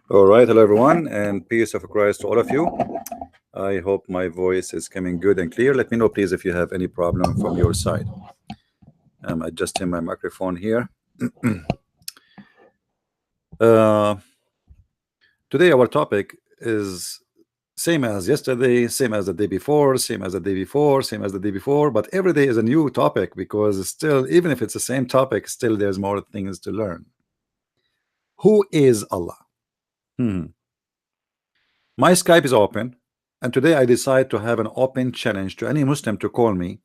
All right, hello everyone, and peace of Christ to all of you. I hope my voice is coming good and clear. Let me know, please, if you have any problem from your side. I'm adjusting my microphone here. uh, Today, our topic is same as yesterday, same as the day before, same as the day before, same as the day before, but every day is a new topic because it's still, even if it's the same topic, still there's more things to learn. Who is Allah? Hmm. My Skype is open, and today I decide to have an open challenge to any Muslim to call me.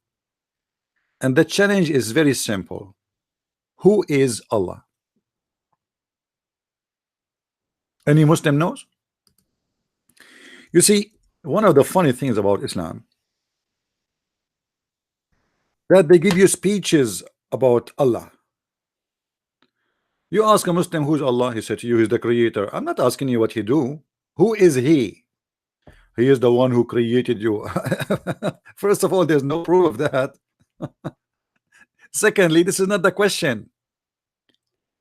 And the challenge is very simple. Who is Allah? Any Muslim knows? You see, one of the funny things about Islam that they give you speeches about Allah. You ask a Muslim who's Allah, he said to you, he's the creator. I'm not asking you what he do. Who is he? He is the one who created you. First of all, there's no proof of that. Secondly, this is not the question.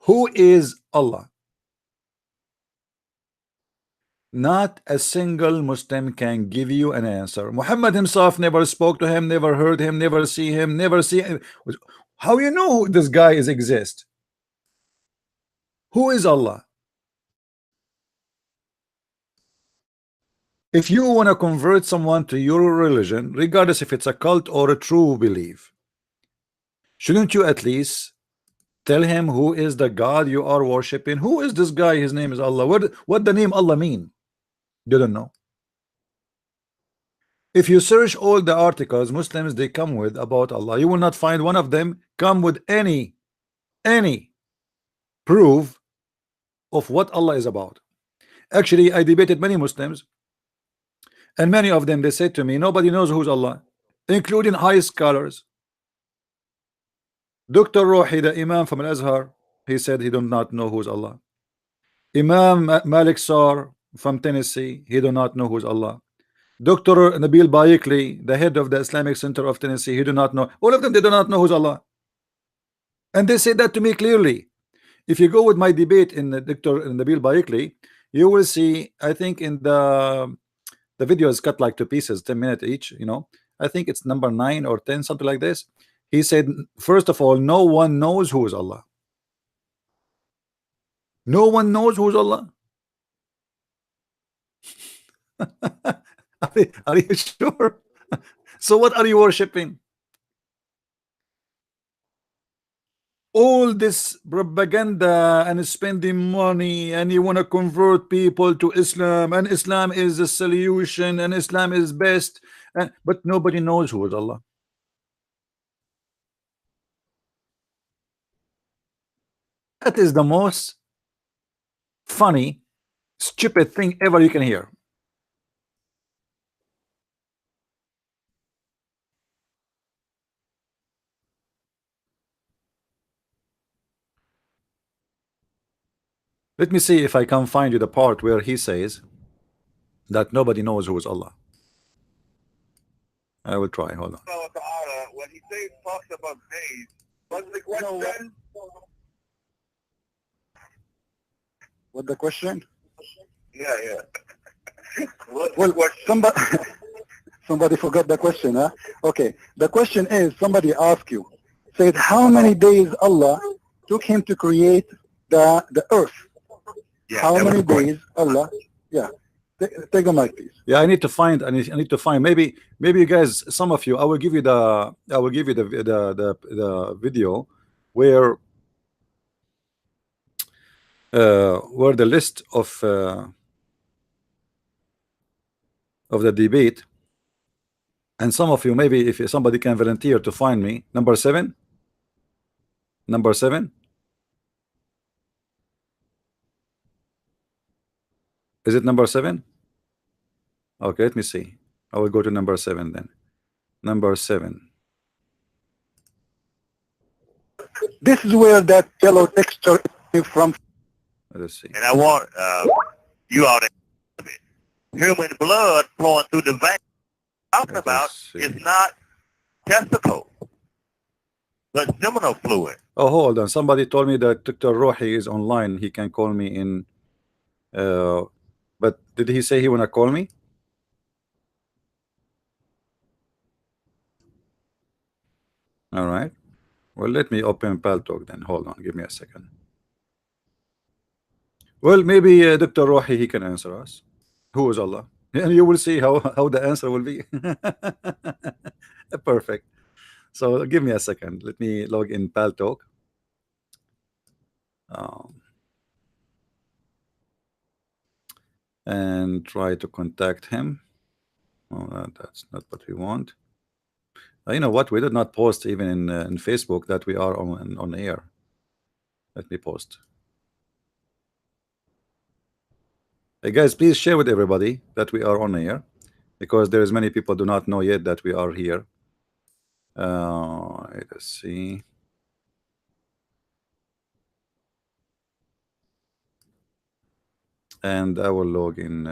Who is Allah? Not a single Muslim can give you an answer. Muhammad himself never spoke to him, never heard him, never see him, never see him. How you know this guy is exist? Who is Allah? If you want to convert someone to your religion, regardless if it's a cult or a true belief, shouldn't you at least tell him who is the God you are worshiping? Who is this guy? His name is Allah. What the name Allah mean? You don't know. If you search all the articles Muslims they come with about Allah, you will not find one of them come with any proof of what Allah is about. Actually, I debated many Muslims, and many of them they said to me, nobody knows who's Allah, including high scholars. Dr. Rohi, the imam from Al-Azhar, he said he do not know who's Allah. Imam Malik Sar from Tennessee, he do not know who's Allah. Dr. Nabil Bayikli, the head of the Islamic Center of Tennessee, he do not know. All of them, they do not know who's Allah. And they said that to me clearly. If you go with my debate in Dr. Nabil Bayikli, you will see, I think in the video is cut like 2 pieces, 10 minutes each, you know. I think it's number 9 or 10, something like this. He said, first of all, no one knows who is Allah. No one knows who is Allah. Are you sure? So what are you worshiping? All this propaganda and spending money, and you want to convert people to Islam, and Islam is the solution, and Islam is best, but nobody knows who is Allah. That is the most funny, stupid thing ever you can hear. Let me see if I can find you the part where he says that nobody knows who is Allah. I will try. Hold on. When he says talks about days, what's the question? What the question? Yeah. Well, somebody forgot the question, huh? Okay. The question is, somebody asked you, said, how many days Allah took him to create the earth? Yeah, how many days Allah? Yeah. Take the mic, please. Yeah, I need to find. I need to find. Maybe you guys, some of you, I will give you the video where the list of the debate, and some of you, maybe if somebody can volunteer to find me number 7. Number 7. Is it number 7? Okay, let me see. I will go to number 7 then. Number 7. This is where that yellow texture is from. Let's see. And I want you all to human blood flowing through the veins. Talking about is not testicle, but seminal fluid. Oh, hold on. Somebody told me that Dr. Rohi is online. He can call me in But did he say he wanna call me? All right. Well, let me open Paltalk then. Hold on, give me a second. Well, maybe Dr. Rohi, he can answer us. Who is Allah? And you will see how the answer will be. Perfect. So give me a second. Let me log in Paltalk. And try to contact him. Oh, that's not what we want. You know what? We did not post even in Facebook that we are on air. Let me post. Hey guys, please share with everybody that we are on air, because there is many people do not know yet that we are here. Let's see. And I will log in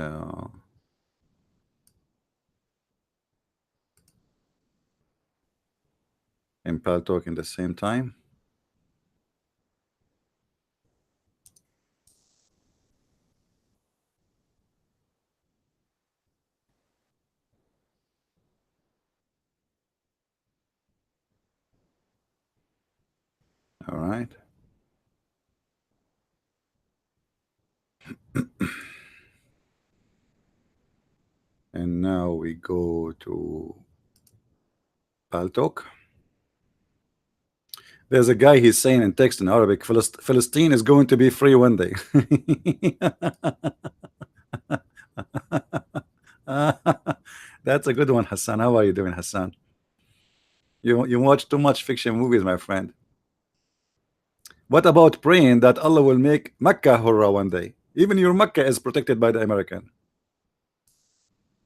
Paltalk in the same time. All right. And now we go to Paltalk. There's a guy, he's saying in text in Arabic, Palestine is going to be free one day. That's a good one, Hassan. How are you doing, Hassan? You watch too much fiction movies, my friend. What about praying that Allah will make Mecca hurrah one day? Even your Mecca is protected by the American.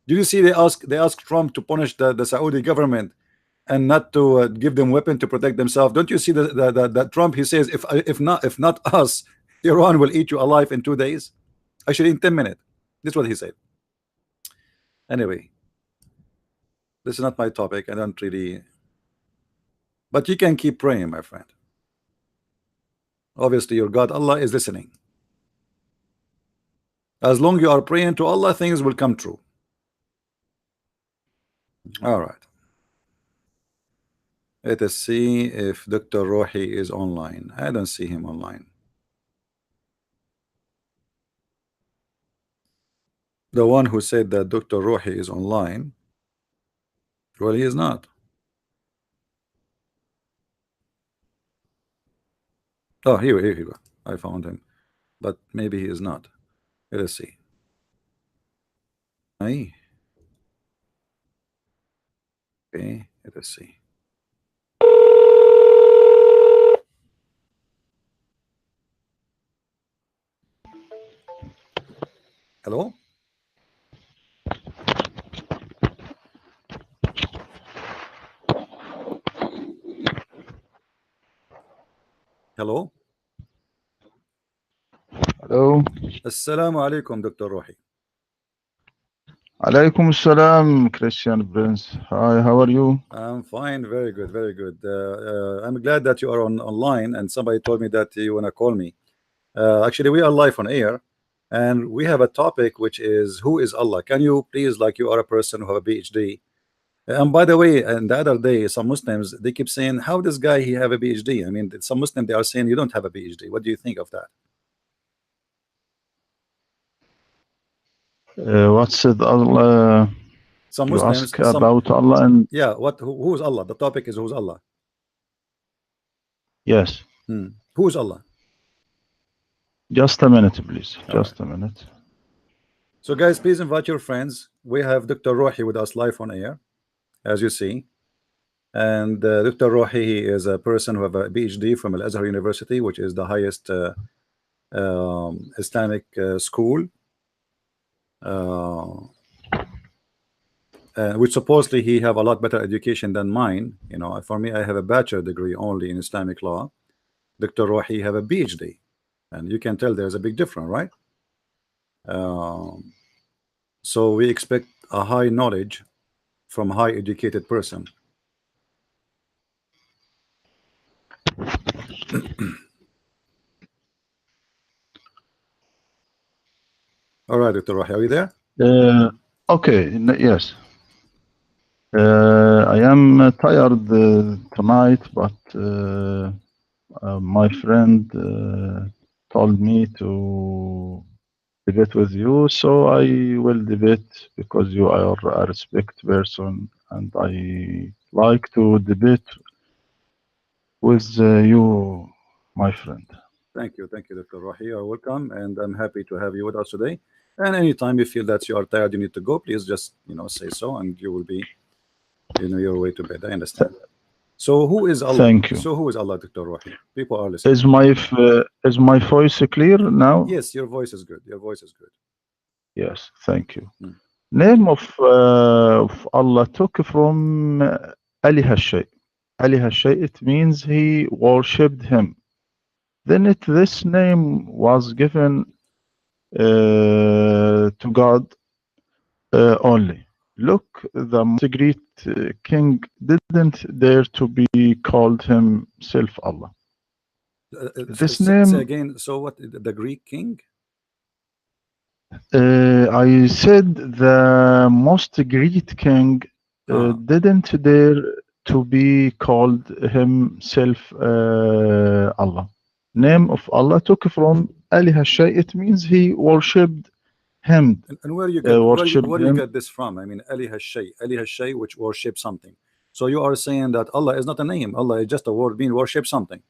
Did you see they ask Trump to punish the Saudi government and not to give them weapon to protect themselves? Don't you see that Trump, he says if not us, Iran will eat you alive in 2 days, actually in 10 minutes. This is what he said. Anyway, this is not my topic. I don't really, but you can keep praying, my friend. Obviously your God Allah is listening. As long you are praying to Allah, things will come true. All right, let us see if Dr. Rohi is online. I don't see him online. The one who said that Dr. Rohi is online, well, he is not. Oh, here you go. I found him, but maybe he is not. Let us see. Aye. Okay, let us see. Hello? Hello? Hello. Assalamu alaikum, Dr. Rohi. Alaikum Assalam, Christian Prince. Hi, how are you? I'm fine, very good, very good. I'm glad that you are online, and somebody told me that you want to call me. Actually, we are live on air, and we have a topic which is, who is Allah? Can you please, like you are a person who have a PhD, and by the way, and the other day, some Muslims, they keep saying, how this guy he have a PhD? I mean, some Muslims, they are saying you don't have a PhD. What do you think of that? What's it, Allah? Some You Muslims, ask about Allah and yeah, who's Allah? The topic is who's Allah? yes. Who's Allah? Just a minute, please. All Just right. a minute. So guys, please invite your friends. We have Dr. Rohi with us live on air, as you see. And Dr. Rohi, he is a person who have a PhD from Al Azhar University, which is the highest Islamic school, which supposedly he have a lot better education than mine. You know, for me, I have a bachelor degree only in Islamic law. Dr. Rohi have a PhD, and you can tell there's a big difference, right? So we expect a high knowledge from a high educated person. All right, Dr. Rohi, are you there? Okay, yes. I am tired tonight, but my friend told me to debate with you, so I will debate because you are a respect person, and I like to debate with you, my friend. Thank you, Dr. Rohi. You're welcome, and I'm happy to have you with us today. And anytime you feel that you are tired, you need to go, please just say so, and you will be your way to bed. I understand. So who is Allah? Thank you. So who is Allah, Dr. Rohi? People are listening. Is my voice clear now? Yes, your voice is good. Your voice is good. Yes, thank you. Mm. Name of Allah took from Ali Hashay. Ali Hashay, it means he worshipped him. Then this name was given to God only. Look, the most great king didn't dare to be called himself Allah. This Say name, again. So what? The Greek king? I said the most great king didn't dare to be called himself Allah. Name of Allah took from Ali Hashay. It means he worshipped him. And where you get this from? I mean, Ali Hashay, which worship something. So you are saying that Allah is not a name. Allah is just a word mean worship something.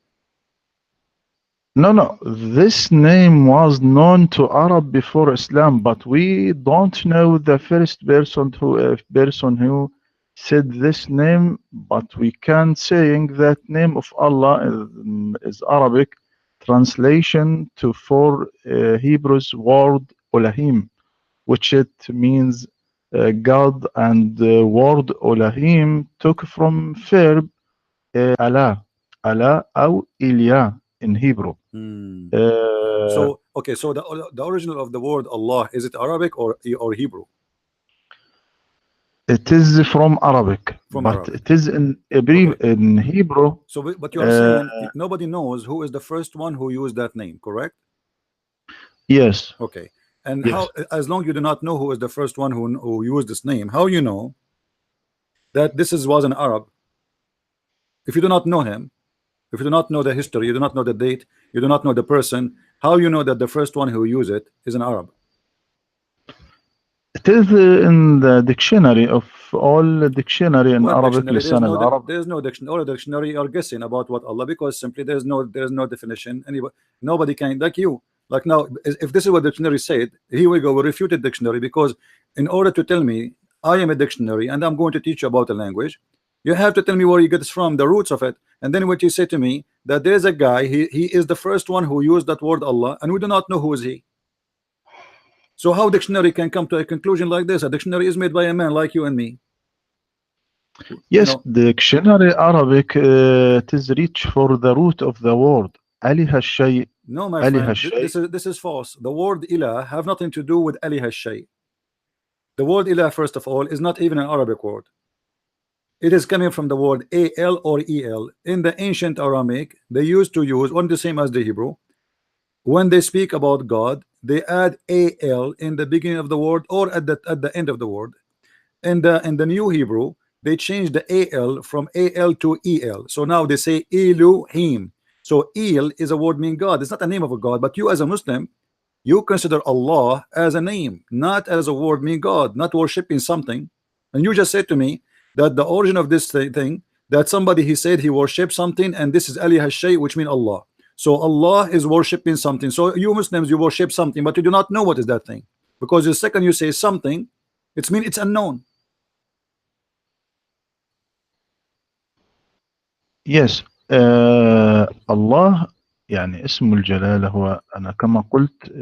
No. This name was known to Arab before Islam, but we don't know the first person who said this name. But we can saying that name of Allah is Arabic translation to four Hebrews word Elohim, which it means God, and the word Elohim took from verb Allah, or Ilya in Hebrew. So okay, so the original of the word Allah, is it Arabic or Hebrew? It is from Arabic, but it is in Hebrew. So, but you are saying nobody knows who is the first one who used that name, correct? Yes. Okay. And how, as long you do not know who is the first one who used this name, how you know that was an Arab? If you do not know him, if you do not know the history, you do not know the date, you do not know the person, how you know that the first one who used it is an Arab? It is in the dictionary of all dictionary in Arabic. Lisan al-Arab. There's no dictionary. All the dictionary are guessing about what Allah, because simply there's no definition. Nobody can, like you. Like now, if this is what dictionary said, here we go, we refute the dictionary, because in order to tell me I am a dictionary and I'm going to teach you about a language, you have to tell me where you get this from, the roots of it. And then what you say to me, that there's a guy, he is the first one who used that word Allah, and we do not know who is he. So how dictionary can come to a conclusion like this? A dictionary is made by a man like you and me. Yes, dictionary Arabic it is rich for the root of the word. Ali Hashay. No, my friend, this is false. The word ilah have nothing to do with Ali Hashay. The word ilah, first of all, is not even an Arabic word. It is coming from the word al or el. In the ancient Aramaic, they used to use one the same as the Hebrew. When they speak about God, they add al in the beginning of the word or at the end of the word. In the new Hebrew, they changed the al from al to el. So now they say Elohim. So El is a word meaning God. It's not a name of a God, but you as a Muslim, you consider Allah as a name, not as a word meaning God, not worshiping something. And you just said to me that the origin of this thing, that somebody he said he worshipped something, and this is Ali Hashay, which means Allah. So Allah is worshipping something. So you Muslims, you worship something, but you do not know what is that thing, because the second you say something, it means it's unknown. Yes. الله يعني اسم الجلالة هو أنا كما قلت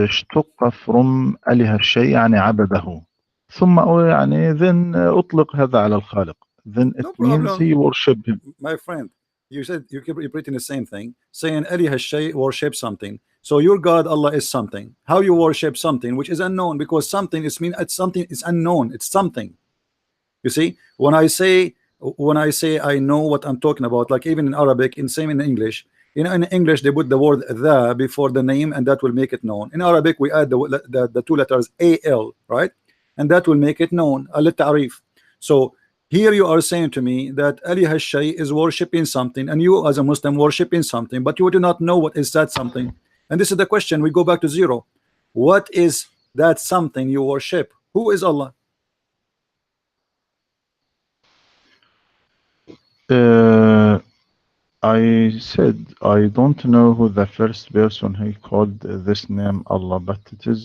اشتق from أله الشيء يعني عبده ثم يعني then أطلق هذا على الخالق, then it means he worship him. My friend, you said you keep repeating the same thing, saying Ali Hashay worship something. So your God Allah is something. How you worship something which is unknown? Because something is mean, it's something, it's unknown, it's something. You see, when I say I know what I'm talking about, like even in Arabic, in same in English, In English they put the word the before the name, and that will make it known. In Arabic we add the two letters al, right, and that will make it known, al-ta'rif. So here you are saying to me that Ali Hashay is worshiping something, and you as a Muslim worshiping something, but you do not know what is that something. And this is the question. We go back to zero. What is that something you worship? Who is Allah? Uh, I said I don't know who the first person who called this name Allah, but it is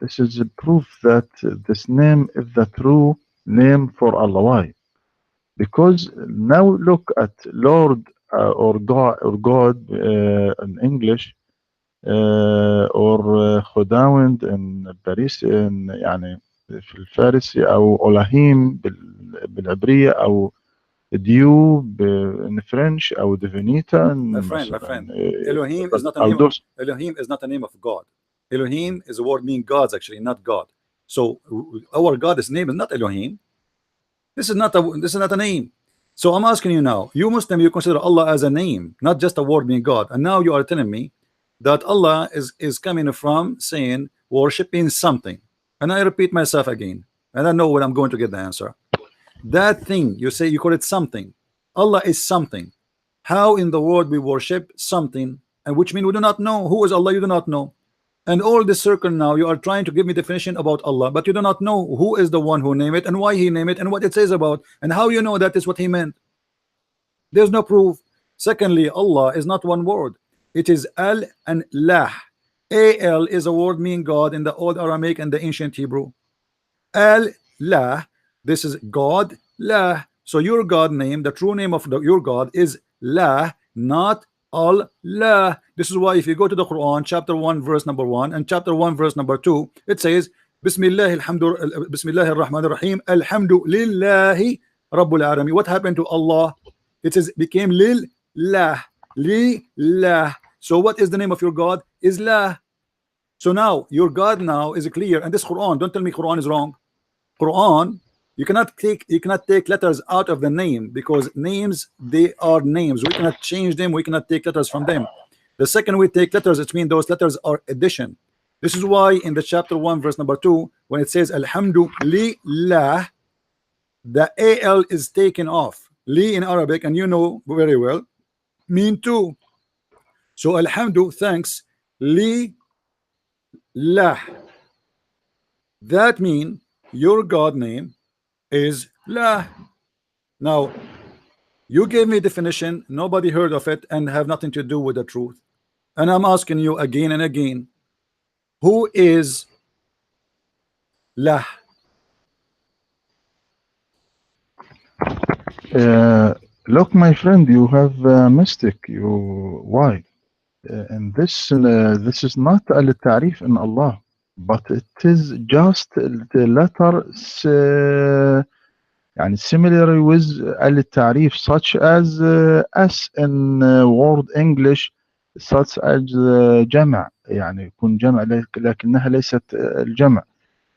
this is a proof that this name is the true name for Allah. Why? Because now look at Lord or God in English or خداوند in باريس in يعني في الفارسي أو ألاهيم بالعبرية أو ديو in French أو ديفينيتا My friend, مثلا Elohim is not a أو name. دوس. Elohim is not a name of God. Elohim is a word meaning gods, actually, not God. So our God's name is not Elohim. This is not a name. So I'm asking you now, you Muslim, you consider Allah as a name, not just a word meaning God. And now you are telling me that Allah is coming from saying worshiping something. And I repeat myself again. I don't know when I'm going to get the answer. That thing you say, you call it something. Allah is something. How in the world we worship something, and which means we do not know who is Allah. You do not know. And all this circle now, you are trying to give me definition about Allah, but you do not know who is the one who named it and why he named it and what it says about, and how you know that is what he meant. There's no proof. Secondly, Allah is not one word. It is Al and Lah. Al is a word meaning God in the old Aramaic and the ancient Hebrew. Al Lah, this is God Lah. So your God name, the true name of your God is Lah, not Allah. This is why if you go to the Quran, chapter 1 verse number 1 and chapter 1 verse number 2, it says Bismillah ar-Rahman ar-Rahim, Alhamdulillahi Rabbul Alamin. What happened to Allah? It says became Lillah. Lillah. So what is the name of your God? Is Lah. So now your God now is clear, and this Quran, don't tell me Quran is wrong. Quran, you cannot take letters out of the name, because names, they are names. We cannot change them, we cannot take letters from them. The second we take letters, it means those letters are addition. This is why in the chapter 1 verse number 2, when it says Alhamdulillah, the al is taken off. Li in Arabic, and you know very well, mean two. So Alhamdu, thanks, li lah. That means your God name is Lah. Now you gave me a definition, nobody heard of it, and have nothing to do with the truth. And I'm asking you again and again, who is Lah? Look, my friend, you have a mistake. Why? And this is not al-ta'rif in Allah, but it is just the letter يعني similar with al-ta'rif, such as as in word English, such as جمع، يعني يكون جمع لكنها ليست الجمع.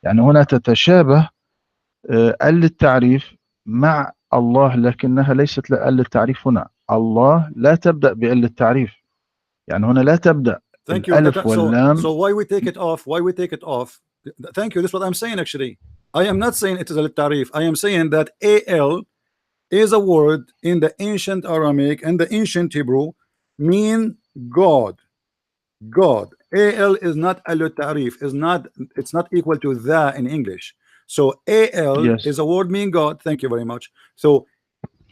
يعني هنا تتشابه التعريف مع الله، لكنها ليست التعريف. هنا الله لا تبدأ بالتعريف، يعني هنا لا تبدأ Thank you. الألف واللام. So why we take it off? Why we take it off? Thank you. This is what I'm saying. Actually, I am not saying it is a tarif. I am saying that al is a word in the ancient Aramaic and the ancient Hebrew, mean God. God. Al is not al-tarif. It's not equal to the in English. So al Yes. is a word mean God. Thank you very much. So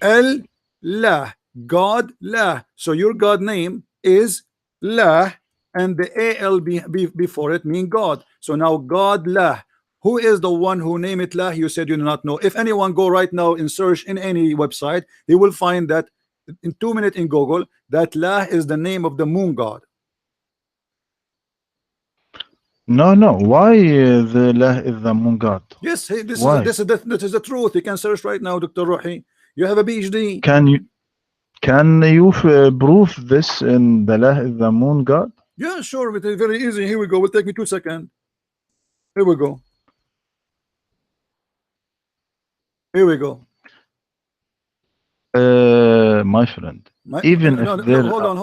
al lah, God lah. So your God name is lah, and the al before it mean God. So now God lah. Who is the one who named it lah? You said you do not know. If anyone go right now and search in any website, he will find that in 2 minutes in Google that lah is the name of the moon god. No. Why the lah is the moon god? Yes, hey, this Why? is the truth. You can search right now, Dr. Rohi. You have a PhD. Can you prove this in the lah is the moon god? Yeah, sure. It is very easy. Here we go. Will take me 2 seconds. Here we go. Here we go. My friend, even if no, there hold are, on,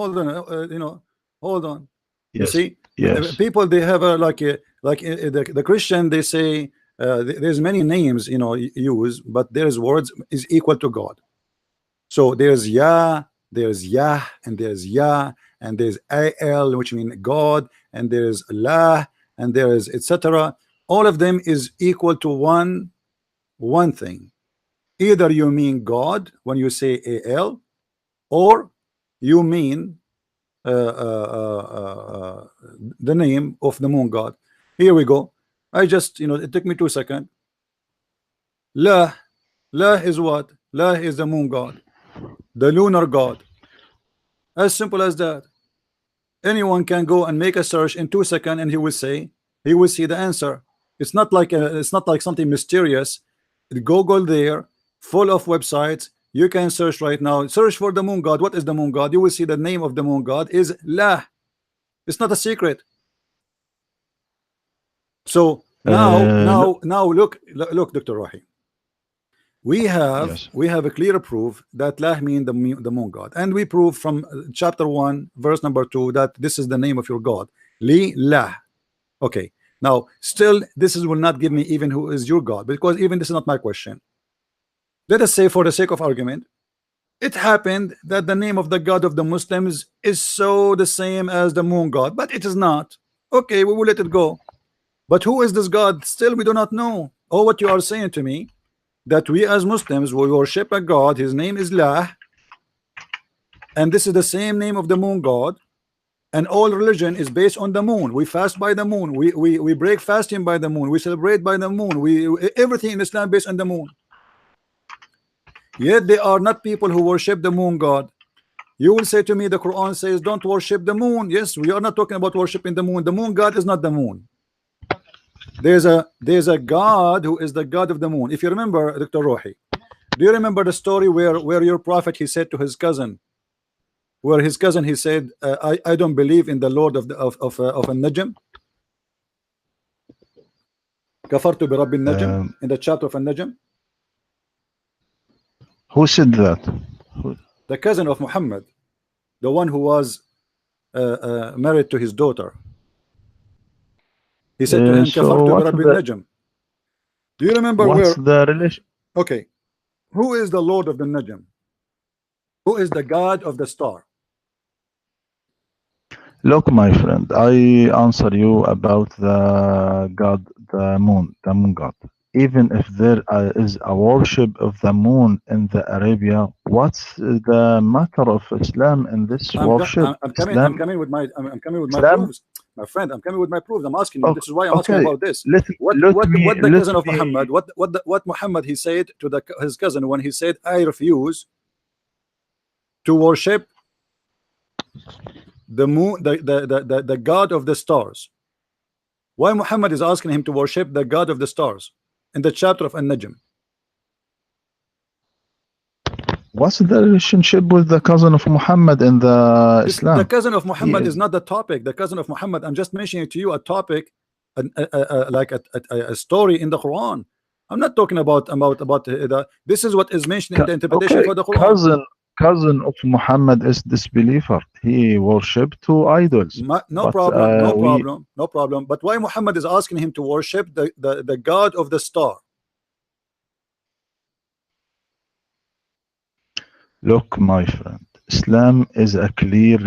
hold on. You yes, see, yes, people, they have a like the Christian, they say there's many names, use, but there's words is equal to God. So there's Yah, there's Yah, and there's Yah, and there's Al, which means God, and there's Allah, and there is etc. All of them is equal to one thing. Either you mean God when you say Al, or you mean the name of the moon god. Here we go. I just, it took me 2 seconds. La, La is what? La is the moon god, the lunar god. As simple as that. Anyone can go and make a search in 2 seconds, and he will see the answer. It's not like something mysterious. Google there, full of websites. You can search right now. Search for the moon god. What is the moon god? You will see the name of the moon god is La. It's not a secret. So now look, Dr. Rohi. We have yes. a clear proof that La mean the moon god, and we prove from chapter 1 verse number 2 that this is the name of your god, Li La. Okay, now still this will not give me even who is your god, because even this is not my question. Let us say, for the sake of argument, it happened that the name of the god of the Muslims is so the same as the moon god, but it is not. Okay, we will let it go. But who is this god? Still we do not know. Or what you are saying to me, that we as Muslims we worship a god, his name is La, and this is the same name of the moon god, and all religion is based on the moon. We fast by the moon, we break fasting by the moon, we celebrate by the moon, everything in Islam based on the moon. Yet they are not people who worship the moon god. You will say to me the Quran says don't worship the moon. Yes, we are not talking about worshiping the moon. The moon god is not the moon. There's a God who is the God of the moon. If you remember, Dr. Rohi, do you remember the story where your prophet, he said to his cousin, he said, I don't believe in the Lord of An-Najm. Kafartu bi Rabbi An-Najm, in the chapter of An-Najm. Who said that? The cousin of Muhammad, the one who was married to his daughter. He said to him, So Kafartu bi what's Rabbi the An-Najm. Do you remember what's where? the relation? Okay, who is the Lord of the Najm? Who is the God of the star? Look, my friend, I answer you about the god, the moon god. Even if there is a worship of the moon in the Arabia, what's the matter of Islam in this worship? I'm coming with my Islam. proofs, my friend. I'm coming with my proofs. I'm asking you. Okay, This is why I'm asking about this. let What the cousin of me. Muhammad? What Muhammad he said to his cousin when he said, I refuse to worship the moon, the god of the stars. Why Muhammad is asking him to worship the god of the stars in the chapter of An-Najm? What's the relationship with the cousin of Muhammad in the Islam? The cousin of Muhammad is not the topic. The cousin of Muhammad, I'm just mentioning to you a topic, like a story in the Quran. I'm not talking about this is what is mentioned in the interpretation for the Quran. Cousin of Muhammad is disbeliever. He worshipped two idols. No problem. But why Muhammad is asking him to worship the god of the star? Look, my friend, Islam is a clear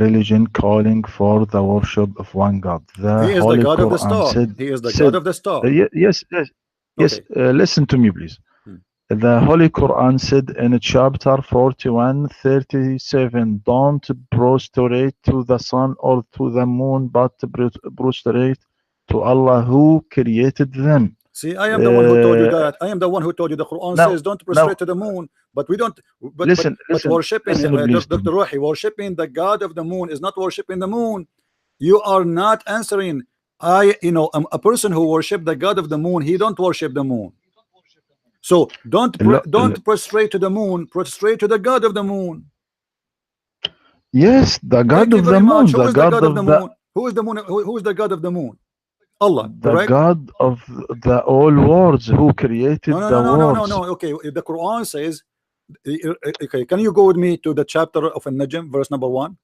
religion calling for the worship of one God. He is the God of the star. He is the God of the star. Yes. Okay. Listen to me, please. The Holy Quran said in chapter 41:37, don't prostrate to the sun or to the moon, but prostrate to Allah who created them. See, I am the one who told you that. I am the one who told you the Quran says don't prostrate to the moon, but we don't. But worshiping, Dr. Rohi, worshiping the God of the moon is not worshiping the moon. You are not answering. A person who worship the God of the moon, he don't worship the moon. So don't prostrate to the moon. Prostrate to the God of the moon. Yes, the God of the moon. Who is the God of the moon? Who is the moon? Who is the God of the moon? Allah, the God of the all worlds who created the worlds. No. Okay, the Quran says Okay, can you go with me to the chapter of An-Najm, verse number 1?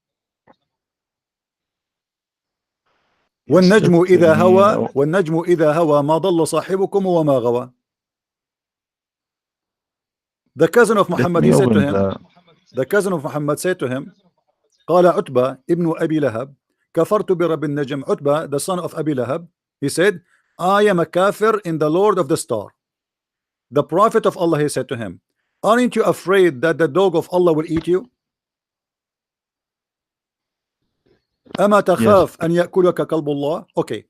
Yes, let والنجم إذا me. هوى والنجم إذا هوى ما ضل صاحبكم وما غوى. The cousin of Let Muhammad, me he said to open him, the. the cousin of Muhammad said to him, قال عتبة ابن أبي لهب كفرت برب النجم. Utbah, the son of Abi Lahab, he said, I am a kafir in the Lord of the Star. The Prophet of Allah, he said to him, aren't you afraid that the dog of Allah will eat you? أما Yes. تخاف أن يأكلك كلب الله. Okay,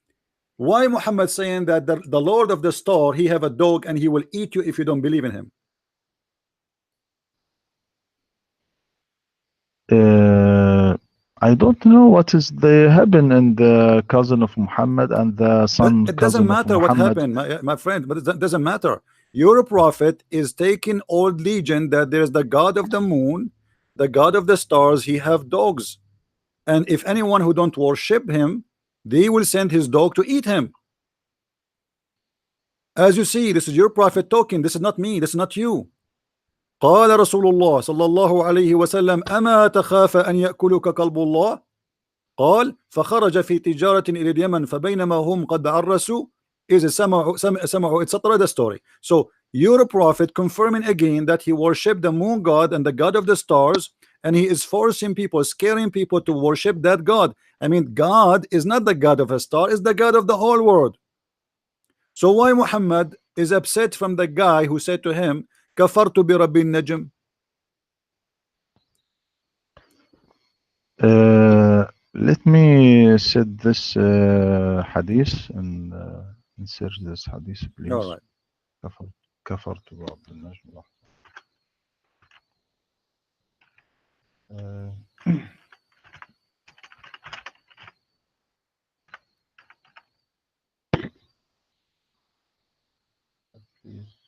why Muhammad saying that the Lord of the Star, he have a dog and he will eat you if you don't believe in him? I don't know what is the happen in the cousin of Muhammad and the But son it doesn't cousin of matter what Muhammad. happened, my friend. But it doesn't matter. Your prophet is taking old legend that there is the God of the moon, the God of the stars. He have dogs, and if anyone who don't worship him, they will send his dog to eat him. As you see, this is your prophet talking. This is not me. This is not you. قال رسول الله صلى الله عليه وسلم أما تخاف أن يأكلك كلب الله. قال فخرج في تجارة إلى اليمن فبينما هم قد عرسوا إذ سمعوا etc. The story. So your prophet confirming again that he worshipped the moon god and the god of the stars, and he is forcing people, scaring people to worship that god. I mean, God is not the god of a star, is the god of the whole world. So why Muhammad is upset from the guy who said to him كفرت برب النجم? Let me set this hadith and insert this hadith, All please. right. كفرت برب النجم. Please.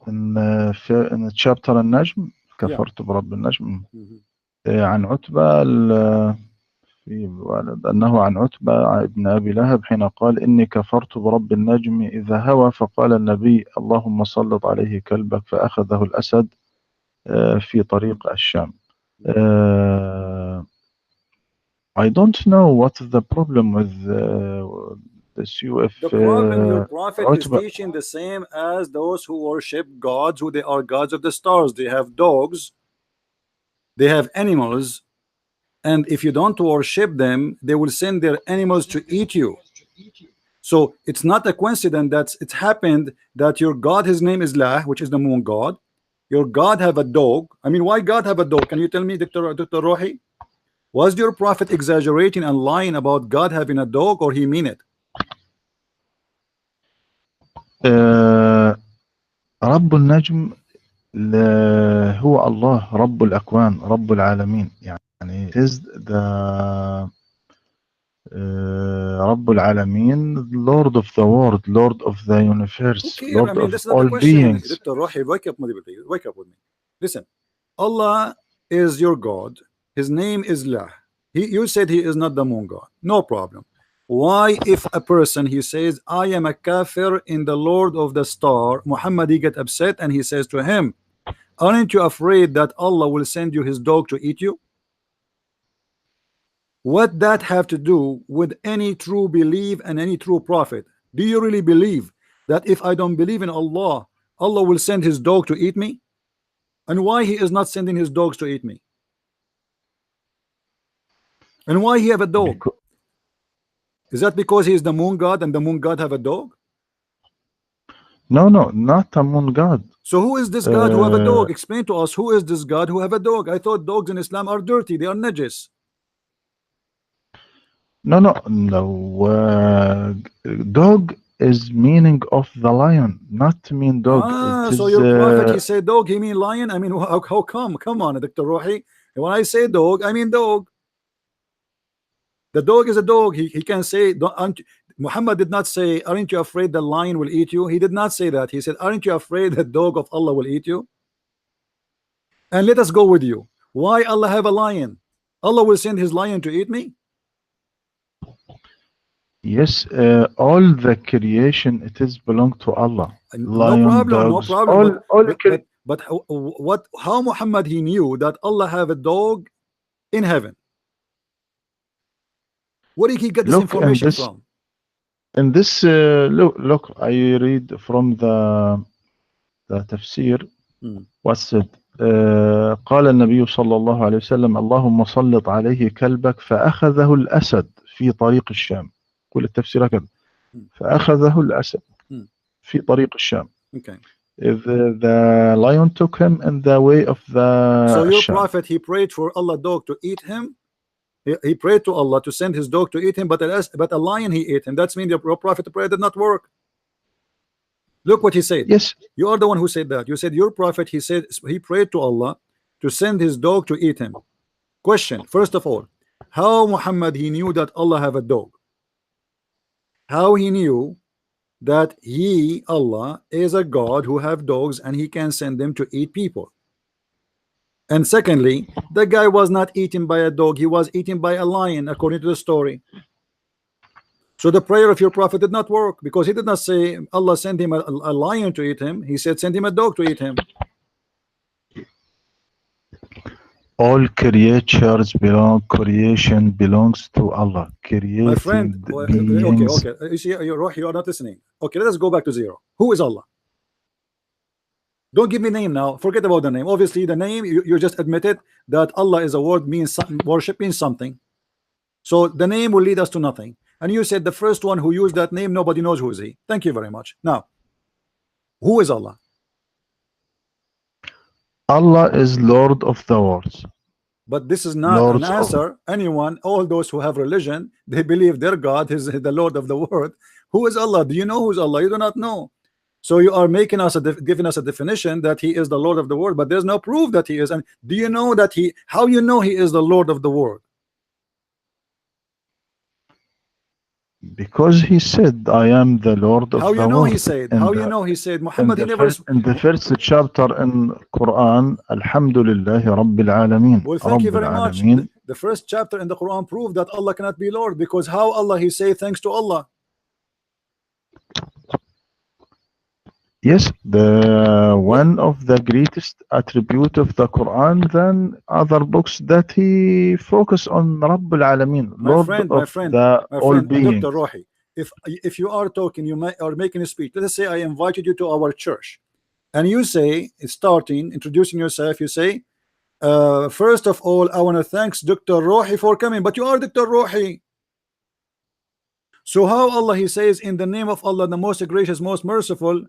in chapter النجم كفرت برب النجم عن عتبة في أنه عن عتبة ابن أبي لهب حين قال إني كفرت برب النجم إذا هوى فقال النبي اللهم سلط عليه كلبك فأخذه الأسد في طريق الشام. I don't know what is the problem with this you if The problem, your prophet is عتبة. teaching the same as those who worship gods, who they are gods of the stars. They have dogs, they have animals, and if you don't worship them, they will send their animals to eat you. So it's not a coincidence that it happened that your god, his name is La, which is the moon god. Your god have a dog. I mean, why God have a dog? Can you tell me, Dr. Rohi? Was your prophet exaggerating and lying about God having a dog, or he mean it? رب النجم هو الله رب الأكوان رب العالمين يعني is the رب العالمين Lord of the world, Lord of the universe, Okay, I Lord mean, of this is not the all question. beings. Dr. Rohi, wake up with me. Wake up with me. Listen, Allah is your God. His name is La. You said he is not the moon god. No problem. Why, if a person he says, I am a kafir in the Lord of the Star, Muhammad, he get upset and he says to him, aren't you afraid that Allah will send you his dog to eat you? What that have to do with any true belief and any true prophet? Do you really believe that if I don't believe in Allah, Allah will send his dog to eat me? And why he is not sending his dogs to eat me? And why he have a dog? Because, Is that because he is the moon god and the moon god have a dog? no, not a moon god. So who is this God who have a dog? Explain to us, who is this God who have a dog? I thought dogs in Islam are dirty, they are najis. No. Dog is meaning of the lion, not mean dog. It So is your prophet, he said dog, he mean lion? I mean, how come? Come on, Dr. Rohi. When I say dog, I mean dog. The dog is a dog. He can say, Muhammad did not say, aren't you afraid the lion will eat you? He did not say that. He said, aren't you afraid the dog of Allah will eat you? And let us go with you. Why Allah have a lion? Allah will send his lion to eat me? Yes, all the creation it is belong to Allah. No Lion, problem, no dogs, problem. all But how Muhammad he knew that Allah have a dog in heaven? Where did he get this look in information this from? look, I read from the tafsir. Hmm. what's it قال النبي صلى الله عليه وسلم اللهم سلط عليه كلبك فأخذه الأسد في طريق الشام. كل التفسير كده. Hmm. فأخذه الأسد Hmm. في طريق الشام. Okay. The lion took him in the way of So the your Sham. prophet he prayed for Allah dog to eat him. He prayed to Allah to send his dog to eat him, but a lion he ate him. That's mean your prophet prayer did not work. Look what he said. Yes. You are the one who said that. You said your prophet he said he prayed to Allah to send his dog to eat him. Question, first of all, how Muhammad he knew that Allah have a dog? How he knew that he, Allah, is a God who have dogs and he can send them to eat people? And secondly, the guy was not eaten by a dog, he was eaten by a lion, according to the story. So the prayer of your prophet did not work, because he did not say Allah sent him a lion to eat him. He said send him a dog to eat him. All creation belongs to Allah. My friend, beings. okay. You see, you are not listening. Okay, let us go back to zero. Who is Allah? Don't give me name now. Forget about the name. Obviously, the name you just admitted that Allah is a word means something, worship means something. So the name will lead us to nothing. And you said the first one who used that name, nobody knows who is he. Thank you very much. Now, who is Allah? Allah is Lord of the worlds. But this is not an answer. Anyone, all those who have religion, they believe their God is the Lord of the world. Who is Allah? Do you know who is Allah? You do not know. So you are making us giving us a definition that he is the Lord of the world, but there's no proof that he is. And do you know that how you know he is the Lord of the world? Because he said, I am the Lord of how the you know world. He said? How you know he said? Muhammad, in the first chapter in Quran, Alhamdulillah Rabbil Alameen. Well, thank you very much. The first chapter in the Quran proved that Allah cannot be Lord, because how Allah he say thanks to Allah? Yes, one of the greatest attribute of the Quran than other books that he focus on Rabbil Alameen, Lord of the all beings. Dr. Rohi, if you are talking, you are making a speech. Let us say I invited you to our church, and you say, starting introducing yourself, you say, first of all, I want to thanks Dr. Rohi for coming. But you are Dr. Rohi. So how Allah he says in the name of Allah, the most gracious, most merciful,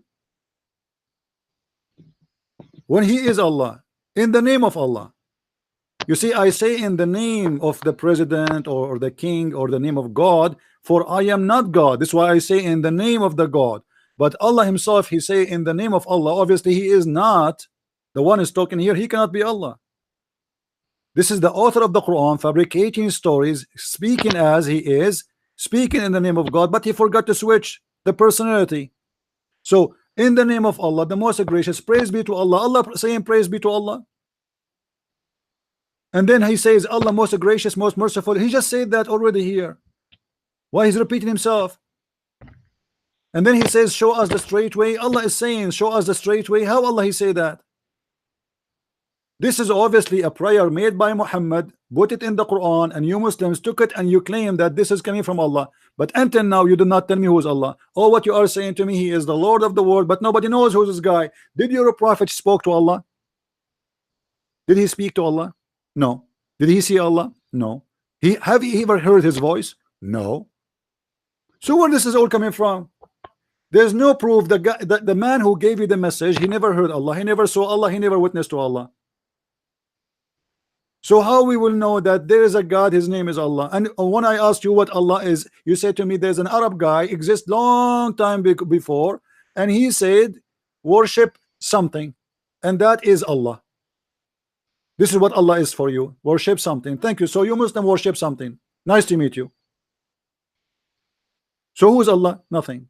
when he is Allah, in the name of Allah? You see, I say in the name of the president or the king or the name of God, for I am not God. This is why I say in the name of the God. But Allah himself, he say in the name of Allah. Obviously he is not the one is talking here. He cannot be Allah. This is the author of the Quran fabricating stories, speaking as he is, speaking in the name of God, but he forgot to switch the personality. So in the name of Allah, the most gracious, praise be to Allah. Allah saying praise be to Allah. And then he says Allah most gracious, most merciful. He just said that already here. Why he's repeating himself? And then he says show us the straight way. Allah is saying show us the straight way. How Allah he say that? This is obviously a prayer made by Muhammad, put it in the Quran, and you Muslims took it and you claim that this is coming from Allah. But until now you do not tell me who is Allah. All what you are saying to me, he is the Lord of the world, but nobody knows who this guy. Did your prophet spoke to Allah? Did he speak to Allah? No. Did he see Allah? No. Have you ever heard his voice? No. So where this is all coming from? There's no proof. The man who gave you the message, he never heard Allah, he never saw Allah, he never witnessed to Allah. So how we will know that there is a God, his name is Allah? And when I asked you what Allah is, you said to me there's an Arab guy exists long time before, and he said worship something, and that is Allah. This is what Allah is for you. Worship something. Thank you. So you Muslim worship something. Nice to meet you. So who is Allah? Nothing.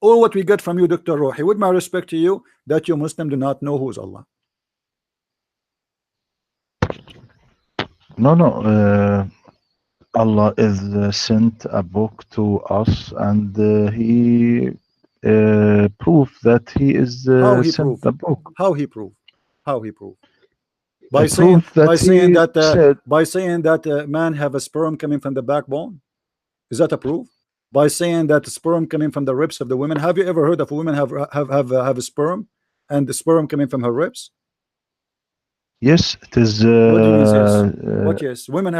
All what we get from you, Dr. Rohi, with my respect to you, that you Muslim do not know who is Allah. No. Allah is sent a book to us, and He proved that He is How he sent prove? the book. How he prove? How he prove? By saying Proved that He said, man have a sperm coming from the backbone. Is that a proof? By saying that sperm coming from the ribs of the women. Have you ever heard of a woman have a sperm and the sperm coming from her ribs? yes, it is. What do you mean yes? What yes? Women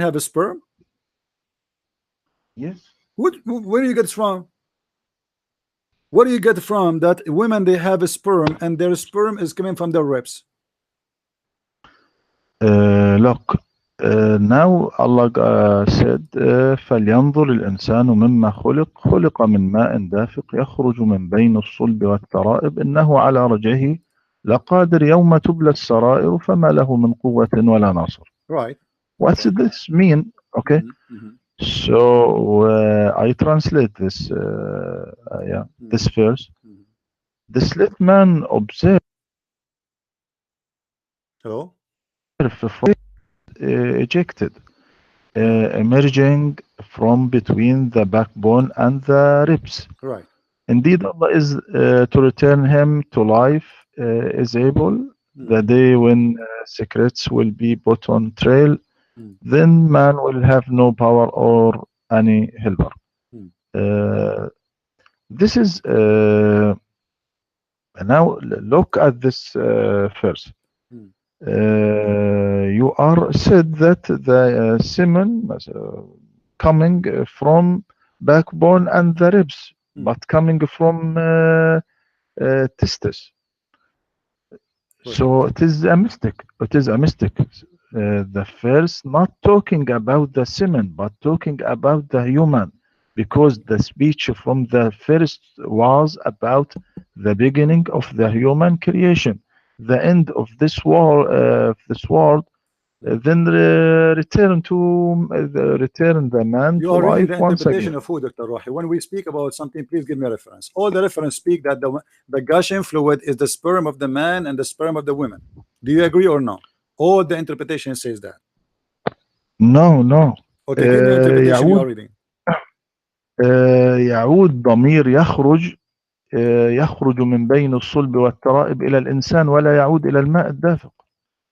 have a sperm. Yes. Where do you get it from? What do you get from that women they have a sperm and their sperm is coming from their ribs? Look, now Allah said, فلينظر الإنسان مما خلق من ماء دافق يخرج من بين الصلب والترائب إنه على رجعه لقادر يوم تبلى السرائر فما له من قوة ولا ناصر. Right. What does this mean? Okay. So I translate this this verse. The slave man observed Hello? ejected, emerging from between the backbone and the ribs. Right. Indeed, Allah is to return him to life, is able. The day when secrets will be put on trial, then man will have no power or any helper. This is now look at this verse. You are said that the semen coming from backbone and the ribs, but coming from testes. So it is a mistake. It is a mistake. The verse not talking about the semen, but talking about the human, because the speech from the first was about the beginning of the human creation, the end of this world, then return the man you to are reading life the once interpretation again. of who, Dr. Rohi? When we speak about something, please give me a reference. All the reference speak that the gushing fluid is the sperm of the man and the sperm of the women. Do you agree or no? All the interpretation says that. No. Okay, give me an interpretation you are reading. يعود ضمير يخرج من بين الصلب والترائب إلى الإنسان ولا يعود إلى الماء الدافق.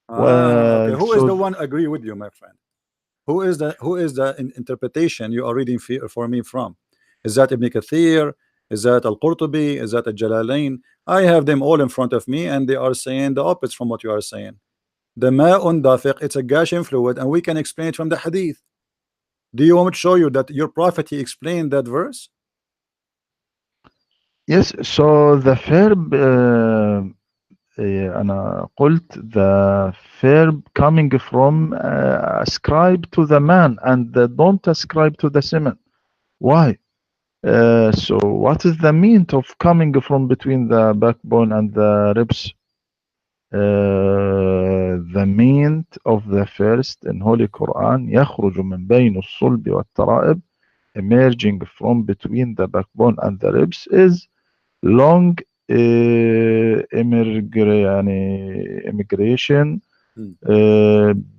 Okay. Who is the one agree with you, my friend? Who is the interpretation you are reading for me from? Is that Ibn Kathir? Is that Al-Qurtubi? Is that Al-Jalalain? I have them all in front of me and they are saying the opposite from what you are saying. The ma'un dafiq, it's a gushing fluid, and we can explain it from the hadith. Do you want me to show you that your prophet he explained that verse? Yes, so the verb أنا قلت the verb coming from ascribe to the man and don't ascribe to the semen. Why? So what is the meaning of coming from between the backbone and the ribs? The meaning of the first in Holy Quran يخرج من بين الصلب والترائب, emerging from between the backbone and the ribs, is long immigration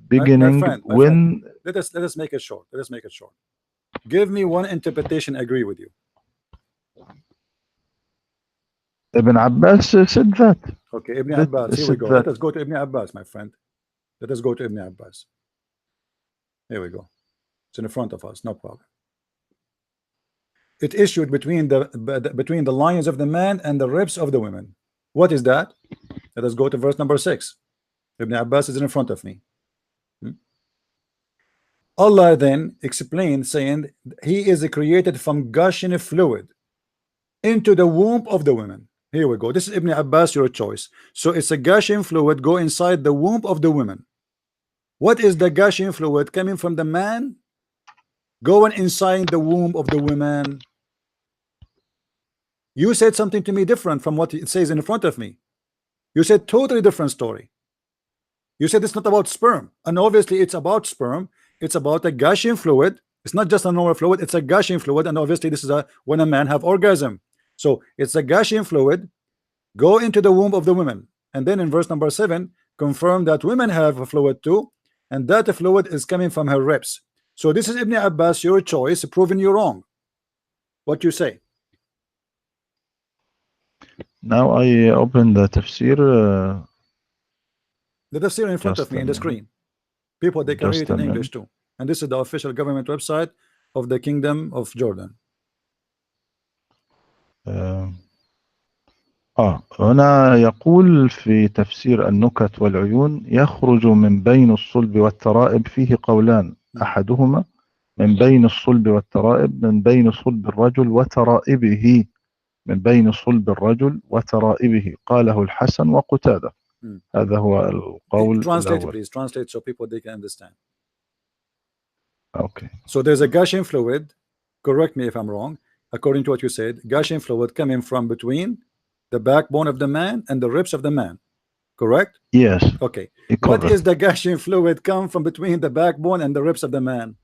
beginning my friend, when let us make it short. Let us make it short. Give me one interpretation agree with you. Ibn Abbas said that. Okay, Ibn Abbas, here we go. Let us go to Ibn Abbas, my friend. Let us go to Ibn Abbas. Here we go. It's in front of us, no problem. It issued between the lions of the man and the ribs of the women. What is that? Let us go to verse number 6. Ibn Abbas is in front of me. Allah then explained, saying he is created from gushing fluid into the womb of the women. Here we go. This is Ibn Abbas, your choice. So it's a gushing fluid go inside the womb of the women. What is the gushing fluid coming from the man going inside the womb of the women? You said something to me different from what it says in front of me. You said totally different story. You said it's not about sperm, and obviously it's about sperm. It's about a gushing fluid. It's not just a normal fluid, it's a gushing fluid, and obviously this is when a man have orgasm. So it's a gushing fluid go into the womb of the women, and then in verse number 7 confirm that women have a fluid too, and that fluid is coming from her ribs. So this is Ibn Abbas, your choice, proving you wrong. What you say? Now I open the tafsir. The tafsir in front of me in the screen. People, they can read it in English too. And this is the official government website of the Kingdom of Jordan. هنا يقول في تفسير النكت والعيون: يخرج من بين الصلب والترائب. فيه قولان، أحدهما من بين الصلب والترائب، من بين صلب الرجل وترائبه، من بين صلب الرجل وترائبه، قاله الحسن وقتادة. هذا هو القول Translate, الأول. please. Translate so people they can understand. Okay. So there's a gushing fluid. Correct me if I'm wrong. According to what you said, gushing fluid coming from between the backbone of the man and the ribs of the man. Correct? Yes. Okay. Correct. What is the gushing fluid come from between the backbone and the ribs of the man?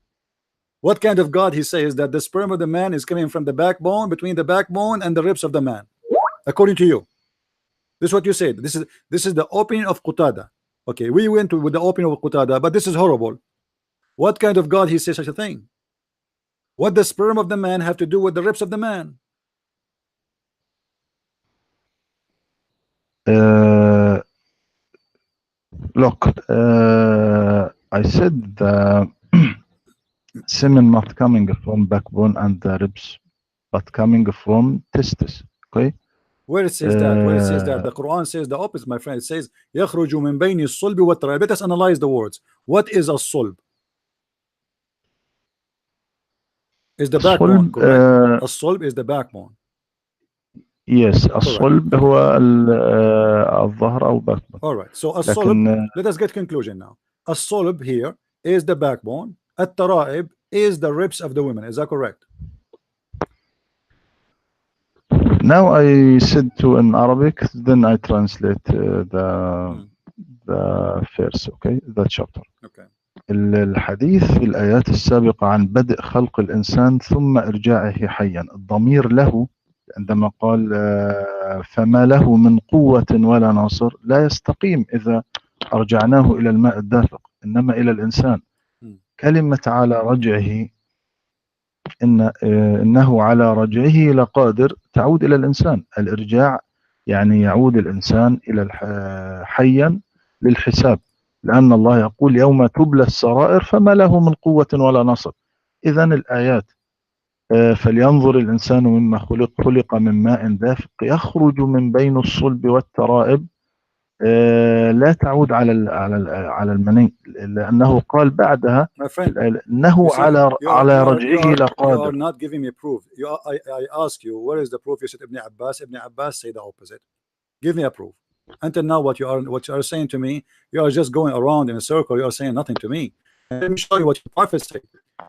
What kind of God he says that the sperm of the man is coming from the backbone, between the backbone and the ribs of the man? According to you. This is what you said. This is the opinion of Qatada. Okay, we went with the opinion of Qatada, but this is horrible. What kind of God he says such a thing? What the sperm of the man have to do with the ribs of the man? Look, I said the semen not coming from backbone and the ribs, but coming from testis. Okay. Where it says that? Where it says that? The Quran says the opposite, my friend. It says يخرج من بين الصلب والترائب. Let us analyze the words. What is a sulb? Is the backbone, correct? A sulb is the backbone. Yes, الصلب هو الظهر أو backbone. All right. So a sulb, let us get conclusion now. A sulb here is the backbone. الترائب is the ribs of the women. Is that correct? Now I said to in Arabic, then I translate the verse, okay, the chapter. Okay. الحديث في الآيات السابقة عن بدء خلق الإنسان ثم إرجاعه حيا، الضمير له عندما قال فما له من قوة ولا ناصر، لا يستقيم إذا أرجعناه إلى الماء الدافق، إنما إلى الإنسان. كلمة على رجعه، إنه على رجعه لقادر، تعود إلى الإنسان. الإرجاع يعني يعود الإنسان إلى حيا للحساب، لأن الله يقول يوم تبلى السرائر فما له من قوة ولا نصر. إذن الآيات فلينظر الإنسان مما خلق من ماء دافق يخرج من بين الصلب والترائب، لا تعود على المني، لأنه قال بعدها إنه على رجعه لقادر. You are not giving me proof. I ask you, where is the proof? You said Ibn Abbas. Ibn Abbas say the opposite. Give me a proof. Until now, what you are saying to me, you are just going around in a circle. You are saying nothing to me. And let me show you what your prophet said.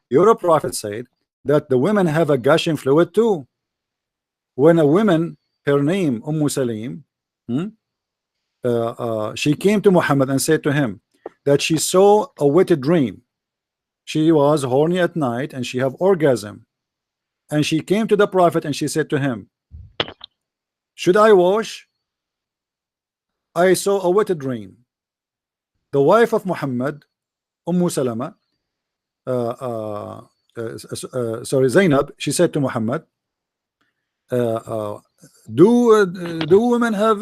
Your prophet said that the women have a gushing fluid too. When a woman, her name Salim, she came to Muhammad and said to him that she saw a wet dream. She was horny at night and she have orgasm, and she came to the prophet and she said to him, should I wash? I saw a wet dream. The wife of Muhammad, Salama, Zainab, she said to Muhammad, do women have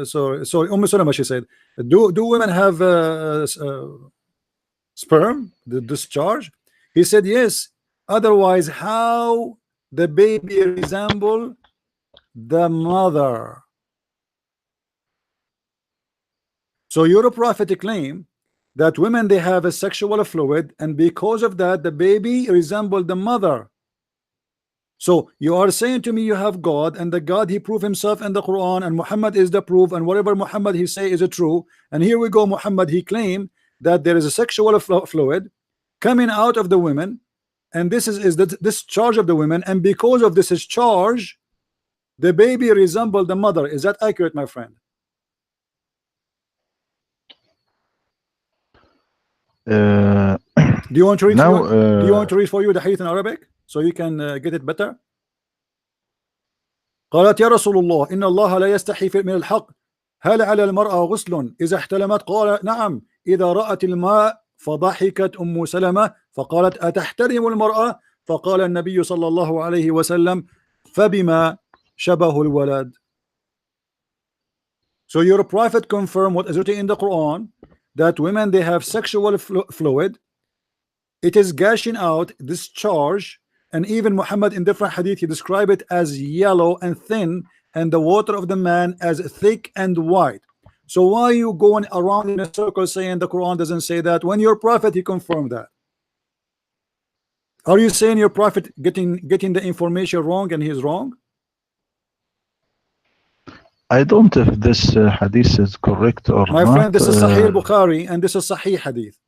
sorry Salama, she said, do women have sperm, the discharge? He said yes, otherwise how the baby resemble the mother? So your prophet claim that women, they have a sexual fluid, and because of that the baby resembled the mother. So you are saying to me you have God, and the God he proved himself in the Quran, and Muhammad is the proof, and whatever Muhammad he say is true. And here we go, Muhammad he claimed that there is a sexual fluid coming out of the women, and this is the discharge of the women, and because of this discharge the baby resembled the mother. Is that accurate, my friend? Do you want to read do you want to read for you the hadith in Arabic so you can get it better? قالت يا رسول الله إن الله لا يستحي من الحق هل على المرأة غسل إذا احتلمت؟ قال نعم إذا رأت الماء فضحكت أم سلمة فقالت أتحترم المرأة؟ فقال النبي صلى الله عليه وسلم فبما شبه الولد. So your prophet confirmed what is written in the Quran, that women, they have sexual fluid, it is gushing out, discharge, and even Muhammad in different hadith he described it as yellow and thin, and the water of the man as thick and white. So why are you going around in a circle saying the Quran doesn't say that, when your prophet he confirmed that? Are you saying your prophet getting the information wrong and he's wrong? I don't know if this hadith is correct or My not. friend, this is Sahih Bukhari and this is Sahih hadith.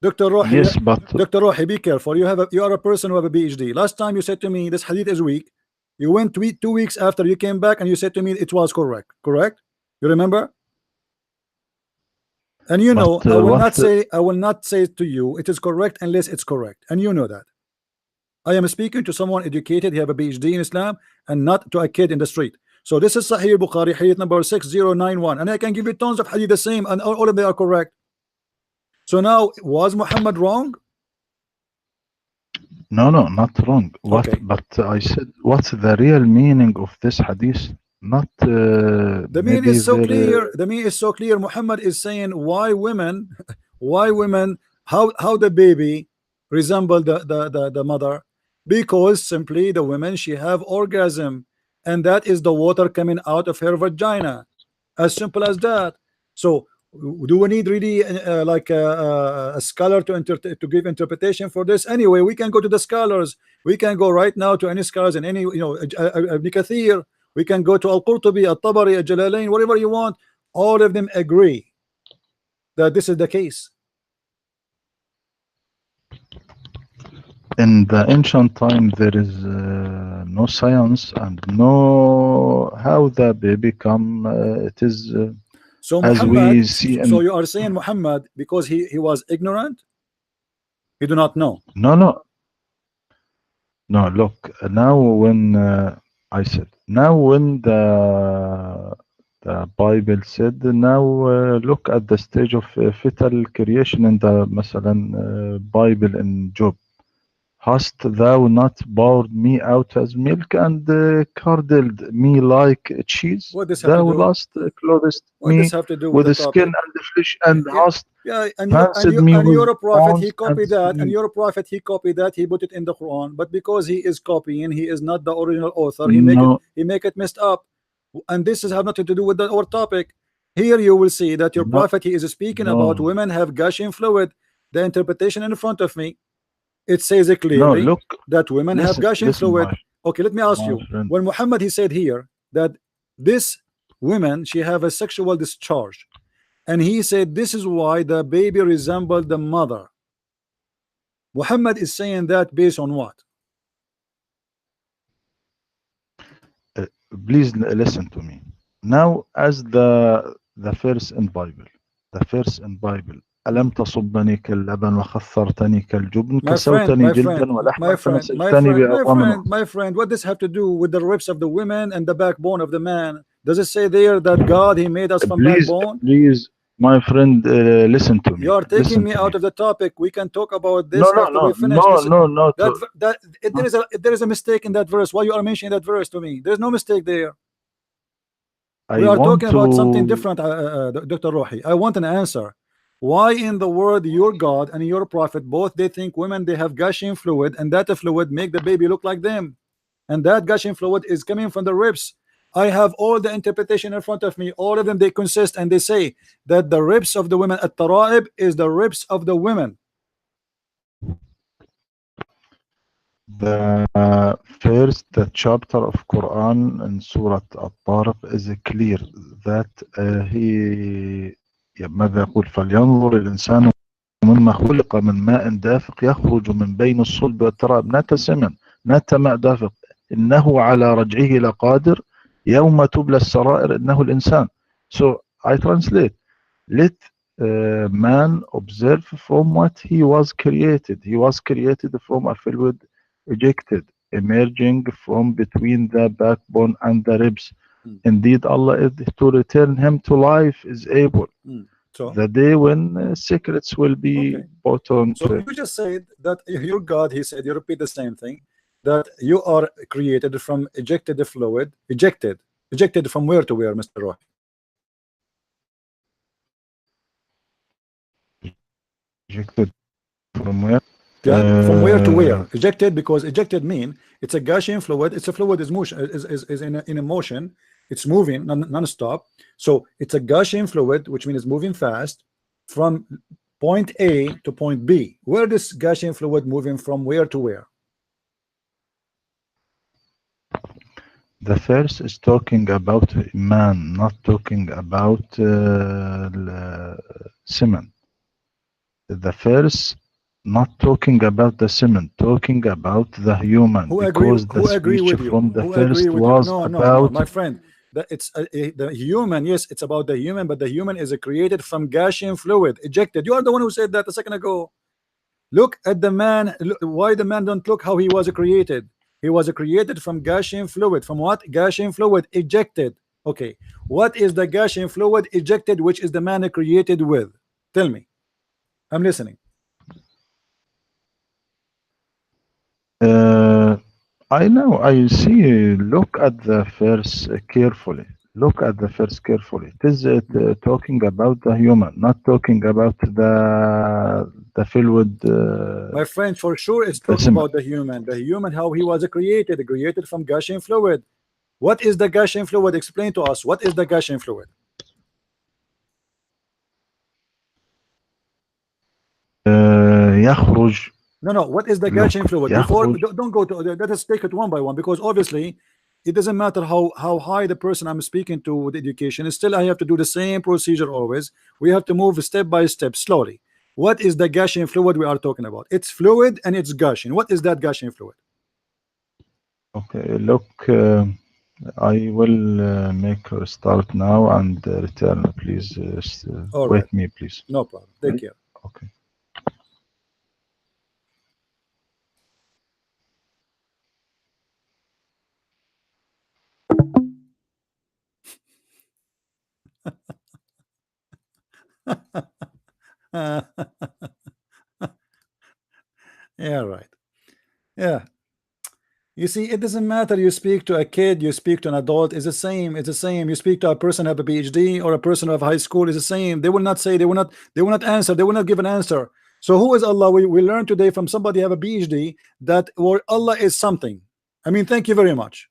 Dr. Rohi, yes, but Dr. Rohi, be careful. You are a person who have a PhD. Last time you said to me this hadith is weak. You went 2 weeks after you came back and you said to me it was correct. Correct? You remember? And you know, I will not say to you it is correct unless it's correct. And you know that. I am speaking to someone educated, he have a PhD in Islam, and not to a kid in the street. So this is Sahih Bukhari, hadith number 6091, and I can give you tons of hadith the same, and all of them are correct. So now, was Muhammad wrong? No, not wrong. What? Okay. But I said, what's the real meaning of this hadith? Not the meaning is so clear. The meaning is so clear. Muhammad is saying why women, how the baby resemble the mother, because simply the women, she have orgasm, and that is the water coming out of her vagina, as simple as that. So do we need really like a scholar to give interpretation for this? Anyway, we can go to the scholars. We can go right now to any scholars and any, Ibn Kathir. We can go to Al-Qurtubi, Al-Tabari, Al-Jalalain, whatever you want. All of them agree that this is the case. In the ancient time, there is no science and no how the baby come. It is so as Muhammad, we see. So you are saying Muhammad because he was ignorant? He do not know. No. Look, now when I said, now when the Bible said, now look at the stage of fetal creation in the Bible in Job. Hast thou not poured me out as milk and curdled me like cheese? Thou last clothed me with the skin and the flesh, and hast and your prophet he copied that, and your prophet he copied that, he put it in the Quran, but because he is copying, he is not the original author, he make it messed up, and this has nothing to do with our topic. Here you will see that your prophet he is speaking about women have gushing fluid. The interpretation in front of me, it says it clearly that women have gushing fluid. Okay, let me ask you, when Muhammad he said here that this women, she have a sexual discharge, and he said this is why the baby resembled the mother. Muhammad is saying that based on what? Please listen to me. Now, as the first in Bible, ألم تصبني كاللبن وخثرتني كالجبن كسوتني جلدا ولحما فنسجتني بعظام. My friend, what does have to do with the ribs of the women and the backbone of the man? Does it say there that God he made us from backbone? Please, my friend, listen to me. You are taking me out of the topic. We can talk about this after we finish. There is a mistake in that verse. Why you are mentioning that verse to me? There's no mistake there. We are talking about something different, Dr. Rohi. I want an answer. Why in the word your God and your prophet both they think women they have gushing fluid, and that fluid make the baby look like them, and that gushing fluid is coming from the ribs? I have all the interpretation in front of me. All of them they consist, and they say that the ribs of the women at Tara'ib is the ribs of the women. The first chapter of Quran in Surah At-Tariq is clear that ماذا يقول فلينظر الإنسان مما خلق من ماء دافق يخرج من بين الصلب والترائب نات ماء دافق إنه على رجعه لقادر يوم تبلى السرائر إنه الإنسان. So I translate, let man observe from what he was created. He was created from a fluid ejected, emerging from between the backbone and the ribs. Indeed, Allah is to return him to life is able. So the day when secrets will be okay. put on So to it. you just said that your God, he said, you repeat the same thing, that you are created from ejected fluid, ejected from where to where, Mr. Rohi? Ejected from where? Yeah, from where to Uh, where? Ejected, because ejected mean it's a Gaussian fluid. It's a fluid is motion is in a motion. It's moving non-stop. So it's a Gaussian fluid, which means it's moving fast from point A to point B. Where this Gaussian fluid moving from where to where? the first is talking about man, not talking about cement. The first not talking about the cement, talking about the human, because the Who agree speech with you? from the Who agree first with you? was No, no, no, about. my friend. That it's the human. Yes, it's about the human, but the human is created from Gaussian fluid, ejected. You are the one who said that a second ago. Look at the man. Why the man don't look how he was created? He was created from Gaussian fluid. From what? Gaussian fluid ejected. Okay. What is the Gaussian fluid ejected, which is the man created with? Tell me. I'm listening. Uh, I know, I see. Look at the verse carefully. Look at the verse carefully. It is talking about the human, not talking about the fluid, My friend, for sure it's the talking cement. about the human. The human, how he was created from Gaussian fluid. What is the Gaussian fluid? Explain to us. What is the Gaussian fluid? يخرج. No, no. What is the Look, Gaussian fluid? Before, يخرج. don't go to. Let us take it one by one, because obviously, it doesn't matter how high the person I'm speaking to with education. Still, I have to do the same procedure always. We have to move step by step, slowly. What is the Gaussian fluid we are talking about? It's fluid and it's Gaussian. What is that Gaussian fluid? Okay, look, I will make her start now and return. Please All right, wait me, please. no problem. Take Wait. care. Okay. Yeah, right. Yeah. You see, it doesn't matter. You speak to a kid, you speak to an adult, it's the same. It's the same. You speak to a person who have a PhD or a person of high school, it's the same. They will not say, they will not answer, they will not give an answer. So who is Allah? We learned today from somebody have a PhD that or Allah is something. I mean, thank you very much.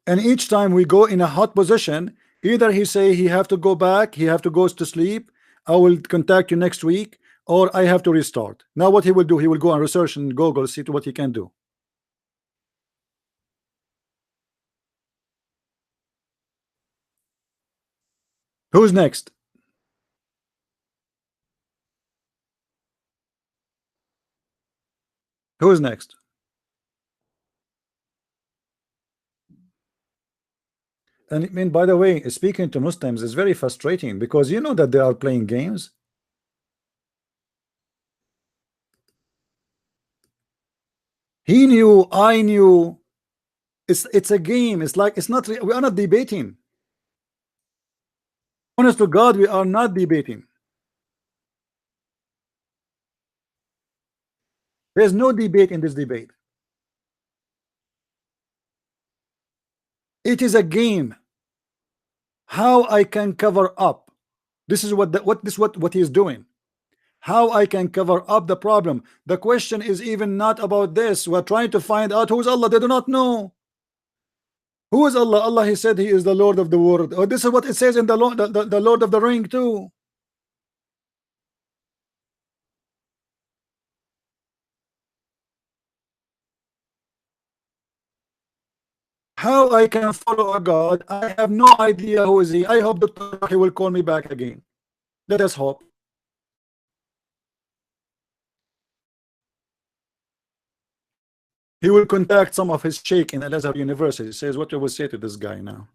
And each time we go in a hot position, either he say he have to go back, he have to go to sleep, I will contact you next week, or I have to restart. Now what he will do, he will go and research and Google, see to what he can do. Who's next? Who's next? And I mean, by the way, speaking to Muslims is very frustrating, because you know that they are playing games. He knew, I knew. It's a game. It's like it's not. We are not debating. Honest to God, we are not debating. There's no debate in this debate. It is a game. How I can cover up. This is what he is doing. How I can cover up the problem. The question is even not about this. We're trying to find out who's Allah. They do not know. Who is Allah? Allah, he said he is the Lord of the world. Oh, this is what it says in the Lord of the Ring too. How I can follow a God? I have no idea who is he. I hope Dr. Rohi will call me back again. Let us hope. He will contact some of his sheikh in Al Azhar University. Says what you will say to this guy now.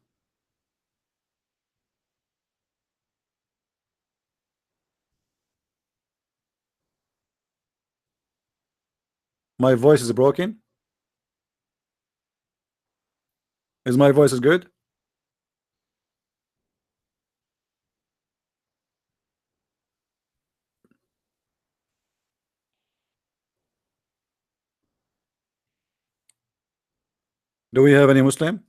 My voice is broken. Is my voice is good? Do we have any Muslim?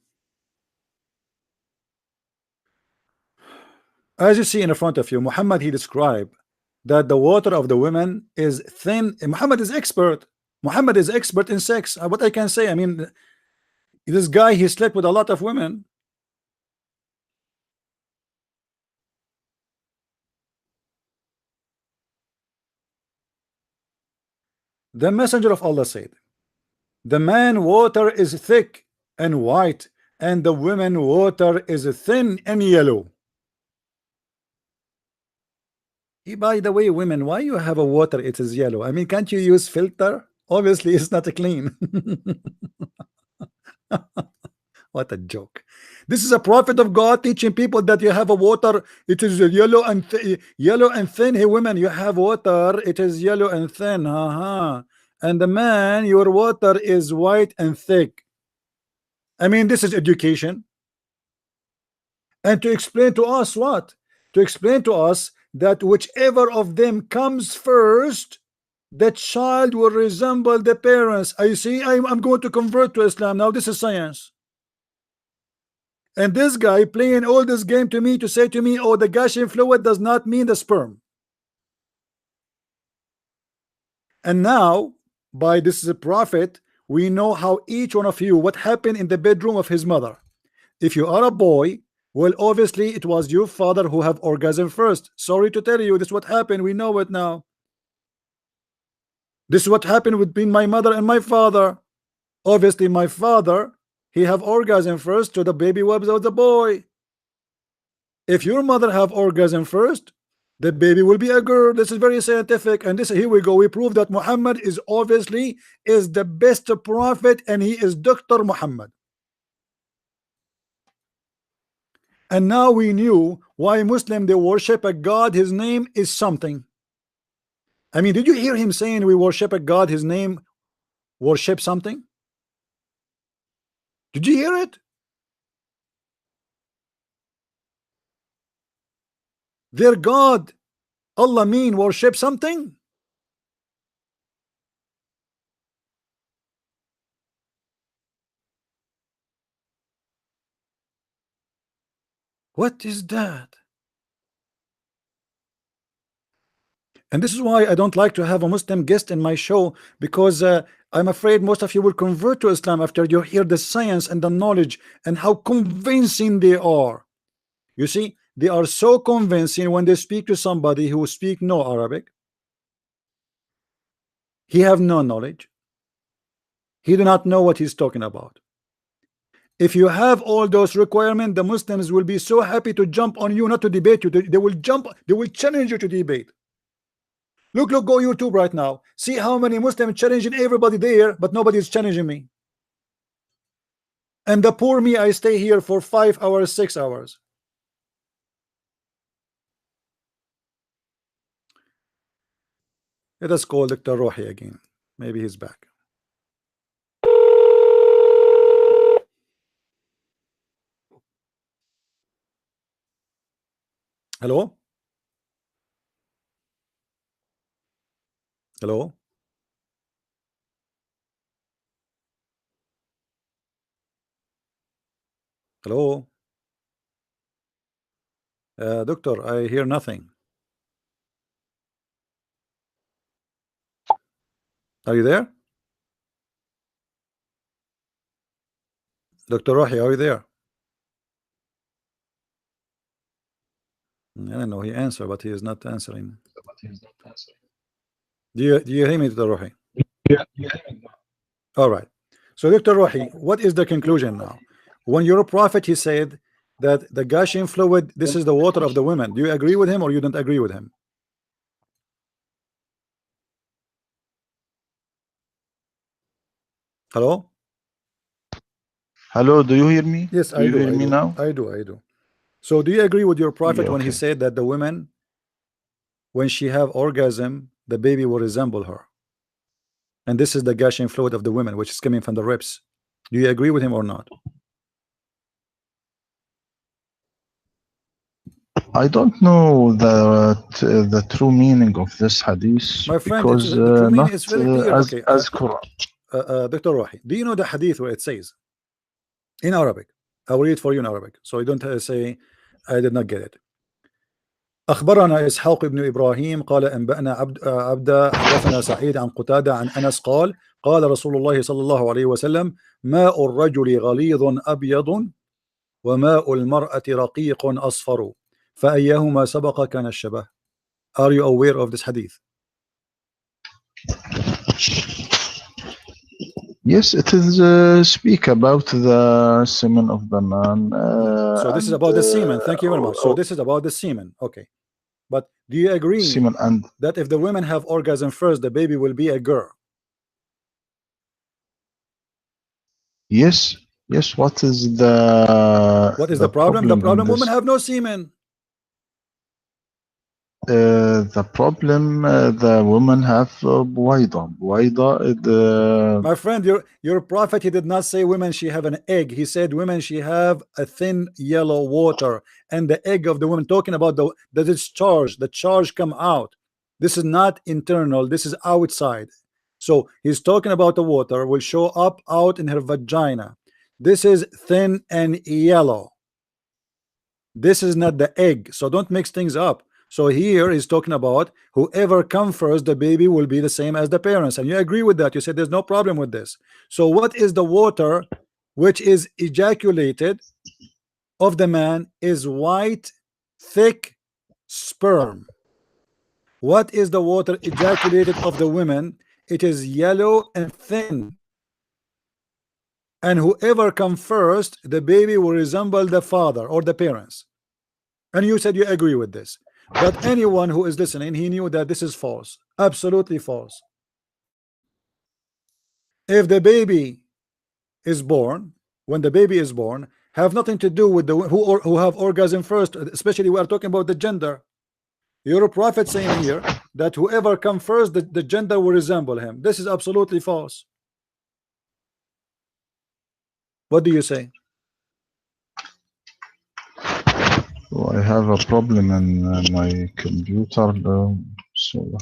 As you see in front of you, Muhammad, he described that the water of the women is thin. Muhammad is expert. Muhammad is expert in sex. What I can say, I mean, this guy, he slept with a lot of women. The messenger of Allah said, the man water is thick and white, and the women water is thin and yellow. By the way, women, why you have a water it is yellow? I mean, can't you use filter? Obviously it's not clean. What a joke. This is a prophet of God teaching people that you have a water, it is yellow and thin. Hey women, you have water, it is yellow and thin. And the man, your water is white and thick. I mean, this is education. And to explain to us what? To explain to us that whichever of them comes first, the child will resemble the parents. I see, I'm going to convert to Islam now. This is science. And this guy playing all this game to me to say to me, oh, the gushing fluid does not mean the sperm. And now, by this is a prophet, we know how each one of you, what happened in the bedroom of his mother. If you are a boy, well, obviously it was your father who have orgasm first. Sorry to tell you, this is what happened. We know it now. This is what happened between my mother and my father. Obviously, my father, he have orgasm first, so the baby was the boy. If your mother have orgasm first, the baby will be a girl. This is very scientific, and this here we go. We prove that Muhammad is obviously is the best prophet, and he is Dr. Muhammad. And now we knew why Muslim they worship a God. His name is something. I mean, did you hear him saying we worship a God? His name worship something. Did you hear it? Their God, Allah mean worship something. What is that? And this is why I don't like to have a Muslim guest in my show, because I'm afraid most of you will convert to Islam after you hear the science and the knowledge and how convincing they are. You see, they are so convincing when they speak to somebody who speak no Arabic. He have no knowledge. He do not know what he's talking about. If you have all those requirements, the Muslims will be so happy to jump on you, not to debate you. They will jump, they will challenge you to debate. Look, go YouTube right now. See how many Muslims challenging everybody there, but nobody is challenging me. And the poor me, I stay here for 5 hours, 6 hours. Let us call Dr. Rohi again. Maybe he's back. Hello? Hello? Hello? Doctor, I hear nothing. Are you there? Dr. Rohi, are you there? I don't know. He answered, but he is not answering. Do you hear me, Dr. Rohi? Yeah. All right. So, Dr. Rohi, what is the conclusion now? When you're a prophet, he said that the gushing fluid, this is the water of the women. Do you agree with him or you don't agree with him? Hello? Hello, do you hear me? Yes, Do I you do. hear I me do. now? I do. So, do you agree with your prophet Yeah, when he okay. said that the women, when she have orgasm, the baby will resemble her? And this is the gushing fluid of the women, which is coming from the ribs. Do you agree with him or not? I don't know the true meaning of this hadith My friend, it's, because the true meaning not is very clear. Okay, as Quran. Dr. Rohi, do you know the hadith where it says in Arabic? I'll read it for you in Arabic, so you don't say I did not get it. أخبرنا إسحاق بن إبراهيم قال أنبأنا عبد حدثنا سعيد عن قتادة عن أنس قال قال رسول الله صلى الله عليه وسلم ماء الرجل غليظ أبيض وماء المرأة رقيق أصفر فأيهما سبق كان الشبه. Are you aware of this hadith? Yes, it is speak about the semen of the man. So this is about the semen. Thank you very much. So this is about the semen. Okay. But do you agree semen and that if the women have orgasm first, the baby will be a girl? yes, yes. What is the problem? The problem in problem, women this? have no semen. The problem the women have buwaida. My friend, your prophet, he did not say women she have an egg. He said women she have a thin yellow water, and the egg of the woman, talking about the discharge, the charge come out. This is not internal, this is outside. So he's talking about the water will show up out in her vagina. This is thin and yellow. This is not the egg, so don't mix things up. So here he's talking about whoever comes first, the baby will be the same as the parents, and you agree with that. You said there's no problem with this. So what is the water which is ejaculated of the man is white, thick sperm. What is the water ejaculated of the women? It is yellow and thin. And whoever comes first, the baby will resemble the father or the parents. And you said you agree with this. But anyone who is listening, he knew that this is false, absolutely false. If the baby is born, when the baby is born, have nothing to do with the who have orgasm first, especially we are talking about the gender. Your prophet saying here that whoever come first, the gender will resemble him. This is absolutely false. What do you say? I have a problem in my computer. So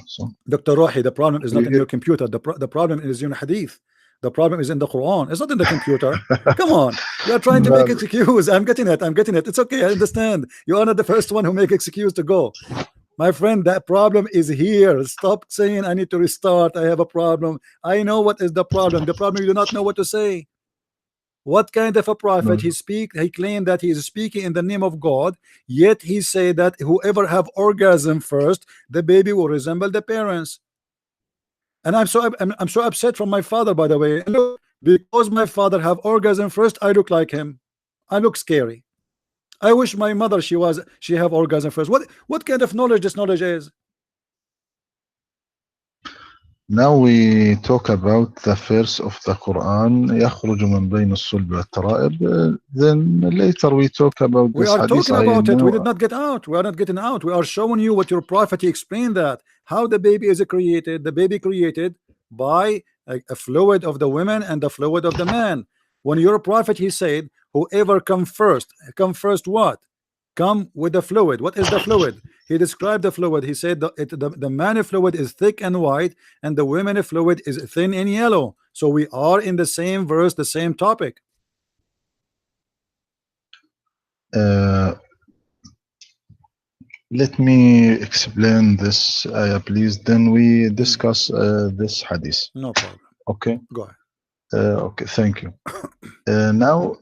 Dr. Rohi, the problem is not in your computer. The problem is in hadith. The problem is in the Quran. It's not in the computer. Come on, you are trying to make excuse. I'm getting it. I'm getting it. It's okay. I understand. You are not the first one who make excuse to go. My friend, that problem is here. Stop saying I need to restart. I have a problem. I know what is the problem. The problem, you do not know what to say. What kind of a prophet he claimed that he is speaking in the name of God, yet he said that whoever have orgasm first, the baby will resemble the parents. And I'm so upset from my father, by the way. Look, because my father have orgasm first, I look like him. I look scary. I wish my mother she have orgasm first. What kind of knowledge this knowledge is? Now we talk about the verse of the Quran يخرج من بين الصلب والترائب. Then later we talk about this hadith. We are talking about it. We did not get out. We are not getting out. We are showing you what your prophet explained, that how the baby is created. The baby created by a fluid of the women and the fluid of the man. When your prophet, he said whoever come first what? Come with the fluid. What is the fluid? He described the fluid. He said the man fluid is thick and white, and the women fluid is thin and yellow. So we are in the same verse, the same topic. Let me explain this, please. Then we discuss this hadith. No problem. Okay. Go ahead. Okay. Thank you. Now,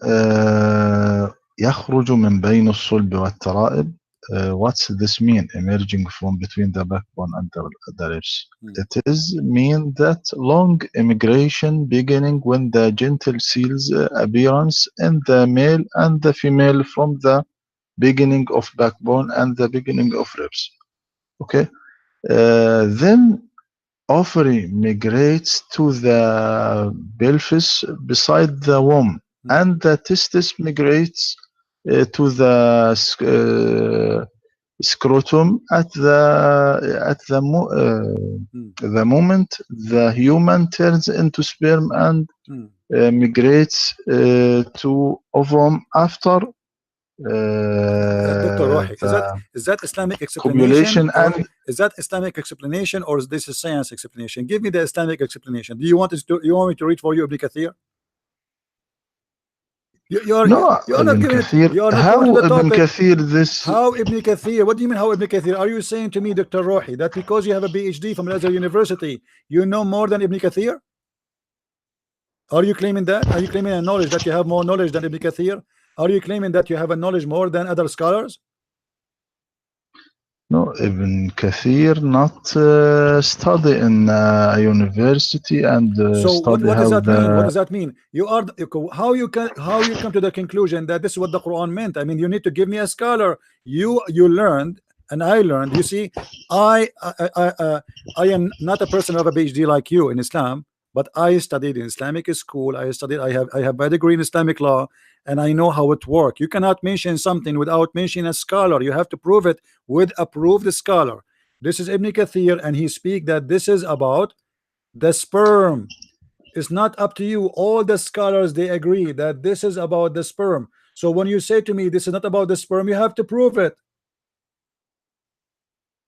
يخرج من بين الصلب والترائب. What's this mean? Emerging from between the backbone and the ribs. It is mean that long immigration beginning when the gentle seals appearance in the male and the female from the beginning of backbone and the beginning of ribs. Okay. Then ovary migrates to the pelvis beside the womb, and the testis migrates to the scrotum at the moment the human turns into sperm and migrates to ovum after Dr. Rohi, is that Islamic explanation, copulation or and is that Islamic explanation, or is this a science explanation? Give me the Islamic explanation. Do you want me to read for you Ibn Kathir? no, You are not Ibn giving it. Kathir. You are not going to How the Ibn topic. Kathir this? How Ibn Kathir? What do you mean how Ibn Kathir? Are you saying to me, Dr. Rohi, that because you have a PhD from Al-Azhar University, you know more than Ibn Kathir? Are you claiming that? Are you claiming a knowledge that you have more knowledge than Ibn Kathir? Are you claiming that you have a knowledge more than other scholars? No, Ibn Kathir not study in a university and So study what does how that mean? What the does that mean? You are how you come to the conclusion that this is what the Quran meant? I mean, you need to give me a scholar. You learned and I learned. You see, I am not a person who have a PhD like you in Islam, but I studied in Islamic school. I have my degree in Islamic law, and I know how it works. You cannot mention something without mentioning a scholar. You have to prove it with a proved scholar. This is Ibn Kathir, and he speak that this is about the sperm. It's not up to you. All the scholars, they agree that this is about the sperm. So when you say to me this is not about the sperm, you have to prove it.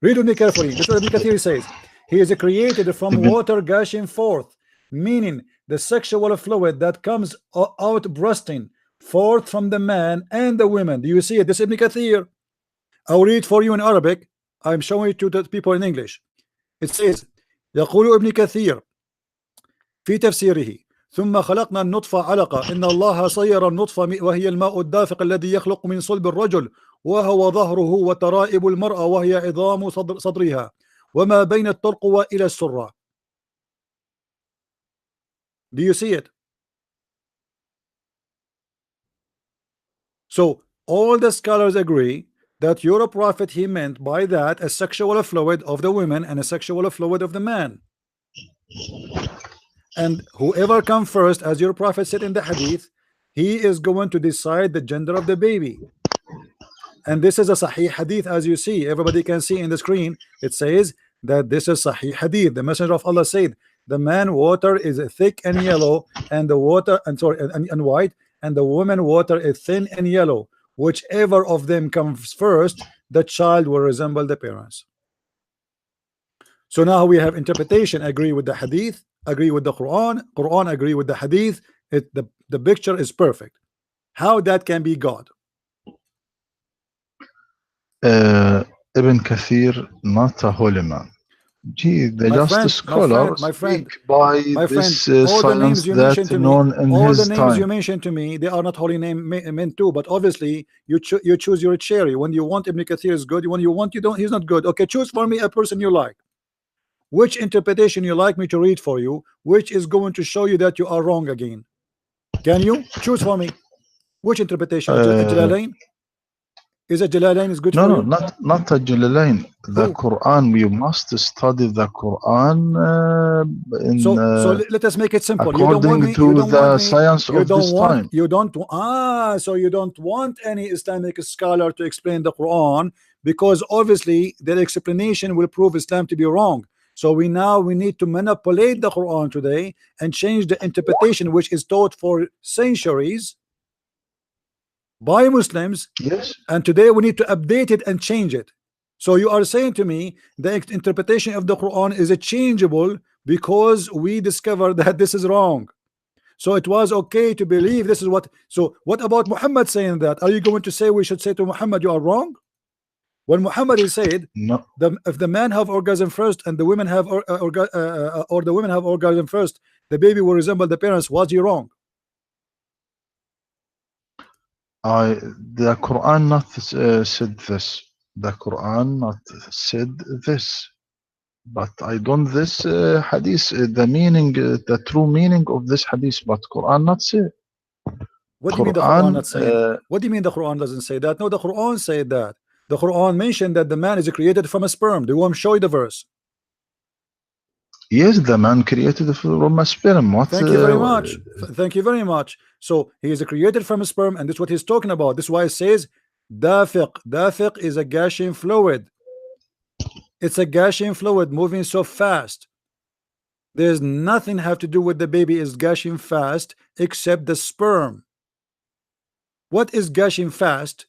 Read with me carefully. This is what Ibn Kathir says. He is created from Ibn water gushing forth, meaning the sexual fluid that comes out bursting forth from the man and the women. Do you see it? This is Ibn Kathir. I'll read for you in Arabic. I'm showing it to the people in English. It says يقول ابن كثير في تفسيره ثم خلقنا النطفة علقة إن الله صير النطفة وهي الماء الدافق الذي يخلق من صلب الرجل وهو ظهره وترائب المرأة وهي عظام صدرها وما بين الترقوة إلى السرة. Do you see it? So all the scholars agree that your prophet, he meant by that a sexual fluid of the women and a sexual fluid of the man. And whoever comes first, as your prophet said in the hadith, he is going to decide the gender of the baby. And this is a sahih hadith, as you see, everybody can see in the screen. It says that this is sahih hadith. The messenger of Allah said the man water is thick and yellow, and the water and white, and the woman water is thin and yellow. Whichever of them comes first, the child will resemble the parents. So now we have interpretation agree with the hadith, agree with the Quran agree with the hadith. The picture is perfect. How that can be God? Ibn Kathir not a holy man. Gee, they just scholar speak by this all the names science you that mentioned to me, known in all his the names you time. mentioned to me, they are not holy name men too. But obviously, you choose your cherry. When you want Ibn Kathir is good. When you want you don't, he's not good. Okay, choose for me a person you like. Which interpretation you like me to read for you? Which is going to show you that you are wrong again? Can you choose for me? Which interpretation? Jalalain? Is a Jalalain is good for you? Not a Jalalain. The Quran, we must study the Quran so let us make it simple. According to the science of this time. So you don't want any Islamic scholar to explain the Quran, because obviously their explanation will prove Islam to be wrong. So we need to manipulate the Quran today and change the interpretation which is taught for centuries by Muslims. Yes. And today we need to update it and change it. So you are saying to me the interpretation of the Quran is changeable because we discovered that this is wrong. So it was okay to believe this is what. So what about Muhammad saying that? Are you going to say we should say to Muhammad you are wrong? When Muhammad is said, no, if the man have orgasm first and the women have or the women have orgasm first, the baby will resemble the parents. Was he wrong? The Quran not said this. The Quran not said this. But I don't this hadith, the meaning, the true meaning of this hadith, but Quran not say. What do you mean the Quran not saying? What do you mean the Quran doesn't say that? No, the Quran said that. The Quran mentioned that the man is created from a sperm. Do you want to show you the verse? Yes, the man created from a sperm. What? Thank you very much. Thank you very much. So he is created from a sperm, and this is what he's talking about. This is why it says dafiq. Dafiq is a gushing fluid. It's a gushing fluid moving so fast. There's nothing have to do with the baby is gushing fast except the sperm. What is gushing fast?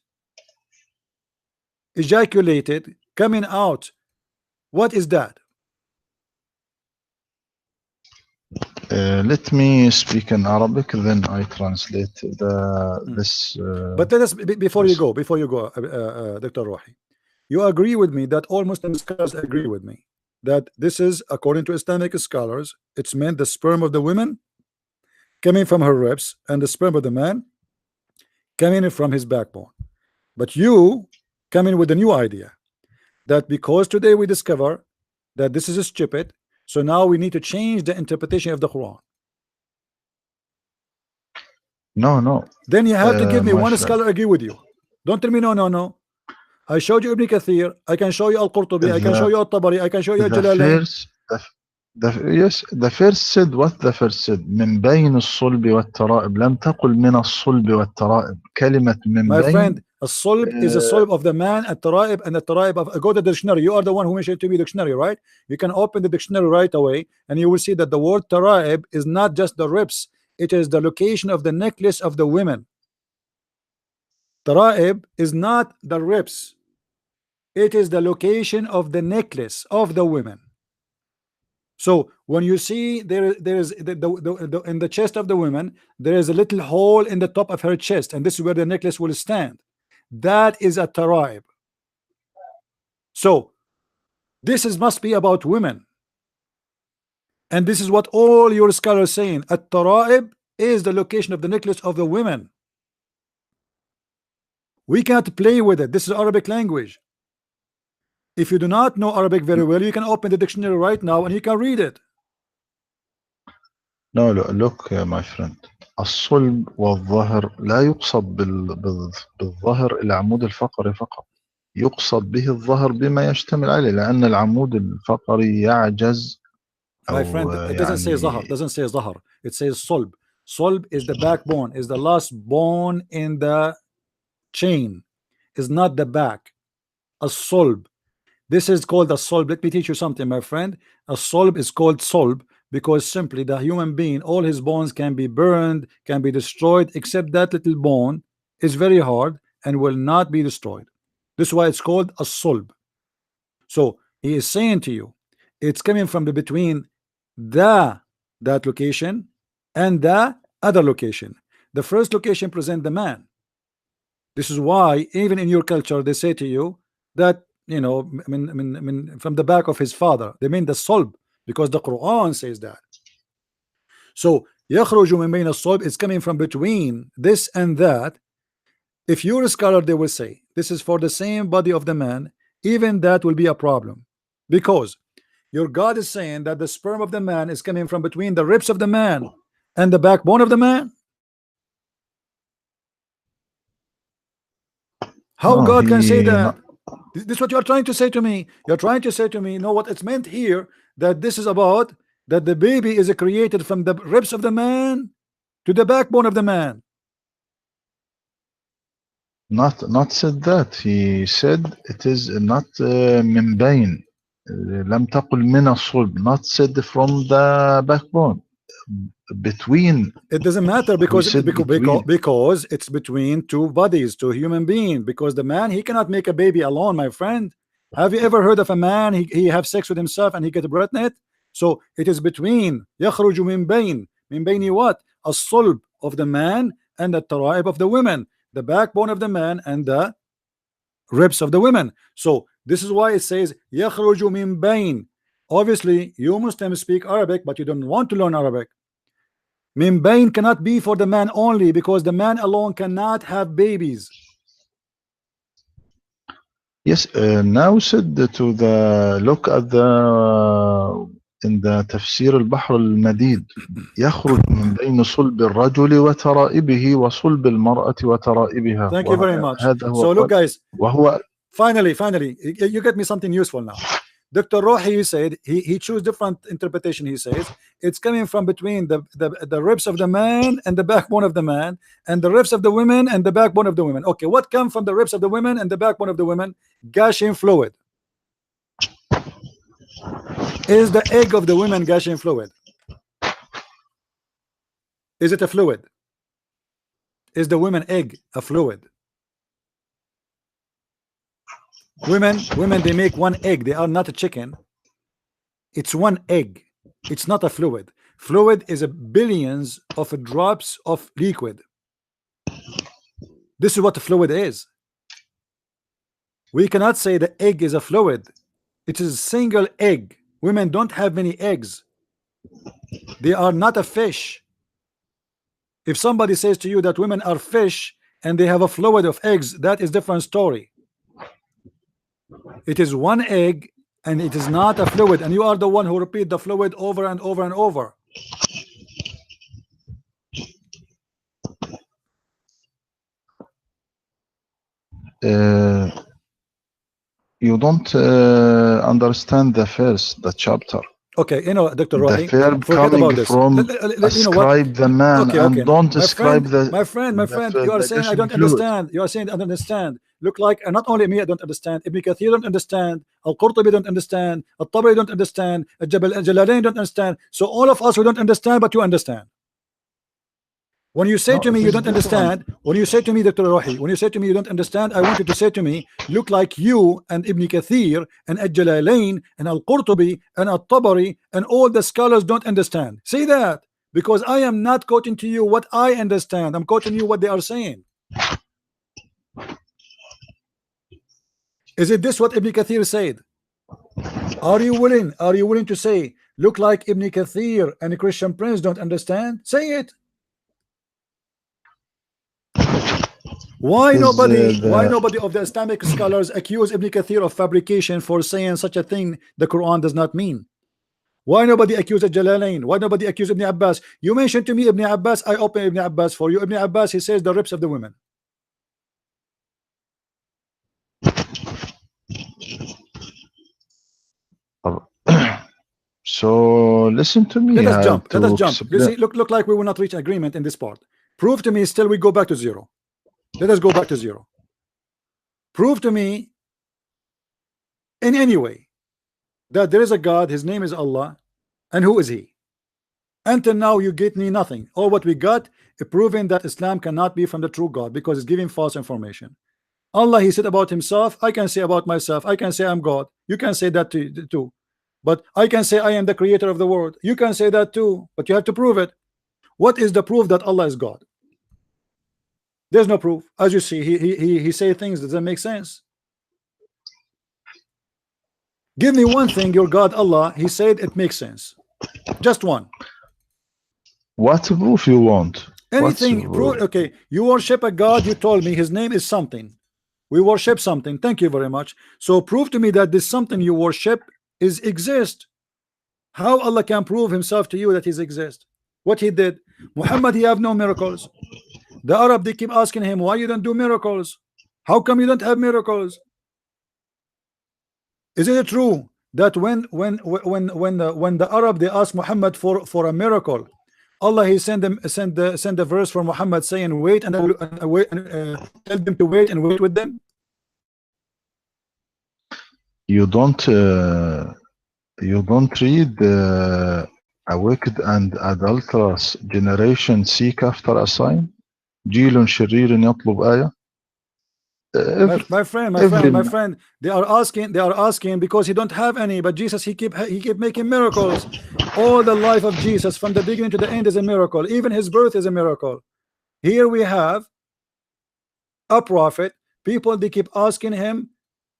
ejaculated, coming out. What is that? Let me speak in Arabic, then I translate this. But let us before you This. go, Dr. Rohi, you agree with me that all Muslim scholars agree with me that this is, according to Islamic scholars, it's meant the sperm of the women coming from her ribs and the sperm of the man coming from his backbone. But you come in with a new idea that because today we discover that this is stupid, so now we need to change the interpretation of the Quran. No. Then you have to give me My one friend. scholar agree with you. Don't tell me no. I showed you Ibn Kathir, I can show you Al-Qurtubi, I can show you Al-Tabari, I can show you Jalalain. Yes, the first said what the first said من بين الصلب والترائب لم تقل من الصلب والترائب كلمة من My بين friend, a solb is a solb of the man, a taraib, and a taraib of go to the dictionary. You are the one who mentioned to me dictionary, right? You can open the dictionary right away and you will see that the word taraib is not just the ribs, it is the location of the necklace of the women. Taraib is not the ribs, it is the location of the necklace of the women. So when you see there is in the chest of the woman, there is a little hole in the top of her chest, and this is where the necklace will stand. That is a taraib. So this is must be about women, and this is what all your scholars saying. At-taraib is the location of the necklace of the women. We can't play with it. This is Arabic language. If you do not know Arabic very well, you can open the dictionary right now and you can read it. No, look, my friend. الصلب والظهر لا يقصد بالظهر العمود الفقري فقط. يقصد به الظهر بما يشتمل عليه لأن العمود الفقري يعجز. My friend, it doesn't say zahar, doesn't say zahar. It says solb. Solb is the backbone, is the last bone in the chain, is not the back. A solb. This is called a solb. Let me teach you something, my friend. A solb is called solb because simply the human being, all his bones can be burned, can be destroyed, except that little bone is very hard and will not be destroyed. This is why it's called a solb. So he is saying to you, it's coming from the between that location and the other location. The first location present the man. This is why even in your culture they say to you that from the back of his father. They mean the solb because the Quran says that. So يخرج من بين الصلب is coming from between this and that. If you're a scholar, they will say this is for the same body of the man. Even that will be a problem because your God is saying that the sperm of the man is coming from between the ribs of the man and the backbone of the man. How God can say that? This is what you are trying to say to me. You're trying to say to me, no, what it's meant here, that this is about that the baby is created from the ribs of the man to the backbone of the man. Not said that. He said it is not من بين. لم تقل من الصلب. Not said from the backbone. Between. It doesn't matter because it's between two bodies, two human beings. Because the man, he cannot make a baby alone, my friend. Have you ever heard of a man he have sex with himself and he get pregnant? So it is between يخرج من بين what? الصلب of the man and the taraib of the women, the backbone of the man and the ribs of the women. So this is why it says يخرج من بين. Obviously you Muslims speak Arabic, but you don't want to learn Arabic. Min bain cannot be for the man only because the man alone cannot have babies. Yes, now said to the look at the in the تفسير البحر المديد يخرج من بين صلب الرجل وترائبه وصلب المرأة وترائبها. Thank you very much. So look guys, finally you get me something useful now. Dr. Rohi said he chose different interpretation. He says it's coming from between the ribs of the man and the backbone of the man, and the ribs of the women and the backbone of the women. Okay, what comes from the ribs of the women and the backbone of the women? Gushing fluid. Is the egg of the women gushing fluid? Is it a fluid? Is the women egg a fluid? Women, they make one egg. They are not a chicken. It's one egg. It's not a fluid. Fluid is a billions of drops of liquid. This is what the fluid is. We cannot say the egg is a fluid. It is a single egg. Women don't have many eggs. They are not a fish. If somebody says to you that women are fish and they have a fluid of eggs, that is different story. It is one egg and it is not a fluid, and you are the one who repeat the fluid over and over and over. You don't understand the chapter. Okay, you know, Dr. The Rohi, verb forget coming about this. from You know what? ascribe the man Okay, and okay. don't ascribe My friend, you are saying I don't understand. You are saying I don't understand. Look like, and not only me, I don't understand. Ibn Kathir don't understand. Al-Qurtubi don't understand. Al-Tabari don't understand. Al-Jalalain don't understand. So all of us, we don't understand, but you understand. When you say to me you don't understand, when you say to me, Dr. Rohi, when you say to me you don't understand, I want you to say to me, look like you and Ibn Kathir and Al-Jalalain and Al-Qurtubi and Al-Tabari and all the scholars don't understand. Say that, because I am not quoting to you what I understand. I'm quoting you what they are saying. Is it this what Ibn Kathir said? Are you willing? Are you willing to say, look like Ibn Kathir and Christian Prince don't understand? Say it. Why nobody of the Islamic scholars accuse Ibn Kathir of fabrication for saying such a thing the Quran does not mean? Why nobody accuse Jalalain? Why nobody accuse Ibn Abbas? You mentioned to me Ibn Abbas, I open Ibn Abbas for you. Ibn Abbas, he says the ribs of the women. So listen to me. Let us jump. Let us jump. Explain. You see, look like we will not reach an agreement in this part. Prove to me still we go back to zero. Let us go back to zero. Prove to me in any way that there is a God, his name is Allah, and who is he? Until now you get me nothing. All what we got is proving that Islam cannot be from the true God because it's giving false information. Allah, he said about himself, I can say about myself, I can say I'm God. You can say that too. But I can say I am the creator of the world. You can say that too, but you have to prove it. What is the proof that Allah is God? There's no proof. As you see, he say things that doesn't make sense. Give me one thing, your God Allah, he said it makes sense. Just one. What proof you want? Anything. Proof. Okay, you worship a God, you told me his name is something. We worship something. Thank you very much. So prove to me that this something you worship is exist. How Allah can prove himself to you that he exists? What he did? Muhammad, he have no miracles. The Arab, they keep asking him, why you don't do miracles? How come you don't have miracles? Isn't it true that when the Arab, they ask Muhammad for a miracle, Allah, he send a verse from Muhammad saying, wait, and I will wait, tell them to wait and wait with them. You don't read a wicked and adulterous generation seek after a sign. جيل شرير يطلب آية. My friend, they are asking because he don't have any, but Jesus, he keep making miracles. All the life of Jesus from the beginning to the end is a miracle. Even his birth is a miracle. Here we have a prophet. People, they keep asking him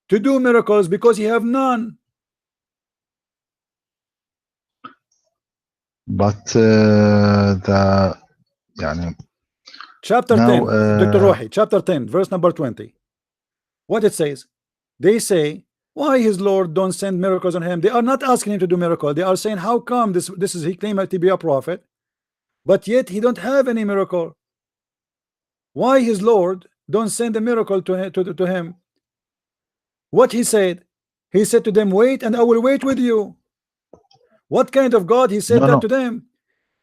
to do miracles because he have none. But chapter now, 10, Dr. Rohi, chapter 10, verse number 20. What it says? They say, why his Lord don't send miracles on him? They are not asking him to do miracle. They are saying, how come this is he claimed to be a prophet, but yet he don't have any miracle? Why his Lord don't send a miracle to him? What he said? He said to them, wait, and I will wait with you. What kind of God he said that to them?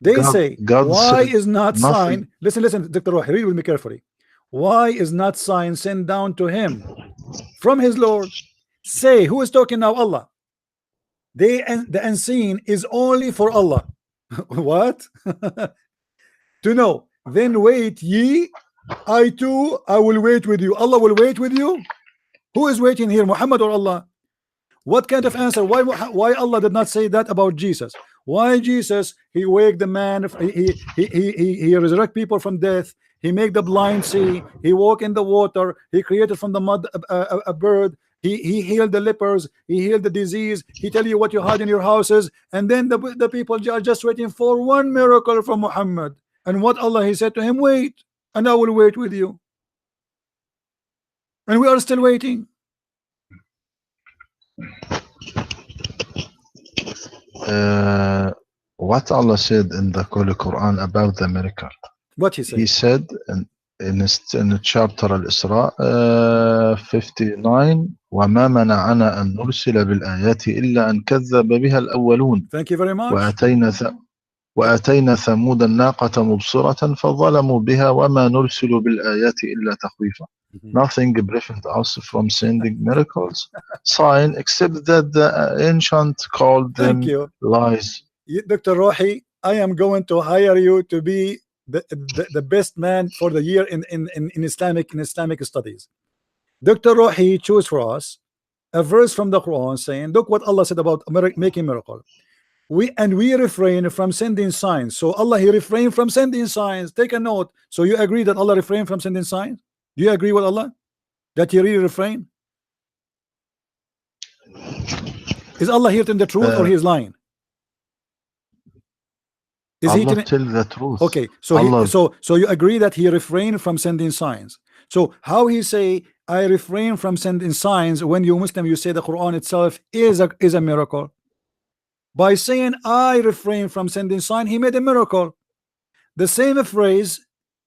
They say, why is not sign? Listen, Dr. Rohi, read with me carefully. Why is not sign sent down to him from his Lord? Say, who is talking now? Allah. The unseen is only for Allah. What? To know. Then wait ye, I too, I will wait with you. Allah will wait with you. Who is waiting here, Muhammad or Allah? What kind of answer? Why Allah did not say that about Jesus? Why Jesus, he wake the man, he resurrect people from death, he make the blind see, he walk in the water, he created from the mud a bird, he healed the lepers, he healed the disease, he tell you what you hide in your houses, and then the people are just waiting for one miracle from Muhammad. And what Allah, he said to him, wait, and I will wait with you. And we are still waiting. What Allah said in the Holy Quran about the miracle? What he said? He said in chapter Al-Isra 59 وما منعنا أن نرسل بالآيات إلا أن كذب بها الأولون. Thank you very much. وآتينا ثمود الناقة مبصرة فظلموا بها وما نرسل بالآيات إلا تخويفا. Nothing prevents us from sending miracles, sign, except that the ancient called them lies. Dr. Rohi, I am going to hire you to be the best man for the year in Islamic studies. Dr. Rohi chose for us a verse from the Quran saying, look what Allah said about making miracle. We refrain from sending signs. So Allah, he refrained from sending signs. Take a note. So you agree that Allah refrained from sending signs? Do you agree with Allah that he really refrained? Is Allah here telling the truth or he is lying? Is Allah he tell the truth? Okay, so so you agree that he refrained from sending signs. So how he say I refrain from sending signs when you Muslim you say the Quran itself is a miracle? By saying I refrain from sending sign, he made a miracle. The same phrase,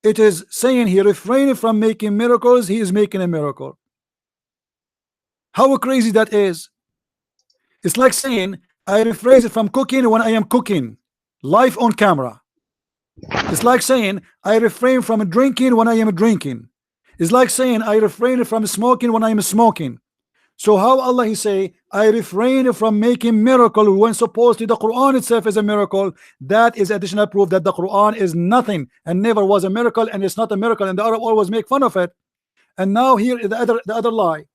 it is saying he refrained from making miracles, he is making a miracle. How crazy that is. It's like saying I refrain from cooking when I am cooking live on camera. It's like saying I refrain from drinking when I am drinking. It's like saying I refrain from smoking when I am smoking. So how Allah he say I refrain from making miracle when supposedly the Quran itself is a miracle? That is additional proof that the Quran is nothing and never was a miracle, and it's not a miracle, and the Arab always make fun of it. And now here is the other lie.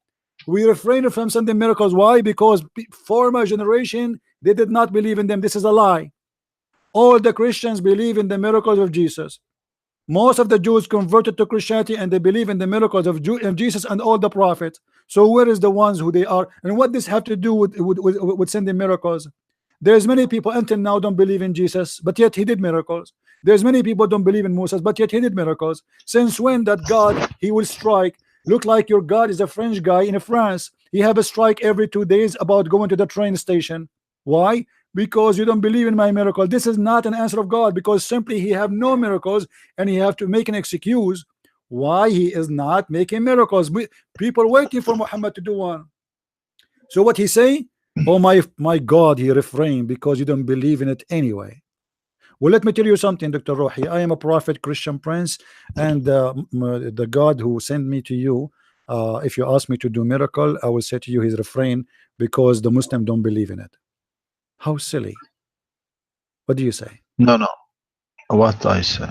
We refrain from sending miracles. Why? Because former generation, they did not believe in them. This is a lie. All the Christians believe in the miracles of Jesus. Most of the Jews converted to Christianity and they believe in the miracles of Jesus and all the prophets. So where is the ones who they are, and what this have to do with sending miracles? There's many people until now don't believe in Jesus, but yet he did miracles. There's many people don't believe in Moses, but yet he did miracles. Since when that God he will strike? Look like your God is a French guy in France. He have a strike every 2 days about going to the train station. Why? Because you don't believe in my miracle. This is not an answer of God, because simply he have no miracles and he have to make an excuse why he is not making miracles. People waiting for Muhammad to do one. So what he say? Oh my God, he refrained because you don't believe in it anyway. Well, let me tell you something, Dr. Rohi. I am a prophet, Christian prince, and the God who sent me to you, if you ask me to do miracle, I will say to you he's refrained because the Muslim don't believe in it. How silly. What do you say? No. What I say?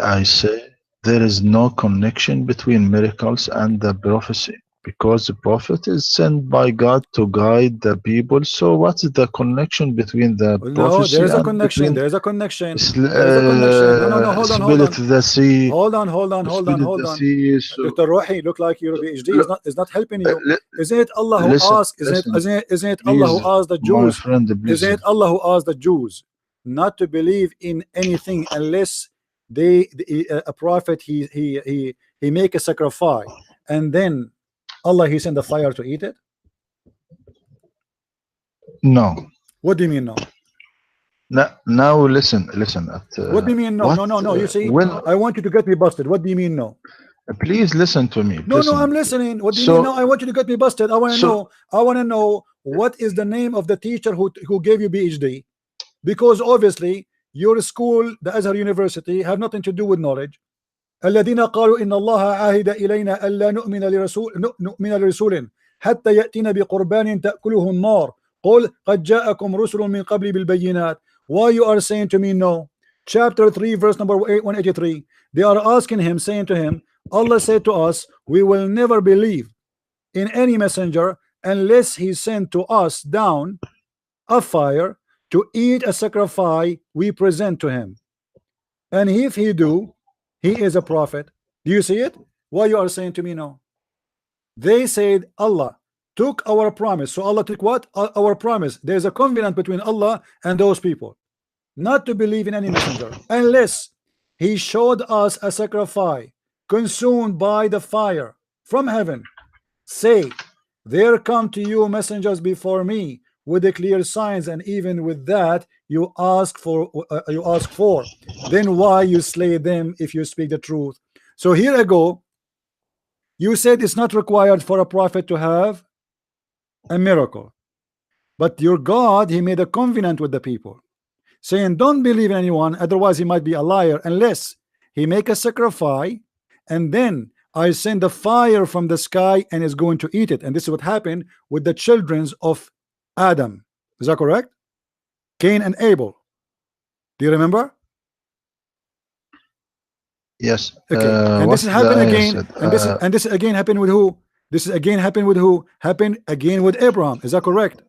I say there is no connection between miracles and the prophecy, because the prophet is sent by God to guide the people. So what is the connection between the prophecy? There's a connection. There's a connection. No, hold on. The sea. Hold on. Dr. Rohi, look like your PhD is not helping you. Isn't it Allah who asked? Isn't it Allah who asked the Jews? Isn't it Allah who asked the Jews not to believe in anything unless a prophet he make a sacrifice, and then Allah he sent the fire to eat it? No. What do you mean no? Now listen. What do you mean no? No. You see, I want you to get me busted. What do you mean no? Please listen to me. No, I'm listening. What do you mean no? I want you to get me busted. I want to know what is the name of the teacher who gave you PhD, because obviously your school, the Azhar University, have nothing to do with knowledge. الذين قالوا إن الله عاهد إلينا ألا نؤمن لرسول حتى يأتينا بقربان تأكله النار قل قد جاءكم رسل من قبل بالبينات. Why you are saying to me no? Chapter 3 verse number 183. They are asking him, saying to him, Allah said to us, we will never believe in any messenger unless he sent to us down a fire to eat a sacrifice we present to him. And if he do, he is a prophet. Do you see it? Why you are saying to me no? They said Allah took our promise. So Allah took what? Our promise. There's a covenant between Allah and those people not to believe in any messenger unless he showed us a sacrifice consumed by the fire from heaven. Say, there come to you messengers before me with the clear signs, and even with that you ask for. Then why you slay them if you speak the truth? So here I go. You said it's not required for a prophet to have a miracle, but your God, he made a covenant with the people, saying don't believe in anyone, otherwise he might be a liar, unless he make a sacrifice, and then I send the fire from the sky and is going to eat it. And this is what happened with the children of Adam. Is that correct? Cain and Abel. Do you remember? Yes. Okay. And this is happened again. And this again happened with who? This is again happened with who? Happened again with Abraham. Is that correct?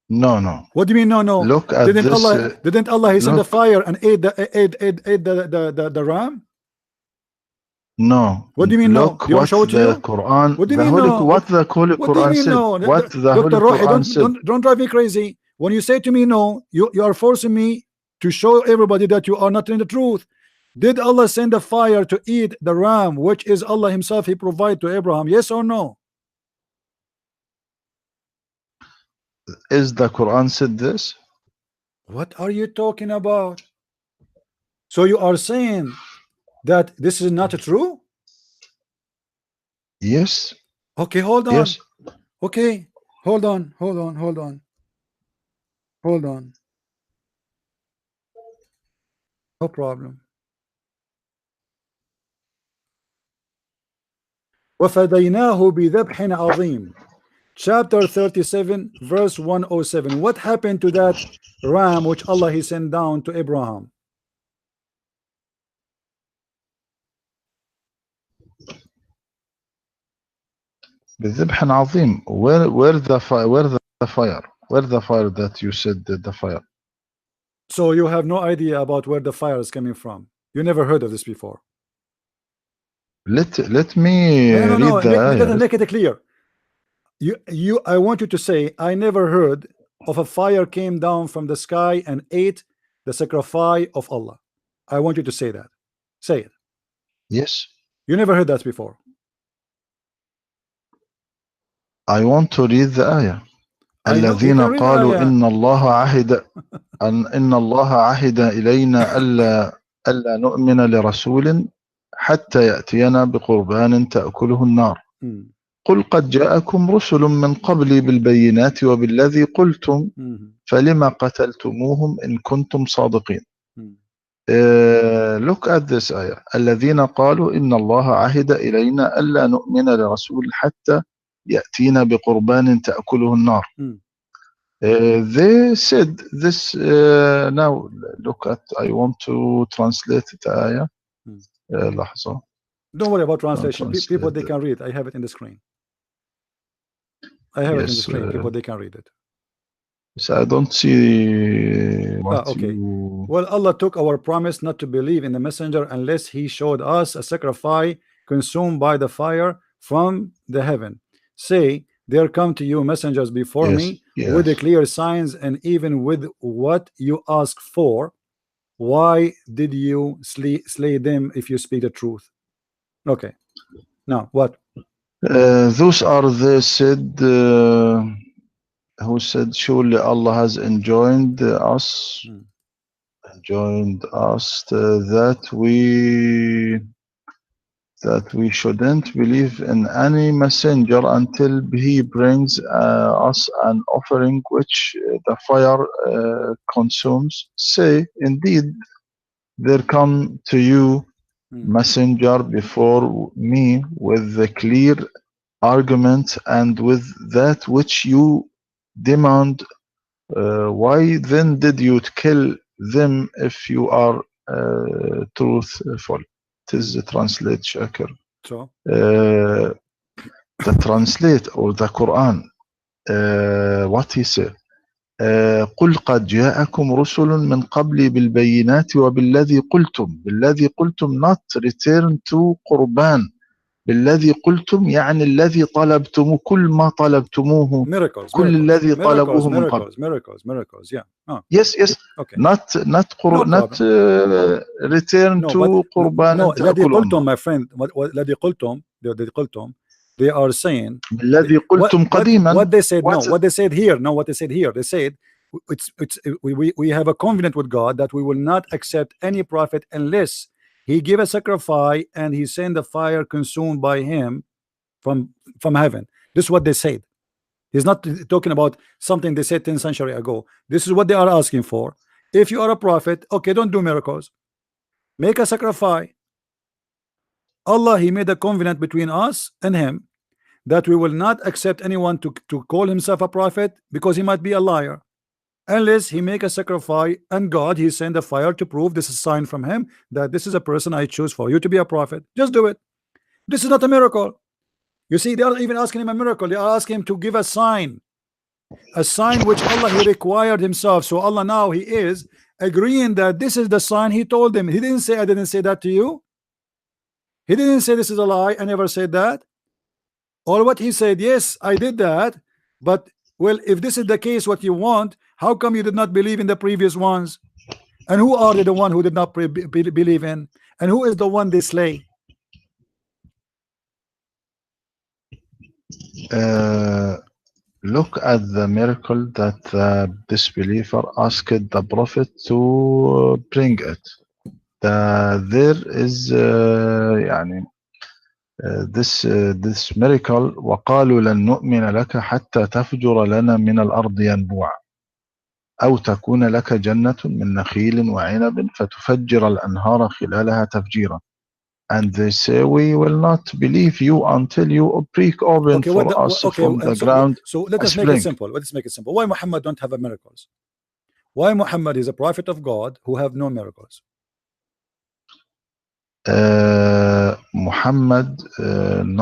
No. What do you mean no? Look at didn't this. Didn't Allah he sent the fire and ate the ram? No. What do you mean look no? Do you want to show it to you? Quran, what do you mean no? What the Holy what do you Quran mean said? No? What the Holy Dr. Rohi, Quran said? don't drive me crazy. When you say to me no, you are forcing me to show everybody that you are not in the truth. Did Allah send a fire to eat the ram, which is Allah himself he provided to Abraham? Yes or no? Is the Quran said this? What are you talking about? So you are saying that this is not true? Yes. Okay, hold on. Yes. Okay, hold on. No problem. وَفَدَيْنَاهُ بِذَبْحٍ عَظِيمٍ. Chapter 37 verse 107. What happened to that ram which Allah he sent down to Abraham? بذبح عظيم. Where the fire that you said the fire? So you have no idea about where the fire is coming from. You never heard of this before. Let me no, read the make it clear. I want you to say I never heard of a fire came down from the sky and ate the sacrifice of Allah. I want you to say that. Say it. Yes. You never heard that before. I want to read the ayah. الذين قالوا إن الله عهد إلينا ألا نؤمن لرسول حتى يأتينا بقربان تأكله النار. قل قد جاءكم رسل من قبلي بالبينات وبالذي قلتم فلما قتلتموهم إن كنتم صادقين. Look at this ayah. الذين قالوا إن الله عهد إلينا ألا نؤمن لرسول حتى يأتينا بقربان تأكله النار. They said this. Now look at. I want to translate the ayah. لحظة. Don't worry about translation. People they can read. I have it in the screen. I have it in the screen. People they can read it. So I don't see what okay. Well, Allah took our promise not to believe in the messenger unless he showed us a sacrifice consumed by the fire from the heaven. Say, there come to you messengers before me with the clear signs, and even with what you ask for. Why did you slay them if you speak the truth? Okay. Now what? Those are the said who said surely Allah has enjoined us that we shouldn't believe in any messenger until he brings us an offering which the fire consumes. Say, indeed, there come to you messenger before me with the clear argument and with that which you demand. Why then did you kill them if you are truthful? It is translate Shakir. So the translate or the Quran, what he said, قل قد جاءكم رسل من قبلي بالبينات وبالذي قلتم not return to قربان بالذي قلتم يعني الذي طلبتموه كل ما طلبتموه miracles, كل الذي طلبوه من قبل. miracles, yeah. Yes, Okay. not return to قربان no, الذي تأكل قلتم, أمه. my friend, الذي قلتم, they are saying الذي قلتم قديما. what they said, what they said here, they said we have a covenant with God that we will not accept any prophet unless he give a sacrifice and he send the fire consumed by him from heaven. This is what they said. He's not talking about something they said 10 centuries ago. This is what they are asking for. If you are a prophet, okay, don't do miracles, make a sacrifice. Allah, he made a covenant between us and him that we will not accept anyone to call himself a prophet because he might be a liar unless he make a sacrifice, and God, he send a fire to prove this is a sign from him that this is a person I choose for you to be a prophet. Just do it. This is not a miracle. You see, they are even asking him a miracle. They are asking him to give a sign which Allah, he required himself. So Allah now, he is agreeing that this is the sign he told them. He didn't say, I didn't say that to you. He didn't say this is a lie. I never said that. Or what he said, yes, I did that, but well, if this is the case, what you want, how come you did not believe in the previous ones? And who are they, the one who did not believe in? And who is the one they slay? Look at the miracle that the disbeliever asked the prophet to bring it. There is يعني this miracle وقالوا لن نؤمن لك حتى تفجر لنا من الأرض ينبوعا أو تكون لك جنة من نخيل وعنب فتفجر الأنهار خلالها تفجيرا. And they say, we will not believe you until you break open for us from the ground. So let us make it simple. Let's make it simple. Why Muhammad don't have miracles? Why Muhammad is a prophet of God who have no miracles? Muhammad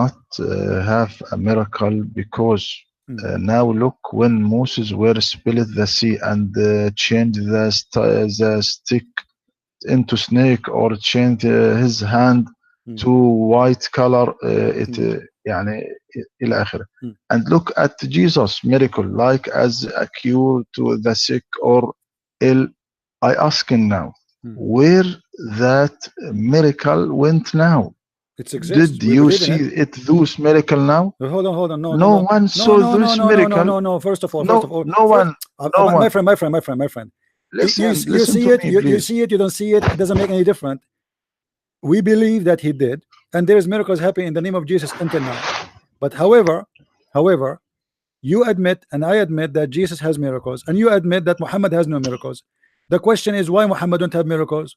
not have a miracle because now look, when Moses were split the sea and changed the stick into snake or change his hand to white color يعني إلى آخره. And look at Jesus miracle like as a cure to the sick or ill. I ask him now where that miracle went now. It exists. Did you see it those miracle now? Hold on. No one saw this miracle. No. First of all, no one. My friend. Listen, you see it. You see it. You don't see it. It doesn't make any difference. We believe that he did, and there is miracles happening in the name of Jesus until now. But however, you admit and I admit that Jesus has miracles, and you admit that Muhammad has no miracles. The question is, why Muhammad don't have miracles?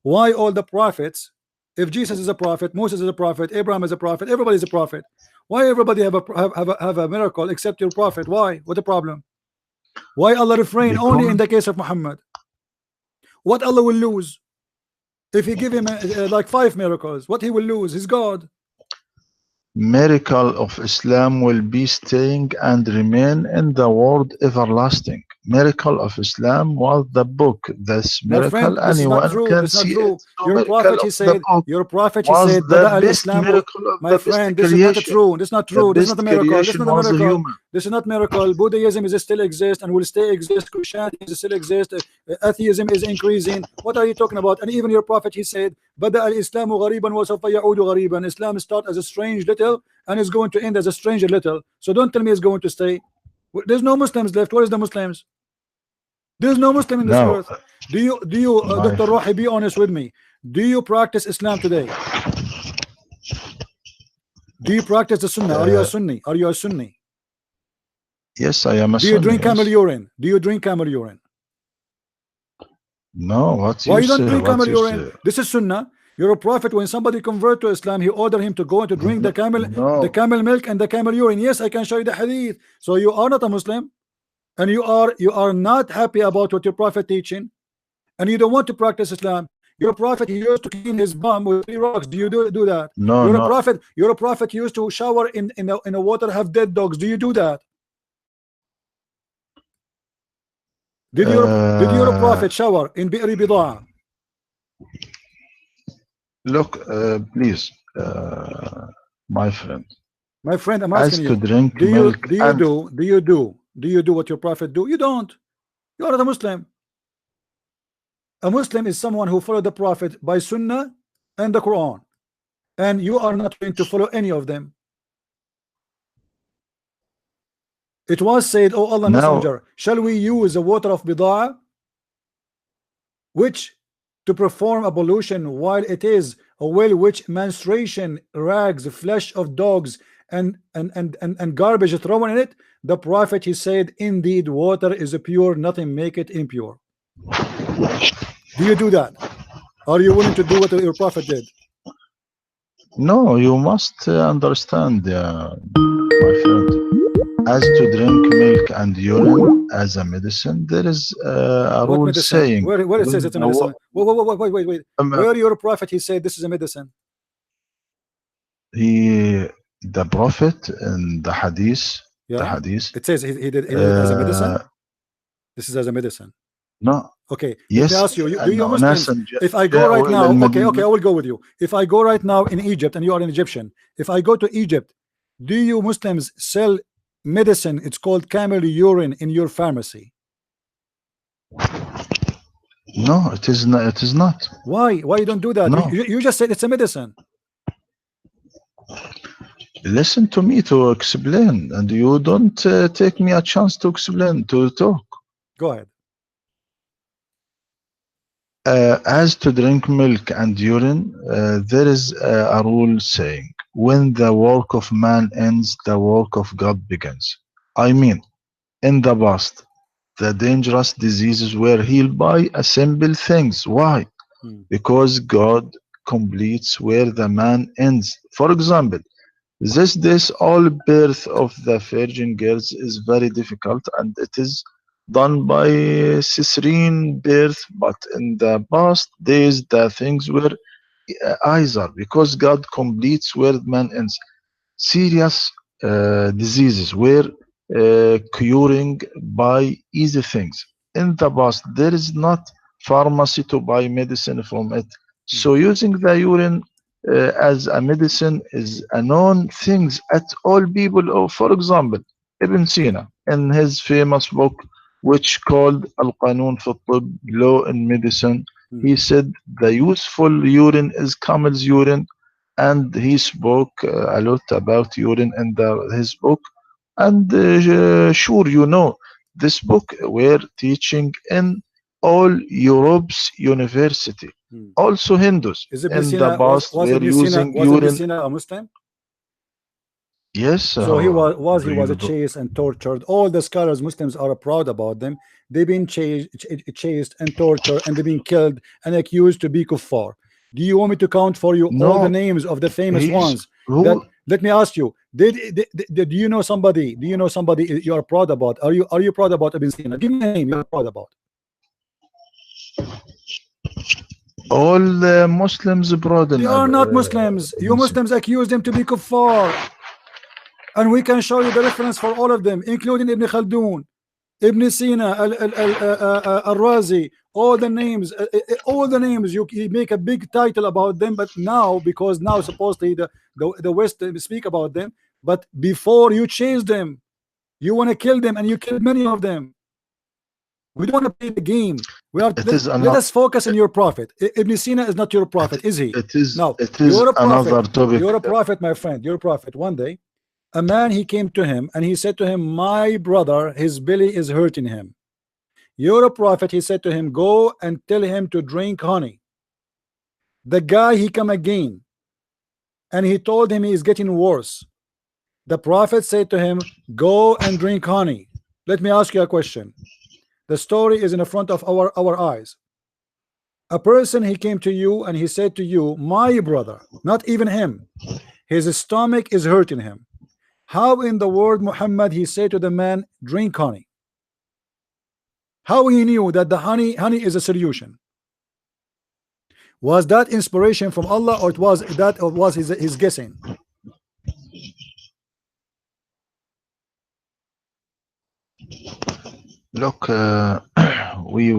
Why all the prophets? If Jesus is a prophet, Moses is a prophet, Abraham is a prophet, everybody is a prophet. Why everybody have a miracle except your prophet? Why? What the problem? Why Allah refrain only in the case of Muhammad? What Allah will lose if he give him like 5 miracles? What he will lose? He's God. Miracle of Islam will be staying and remain in the world everlasting. Miracle of Islam was the book. This miracle, friend, this anyone can see it. Your prophet, he said, the best miracle of my friend, this is not true. This is not true. This is not a miracle. This is not a miracle. This is not miracle. Buddhism is still exist and will stay exist. Christianity is still exist. Atheism is increasing. What are you talking about? And even your prophet, he said, بدأ الإسلام غريبا وسوف يعود غريبا. Islam start as a strange little and is going to end as a stranger little. So don't tell me it's going to stay. There's no Muslims left. Where is the Muslims? There's no Muslim in this earth. Do you Dr. Rohi, be honest with me? Do you practice Islam today? Do you practice the Sunnah? Are you a Sunni? Are you a Sunni? Yes, I am a Sunni. Do you drink camel urine? Do you drink camel urine? No, why you don't drink camel urine? This is Sunnah. You're a prophet. When somebody convert to Islam, he ordered him to go and to drink the camel milk and the camel urine. Yes, I can show you the hadith. So you are not a Muslim, and you are not happy about what your prophet teaching, and you don't want to practice Islam. Your prophet, he used to clean his bum with 3 rocks. Do you do that? No, You're a no. prophet. You're a prophet. Used to shower in a water have dead dogs. Do you do that? Did your prophet shower in bi'ri bidaa? Look, please, my friend. My friend, I'm As asking to you. drink Do milk and you do what your prophet do? You don't. You are not a Muslim. A Muslim is someone who followed the prophet by Sunnah and the Quran, and you are not going to follow any of them. It was said, "Oh Allah now, Messenger, shall we use the water of bid'ah, which to perform ablution, while it is a well which menstruation, rags, flesh of dogs, and garbage thrown in it?" The prophet, he said, "Indeed, water is pure; nothing make it impure." Do you do that? Are you willing to do what your prophet did? no, you must understand, my friend. As to drink milk and urine as a medicine, there is a What rule medicine? saying Where it says when it's a medicine? Wait. um, Where your prophet, he said this is a medicine? the prophet in the hadith, Yeah, it says he did it as a medicine. This is as a medicine. no, Okay, let me yes, ask you, do you أنه Muslims, ناسا if I go right جاءوا إلى now, okay, المدينة. I will go with you. If I go right now in Egypt and you are an Egyptian, if I go to Egypt, do you Muslims sell medicine? It's called camel urine in your pharmacy. No, it is not. It is not. Why? Why you don't do that? No. You just said it's a medicine. Listen to me to explain, and you don't take me a chance to explain, to talk. Go ahead. As to drink milk and urine, there is a rule saying, when the work of man ends, the work of God begins. I mean, in the past, the dangerous diseases were healed by a simple things. Why? Because God completes where the man ends. For example, this all birth of the virgin girls is very difficult, and it is done by cesarean birth. But in the past days, the things were easier because God completes where man ends. Serious diseases were curing by easy things. In the past, there is not pharmacy to buy medicine from it. So using the urine as a medicine is a known things at all people. Or for example, Ibn Sina in his famous book, which called Al-Qanun fi Tibb, Law in Medicine, he said the useful urine is camel's urine, and he spoke a lot about urine in his book. And sure, you know, this book were teaching in all Europe's university. Also Hindus Is Ibn in the Sina, past were using was Ibn urine. Sina a Muslim? Yes, So he was chased and tortured. All the scholars, Muslims, are proud about them. They've been chased and tortured, and they've been killed and accused to be kuffar. Do you want me to count for you all the names of the famous ones? Let me ask you, do you know somebody? Do you know somebody you are proud about? Are you proud about Ibn Sina? Give me a name you are proud about. All Muslims proud. They are not Muslims. You Muslims accuse them to be kuffar. And we can show you the reference for all of them, including Ibn Khaldun, Ibn Sina, Al-Razi, all the names, you make a big title about them. But now, because now supposedly the West speak about them, but before you chase them, you want to kill them, and you killed many of them. We don't want to play the game. Let us focus on your prophet. Ibn Sina is not your prophet, is he? No, you're a prophet. Another topic. You're a prophet, my friend. You're a prophet. One day, a man, he came to him and he said to him, my brother, his belly is hurting him. You're a prophet. He said to him, go and tell him to drink honey. The guy, he come again and he told him he is getting worse. The prophet said to him, go and drink honey. Let me ask you a question. The story is in the front of our eyes. A person, he came to you and he said to you, my brother, not even him, his stomach is hurting him. How in the word Muhammad he said to the man, drink honey? How he knew that the honey is a solution? Was that inspiration from Allah, or it was that, or was his guessing? Look, we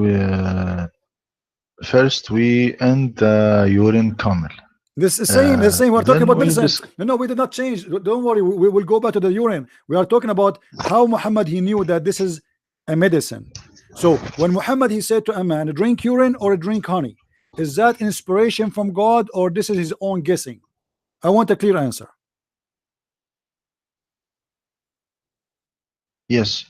first we end the urine camel. This is same, the same. We're talking Then about we medicine. No, we did not change. Don't worry. We will go back to the urine. We are talking about how Muhammad, he knew that this is a medicine. So when Muhammad, he said to a man, drink urine or drink honey, is that inspiration from God, or this is his own guessing? I want a clear answer. Yes,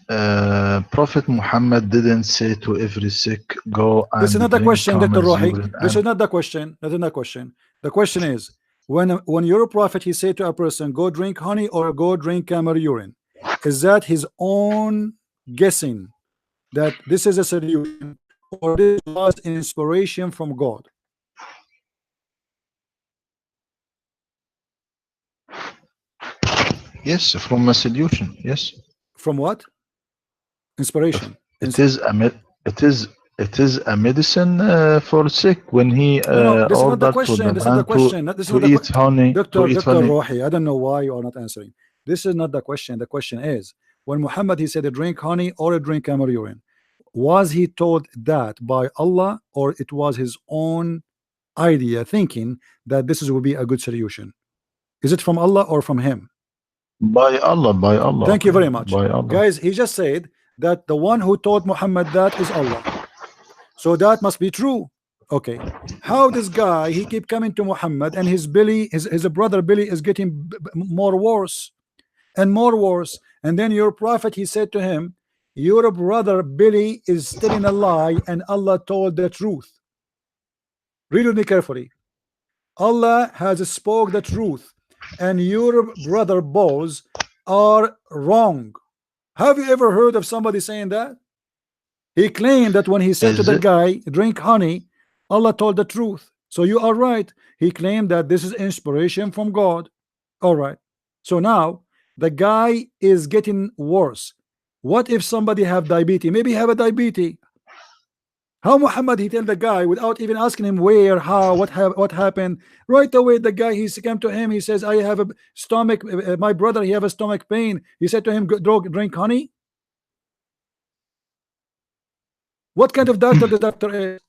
Prophet Muhammad didn't say to every sick, go and This is not the drink question, Dr. camel's Rohi. urine. This is not the question. That is not the question. The question is, when your prophet, he said to a person, go drink honey or go drink camel urine, is that his own guessing that this is a solution, or this was inspiration from God? Yes, from a solution. Yes. From what? Inspiration. It is a medicine for sick when he No, this is not the ordered to question. the This is not the man question. This is not to the eat honey. Dr. To eat Dr. honey. Rohi, I don't know why you are not answering. This is not the question. The question is, when Muhammad, he said drink honey or drink camel urine, was he told that by Allah, or it was his own idea, thinking that this will be a good solution? Is it from Allah or from him? By Allah, by Allah. Thank you very much. By Allah. Guys, he just said that the one who taught Muhammad that is Allah. So that must be true. Okay. How this guy, he keep coming to Muhammad, and his Billy, his brother Billy is getting more worse and more worse. And then your prophet, he said to him, your brother Billy is telling a lie and Allah told the truth. Read with me carefully. Allah has spoke the truth and your brother Boz are wrong. Have you ever heard of somebody saying that? He claimed that when he said to the guy, drink honey, Allah told the truth. So you are right. He claimed that this is inspiration from God. All right. So now the guy is getting worse. What if somebody have diabetes? Maybe have a diabetes. How Muhammad, he tell the guy without even asking him where, how, what happened? Right away, the guy, he came to him. He says, I have a stomach. My brother, he have a stomach pain. He said to him, drink honey. What kind of doctor the doctor is?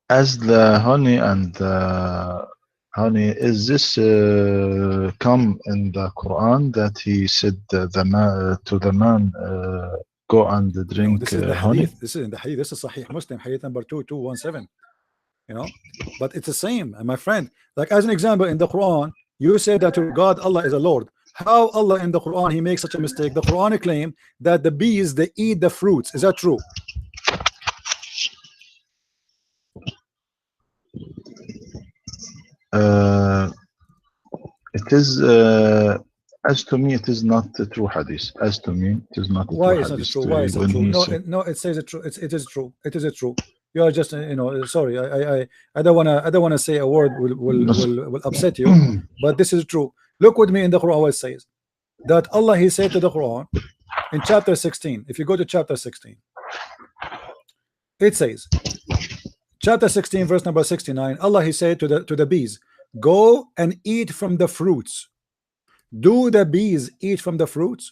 As the honey and honey, is this come in the Quran that he said the man to the man go and drink no, this is the honey? hadith. This is in the hadith. This is Sahih Muslim, hadith number 2217. You know, but it's the same, my friend. Like as an example, in the Quran, you said that your God Allah is a Lord. How Allah in the Quran he makes such a mistake? The Quran claim that the bees they eat the fruits. Is that true? It is as to me it is not a true hadith. As to me it is not a Why true is hadith. it true? Why is it true? No, it says it true. It is true. It is true. You are just sorry. I don't wanna say a word will upset you, but this is true. Look with me in the Quran what it says. That Allah he said to the Quran in chapter 16. If you go to chapter 16, it says, chapter 16 verse number 69, Allah he said to the bees, go and eat from the fruits. Do the bees eat from the fruits?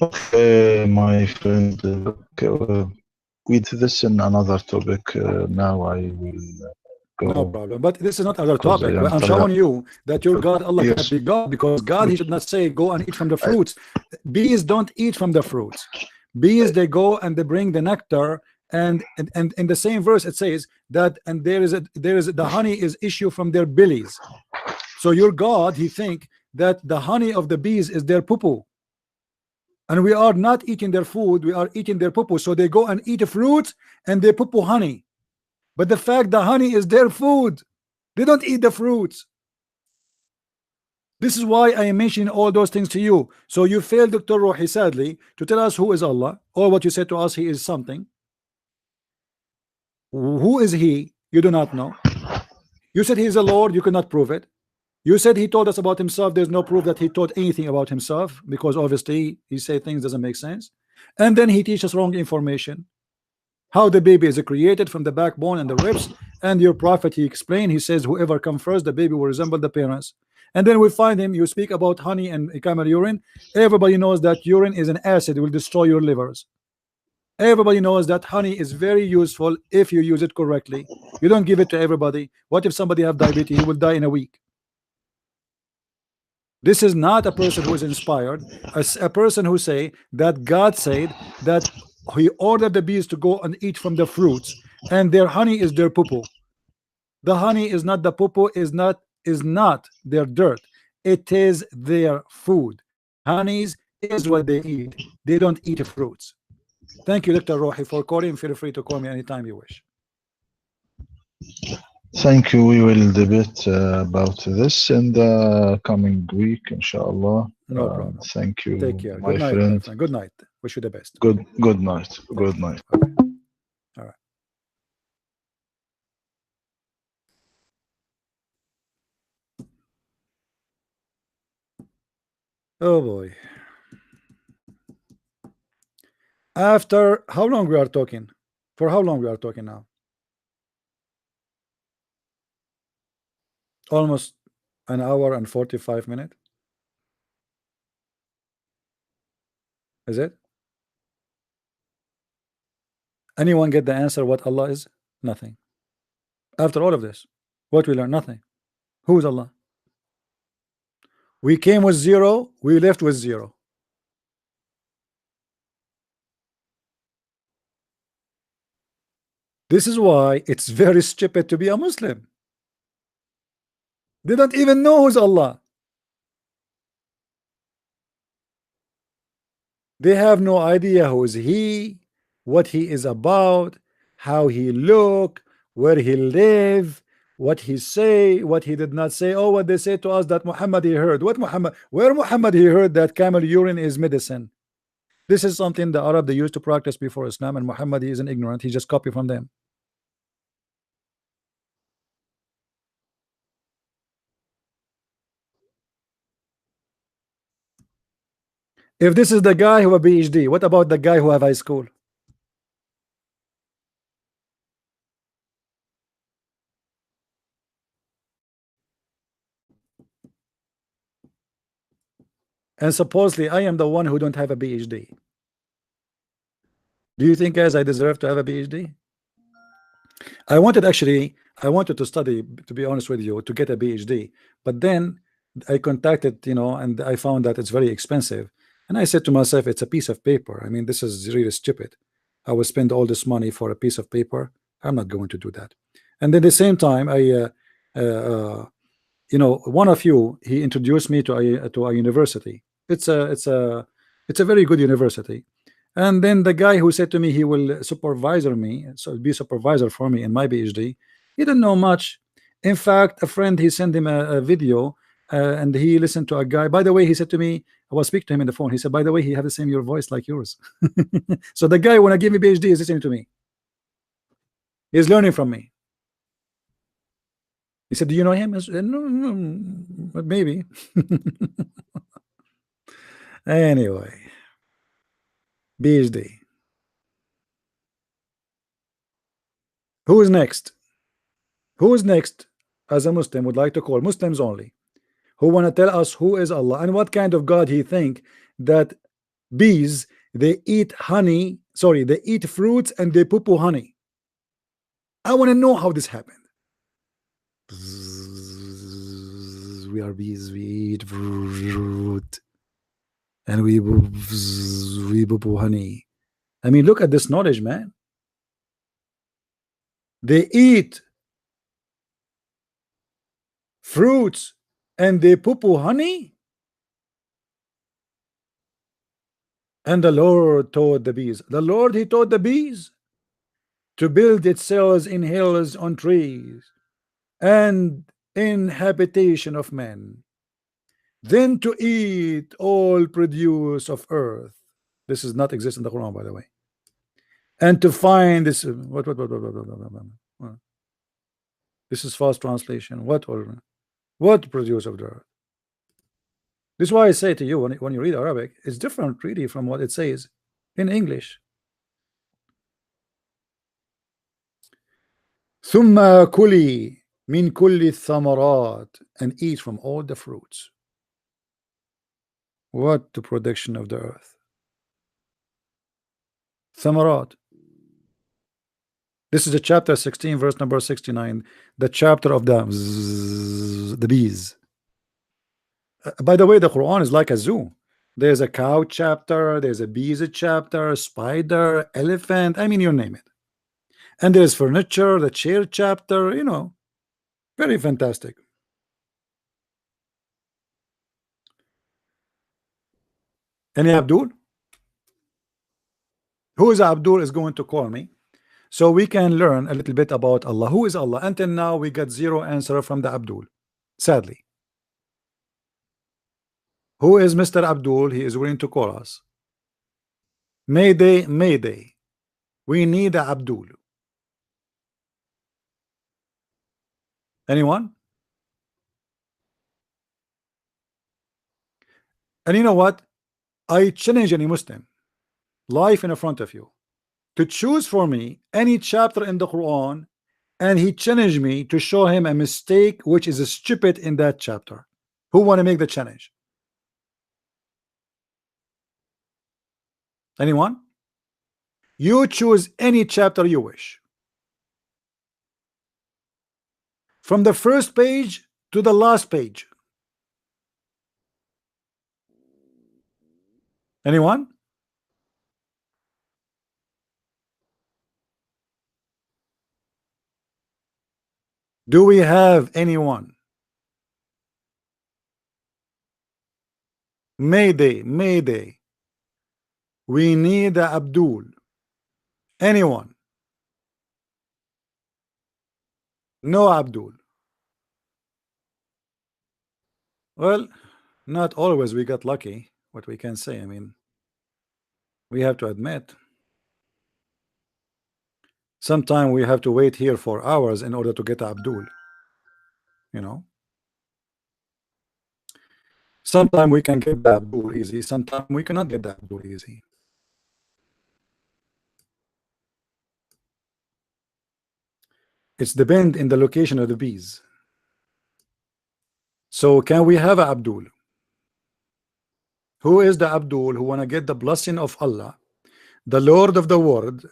Okay, my friend, with this in another topic. Now I will go. No problem, but this is not another topic. I'm showing you that your God Allah Yes. can't be God, because God he should not say go and eat from the fruits. Bees don't eat from the fruits. Bees they go and they bring the nectar, and in the same verse it says that and there is the honey is issue from their bellies. So your God he think that the honey of the bees is their poo-poo, and we are not eating their food, we are eating their poo-poo. So they go and eat fruits and they poo-poo honey. But the fact the honey is their food, they don't eat the fruits. This is why I am mentioning all those things to you. So you fail, Dr. Rohi, sadly, to tell us who is Allah, or what you said to us, he is something. Who is he? You do not know. You said he is a Lord, you cannot prove it. You said he told us about himself. There's no proof that he taught anything about himself, because obviously he say things doesn't make sense. And then he teaches wrong information. How the baby is created from the backbone and the ribs. And your prophet, he explained, he says whoever come first, the baby will resemble the parents. And then we find him, you speak about honey and camel urine. Everybody knows that urine is an acid, it will destroy your livers. Everybody knows that honey is very useful if you use it correctly. You don't give it to everybody. What if somebody have diabetes? He will die in a week. This is not a person who is inspired. A person who say that God said that he ordered the bees to go and eat from the fruits, and their honey is their poo-poo. The honey is not the poo-poo, is not their dirt. It is their food. Honeys is what they eat. They don't eat fruits. Thank you, Dr. Rohi, for calling. Feel free to call me anytime you wish. Thank you. We will debate about this in the coming week, inshallah. No problem. Thank you. Take care. My Good night, friend. my friend. Good night. Wish you the best. Good night. Good night. Okay. All right. Oh boy. After how long we are talking? For how long we are talking now? Almost an hour and 45 minutes. Is it? Anyone get the answer what Allah is? Nothing. After all of this, what we learn? Nothing. Who is Allah? We came with zero, we left with zero. This is why it's very stupid to be a Muslim. They don't even know who's Allah. They have no idea who is he, what he is about, how he look, where he live, what he say, what he did not say. Oh, what they say to us that Muhammad he heard. What Muhammad? Where Muhammad he heard that camel urine is medicine? This is something the Arab they used to practice before Islam, and Muhammad he isn't ignorant. He just copied from them. If this is the guy who have a PhD, what about the guy who have high school? And supposedly I am the one who don't have a PhD. Do you think, guys, I deserve to have a PhD? I wanted to study, to be honest with you, to get a PhD, but then I contacted, and I found that it's very expensive. And I said to myself, it's a piece of paper. I mean, this is really stupid. I will spend all this money for a piece of paper. I'm not going to do that. And then at the same time, one of you, he introduced me to a university. It's a very good university. And then the guy who said to me he will supervisor me, so be supervisor for me in my PhD, he didn't know much. In fact, a friend, he sent him a video, and he listened to a guy. By the way, he said to me, I was speaking to him in the phone. He said, by the way, he have the same your voice like yours. So the guy, when I give me PhD, is listening to me. He's learning from me. He said, do you know him? I said, no, maybe. Anyway, PhD. Who is next? Who is next as a Muslim would like to call? Muslims only, who want to tell us who is Allah and what kind of God he think that bees, they eat honey, sorry, they eat fruits and they poo-poo honey. I want to know how this happened. We are bees, we eat fruit and we poo-poo honey. I mean, look at this knowledge, man. They eat fruits and they poo-poo honey. And the Lord taught the bees. The Lord, he taught the bees to build its cells in hills, on trees, and in habitation of men, then to eat all produce of earth. This does not exist in the Quran, by the way. And to find this, what? This is false translation. What? Or What produce of the earth? This is why I say to you, when you read Arabic, it's different really from what it says in English. ثم كلي من كل الثمرات, and eat from all the fruits. What the production of the earth? Thamarat. This is the chapter 16, verse number 69, the chapter of the bees. By the way, the Quran is like a zoo. There's a cow chapter, there's a bees chapter, spider, elephant, I mean, you name it. And there's furniture, the chair chapter, you know, very fantastic. Any Abdul? Who is Abdul is going to call me so we can learn a little bit about Allah. Who is Allah? Until now, we got zero answer from the Abdul, sadly. Who is Mr. Abdul? He is willing to call us. Mayday, Mayday. We need a Abdul. Anyone? And you know what? I challenge any Muslim, life in front of you, to choose for me any chapter in the Quran, and he challenged me to show him a mistake which is stupid in that chapter. Who want to make the challenge? Anyone? You choose any chapter you wish, from the first page to the last page. Anyone? Do we have anyone? Mayday, Mayday. We need a Abdul. Anyone? No Abdul. Well, not always we got lucky. What we can say, I mean, we have to admit, sometimes we have to wait here for hours in order to get Abdul. You know, sometimes we can get the Abdul easy, sometimes we cannot get the Abdul easy. It's depend in the location of the bees. So can we have a Abdul? Who is the Abdul who want to get the blessing of Allah, the Lord of the world,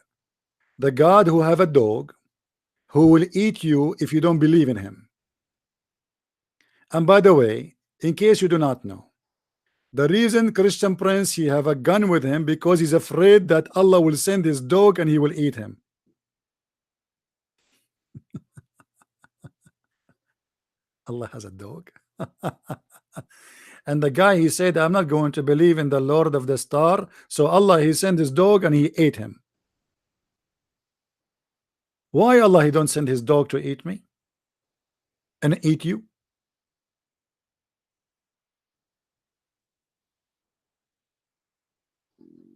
the God who have a dog, who will eat you if you don't believe in him? And by the way, in case you do not know, the reason Christian Prince he have a gun with him because he's afraid that Allah will send his dog and he will eat him. Allah has a dog. And the guy he said, I'm not going to believe in the Lord of the Star, so Allah he sent his dog and he ate him. Why Allah he don't send his dog to eat me and eat you?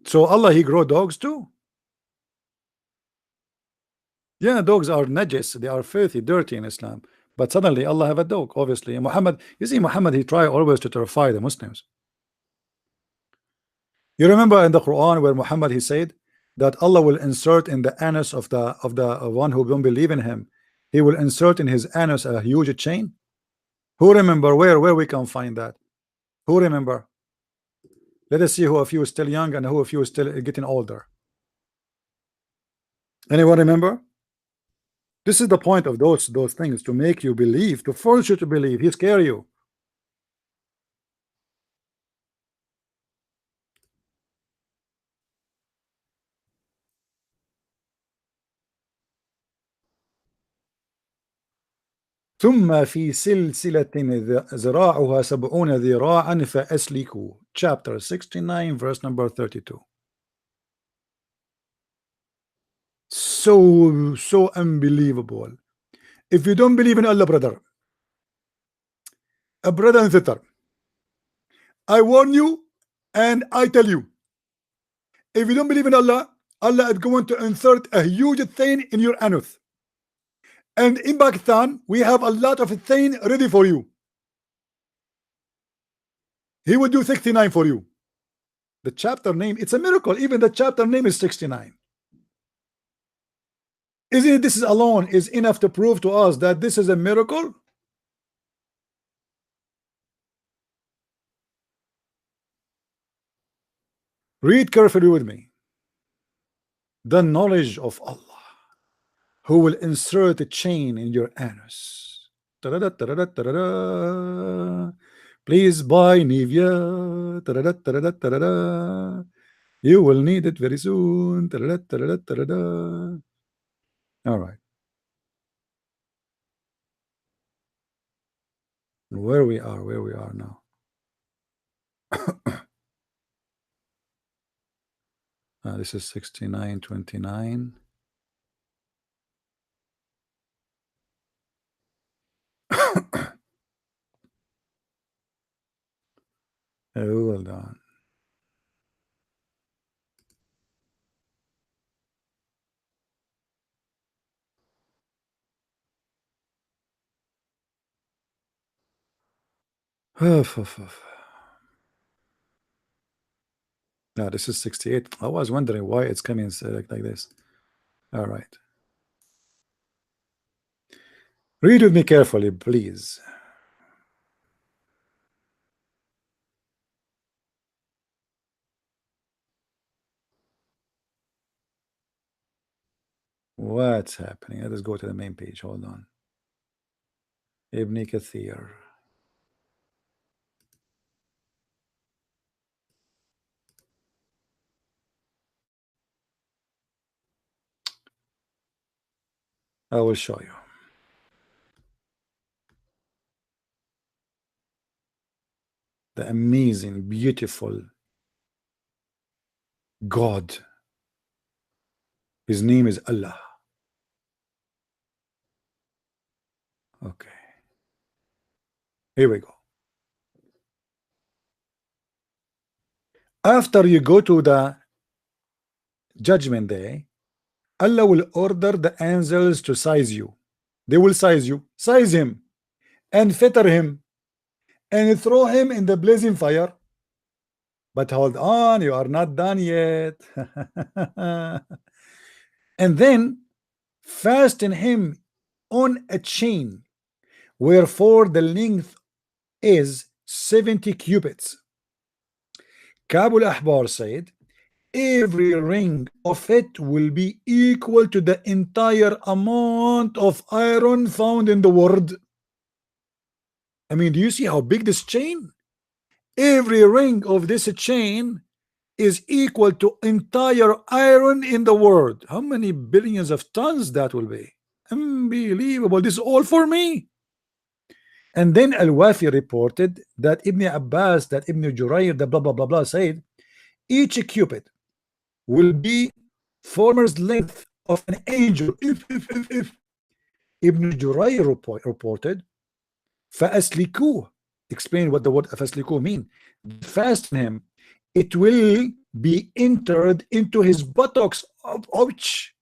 So Allah he grow dogs too? Yeah, dogs are najis, they are filthy, dirty in Islam. But suddenly Allah have a dog, obviously. And Muhammad, you see, Muhammad he try always to terrify the Muslims. You remember in the Quran where Muhammad he said that Allah will insert in the anus of the one who don't believe in him, he will insert in his anus a huge chain. Who remember where we can find that? Who remember? Let us see who of you is still young and who of you is still getting older. Anyone remember? This is the point of those things, to make you believe, to force you to believe. He scare you. ثم في سلسلة ذراعها 70 ذراعا فأسلكوا. Chapter 69, verse number 32. So unbelievable. If you don't believe in Allah, brother and sister, I warn you and I tell you, if you don't believe in Allah, Allah is going to insert a huge thing in your anus. And in Pakistan, we have a lot of thing ready for you. He will do 69 for you. The chapter name, it's a miracle. Even the chapter name is 69. Isn't it? This is alone is enough to prove to us that this is a miracle. Read carefully with me. The knowledge of Allah, who will insert a chain in your anus. Ta-da-da, ta-da-da, ta-da-da. Please buy Nivea. Ta-da-da, ta-da-da, ta-da-da. You will need it very soon. Ta-da-da, ta-da-da, ta-da-da. All right. Where we are now. This is 69:29. Hold on. No, this is 68. I was wondering why it's coming like this. All right. Read with me carefully, please. What's happening? Let us go to the main page. Hold on. Ibn Kathir. I will show you. The amazing, beautiful God. His name is Allah. Okay. Here we go. After you go to the judgment day, Allah will order the angels to size you. They will size you, size him, and fetter him, and throw him in the blazing fire. But hold on, you are not done yet. And then fasten him on a chain, wherefore the length is 70 cubits. Kabul Ahbar said, every ring of it will be equal to the entire amount of iron found in the world. I mean, do you see how big this chain? Every ring of this chain is equal to entire iron in the world. How many billions of tons that will be? Unbelievable. This is all for me. And then Al-Wafi reported that Ibn Abbas, that Ibn Jurayr, the blah blah blah blah said, each cubit will be former's length of an angel. If Ibn Jurayr reported, فَأَسْلِكُوهُ, explain what the word فَأَسْلِكُوهُ mean. Fasten him, it will be entered into his buttocks. Ouch,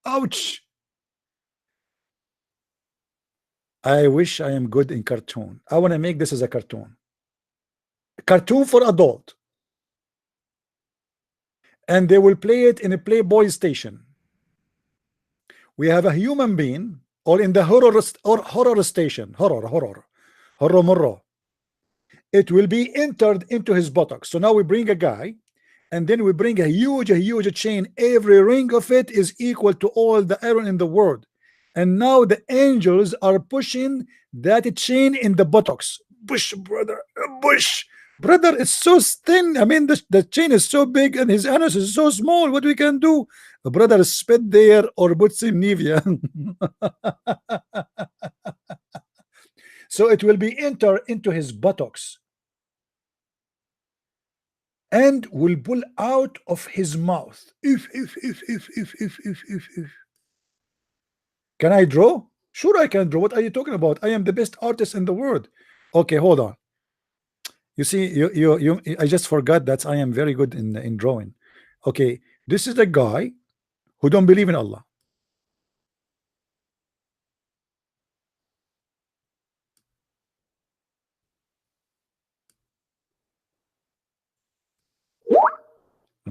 ouch. I wish I am good in cartoon. I want to make this as a cartoon for adult, and they will play it in a Playboy station. We have a human being, or in the horror station, horror. It will be entered into his buttocks. So now we bring a guy, and then we bring a huge chain. Every ring of it is equal to all the iron in the world. And now the angels are pushing that chain in the buttocks. Bush, brother, bush. Brother, it's so thin. I mean, the chain is so big and his anus is so small. What we can do? The brother spit there or put some Nivea. So it will be entered into his buttocks and will pull out of his mouth. If. Can I draw? Sure, I can draw. What are you talking about? I am the best artist in the world. Okay, hold on. You see, you I just forgot that I am very good in drawing. Okay, this is a guy who don't believe in Allah.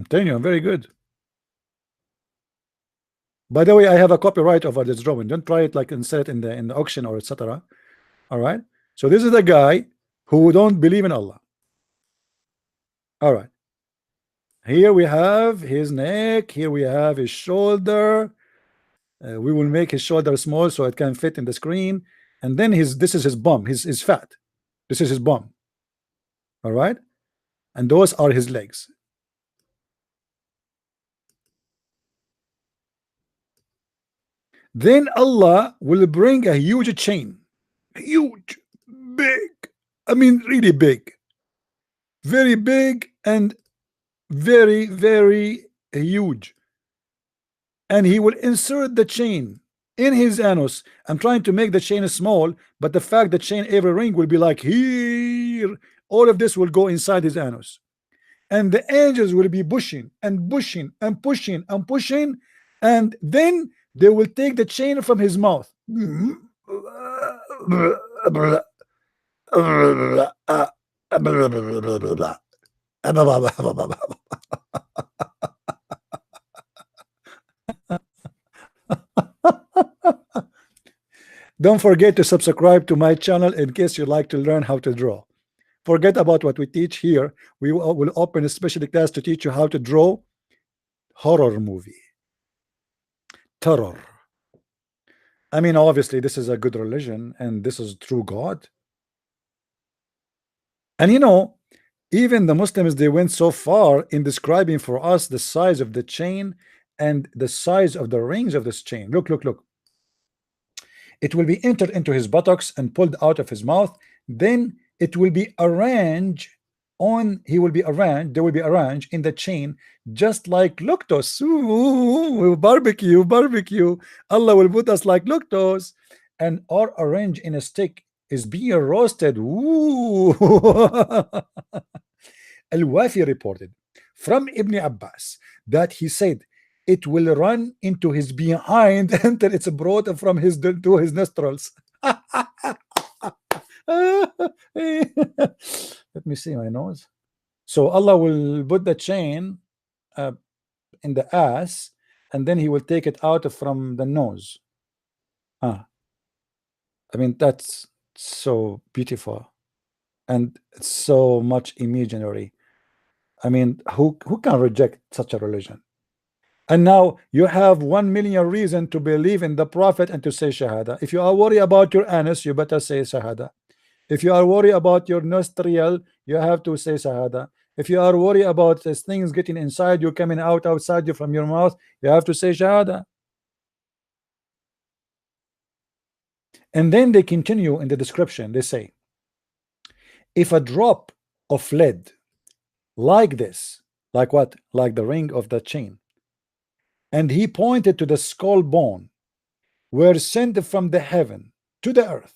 I'm telling you, I'm very good. By the way, I have a copyright over this drawing. Don't try it like and sell it in the auction or etc. All right. So this is the guy who don't believe in Allah. All right. Here we have his neck. Here we have his shoulder. We will make his shoulder small so it can fit in the screen. And then this is his bum. His fat. This is his bum. All right. And those are his legs. Then Allah will bring a huge chain. Huge. Big. I mean, really big. Very big and very, very huge. And he will insert the chain in his anus. I'm trying to make the chain small, but the fact the chain, every ring will be like here. All of this will go inside his anus. And the angels will be pushing and pushing and pushing and pushing. And then they will take the chain from his mouth. Don't forget to subscribe to my channel in case you like to learn how to draw. Forget about what we teach here. We will open a special class to teach you how to draw horror movie. Terror. I mean, obviously, this is a good religion and this is true God. And you know, even the Muslims, they went so far in describing for us the size of the chain and the size of the rings of this chain. Look, look, look. It will be entered into his buttocks and pulled out of his mouth. Then it will be arranged on, they will be arranged in the chain, just like luctos. Ooh, barbecue, barbecue. Allah will put us like luctos, and are arranged in a stick, is being roasted. Ooh. Al-Wafi reported from Ibn Abbas that he said it will run into his behind until it's brought from his to his nostrils. Let me see my nose. So Allah will put the chain in the ass, and then he will take it out from the nose. I mean, that's so beautiful and so much imaginary. I mean, who can reject such a religion? And now you have 1 million reasons to believe in the Prophet and to say Shahada. If you are worried about your anus, you better say Shahada. If you are worried about your nostril, you have to say Shahada. If you are worried about these things getting inside you, coming out outside you from your mouth, you have to say Shahada. And then they continue in the description. They say, if a drop of lead like this, like what? Like the ring of the chain, and he pointed to the skull bone, were sent from the heaven to the earth,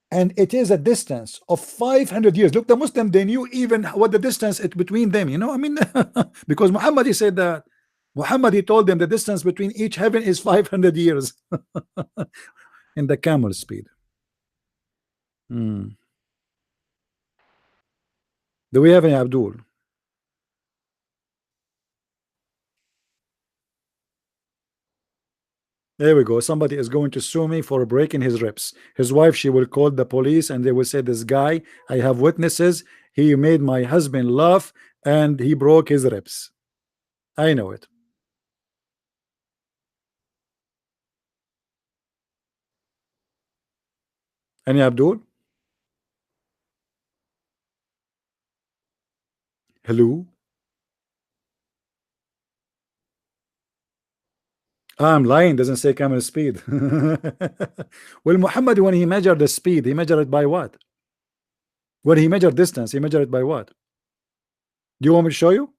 and it is a distance of 500 years. Look, the Muslim, they knew even what the distance is between them, you know. I mean, because Muhammad, he said that. Muhammad, he told them the distance between each heaven is 500 years in the camel speed. Do we have any Abdul? There we go. Somebody is going to sue me for breaking his ribs. His wife, she will call the police and they will say, this guy, I have witnesses, he made my husband laugh and he broke his ribs. I know it. Any Abdul? Hello? I'm lying, doesn't say camel speed. Well, Muhammad, when he measured the speed, he measured it by what? When he measured distance, he measured it by what? Do you want me to show you?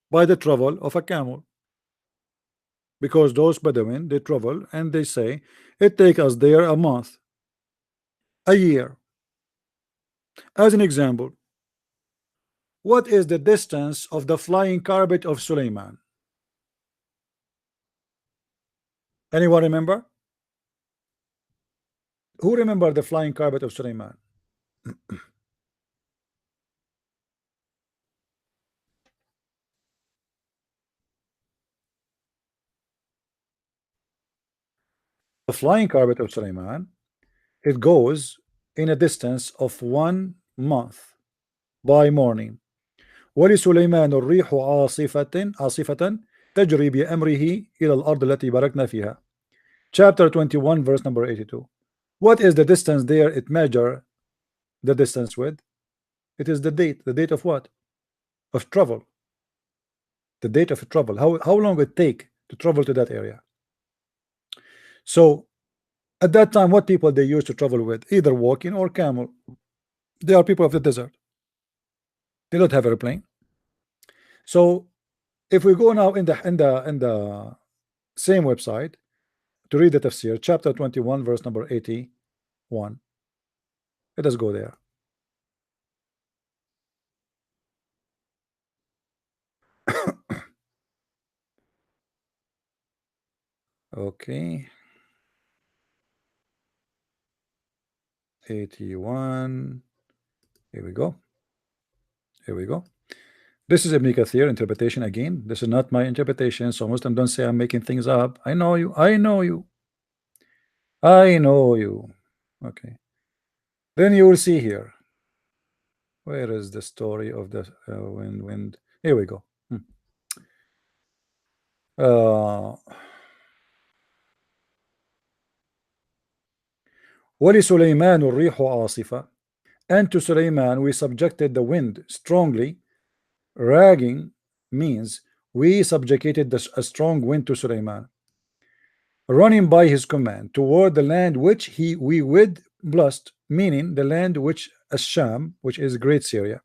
By the travel of a camel. Because those Bedouin, they travel and they say it takes us there a month, a year. As an example, what is the distance of the flying carpet of Suleiman? Anyone remember? Who remember the flying carpet of Suleiman? The flying carpet of Sulaiman, it goes in a distance of 1 month by morning. ولسليمان الريح عاصفة تجري بأمره إلى الأرض التي باركنا فيها. Chapter 21 verse number 82. What is the distance there it measure the distance with? It is the date of what? Of travel. The date of travel. How long it take to travel to that area? So at that time, what people they used to travel with? Either walking or camel. They are people of the desert. They don't have airplane. So if we go now in the same website to read the tafsir, chapter 21 verse number 81, let us go there. Okay, 81, here we go. This is Ibn Kathir interpretation again. This is not my interpretation, so Muslim don't say I'm making things up. I know you. Okay, then you will see here. Where is the story of the wind? Here we go. وَلِسُلَيْمَانُ الرِّيحُ عَاصِفَةً. And to Sulaiman we subjected the wind strongly. Ragging means we subjugated a strong wind to Sulaiman, running by his command toward the land which we would blessed, meaning the land which Asham, which is great Syria.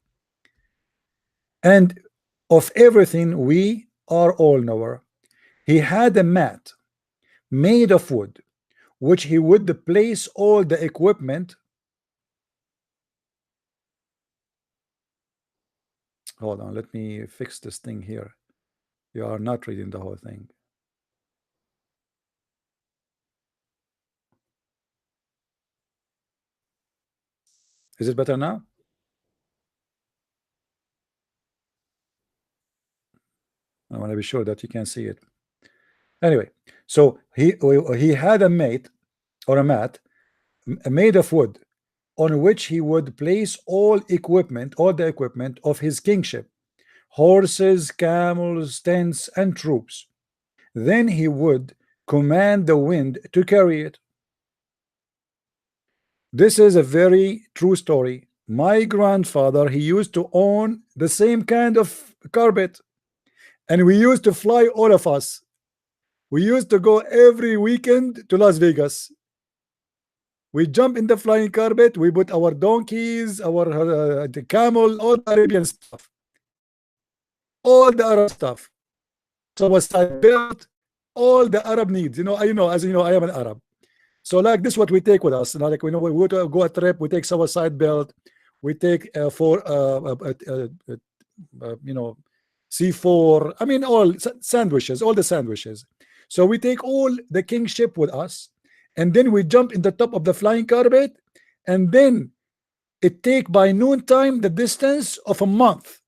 And of everything we are all knower. He had a mat made of wood, which he would place all the equipment. Hold on, let me fix this thing here. You are not reading the whole thing. Is it better now? I want to be sure that you can see it. Anyway, so he had a mat made of wood, on which he would place all the equipment of his kingship, horses, camels, tents, and troops. Then he would command the wind to carry it. This is a very true story. My grandfather, he used to own the same kind of carpet, and we used to fly, all of us. We used to go every weekend to Las Vegas. We jump in the flying carpet, we put our donkeys, our the camel, all the Arabian stuff, all the Arab stuff. So a side belt, all the Arab needs. As you know, I am an Arab. So like this, what we take with us. Like we would go a trip, we take our side belt, we take C4. I mean, all sandwiches, all the sandwiches. So we take all the kingship with us, and then we jump in the top of the flying carpet, and then it take by noontime the distance of a month.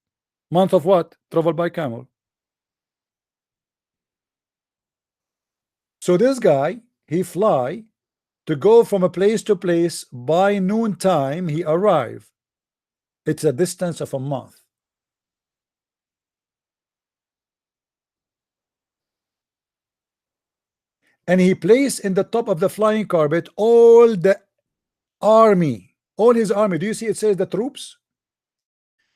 Month of what? Travel by camel. So this guy, he fly to go from a place to place. By noontime he arrive. It's a distance of a month. And he placed in the top of the flying carpet all the army, all his army. Do you see it says the troops,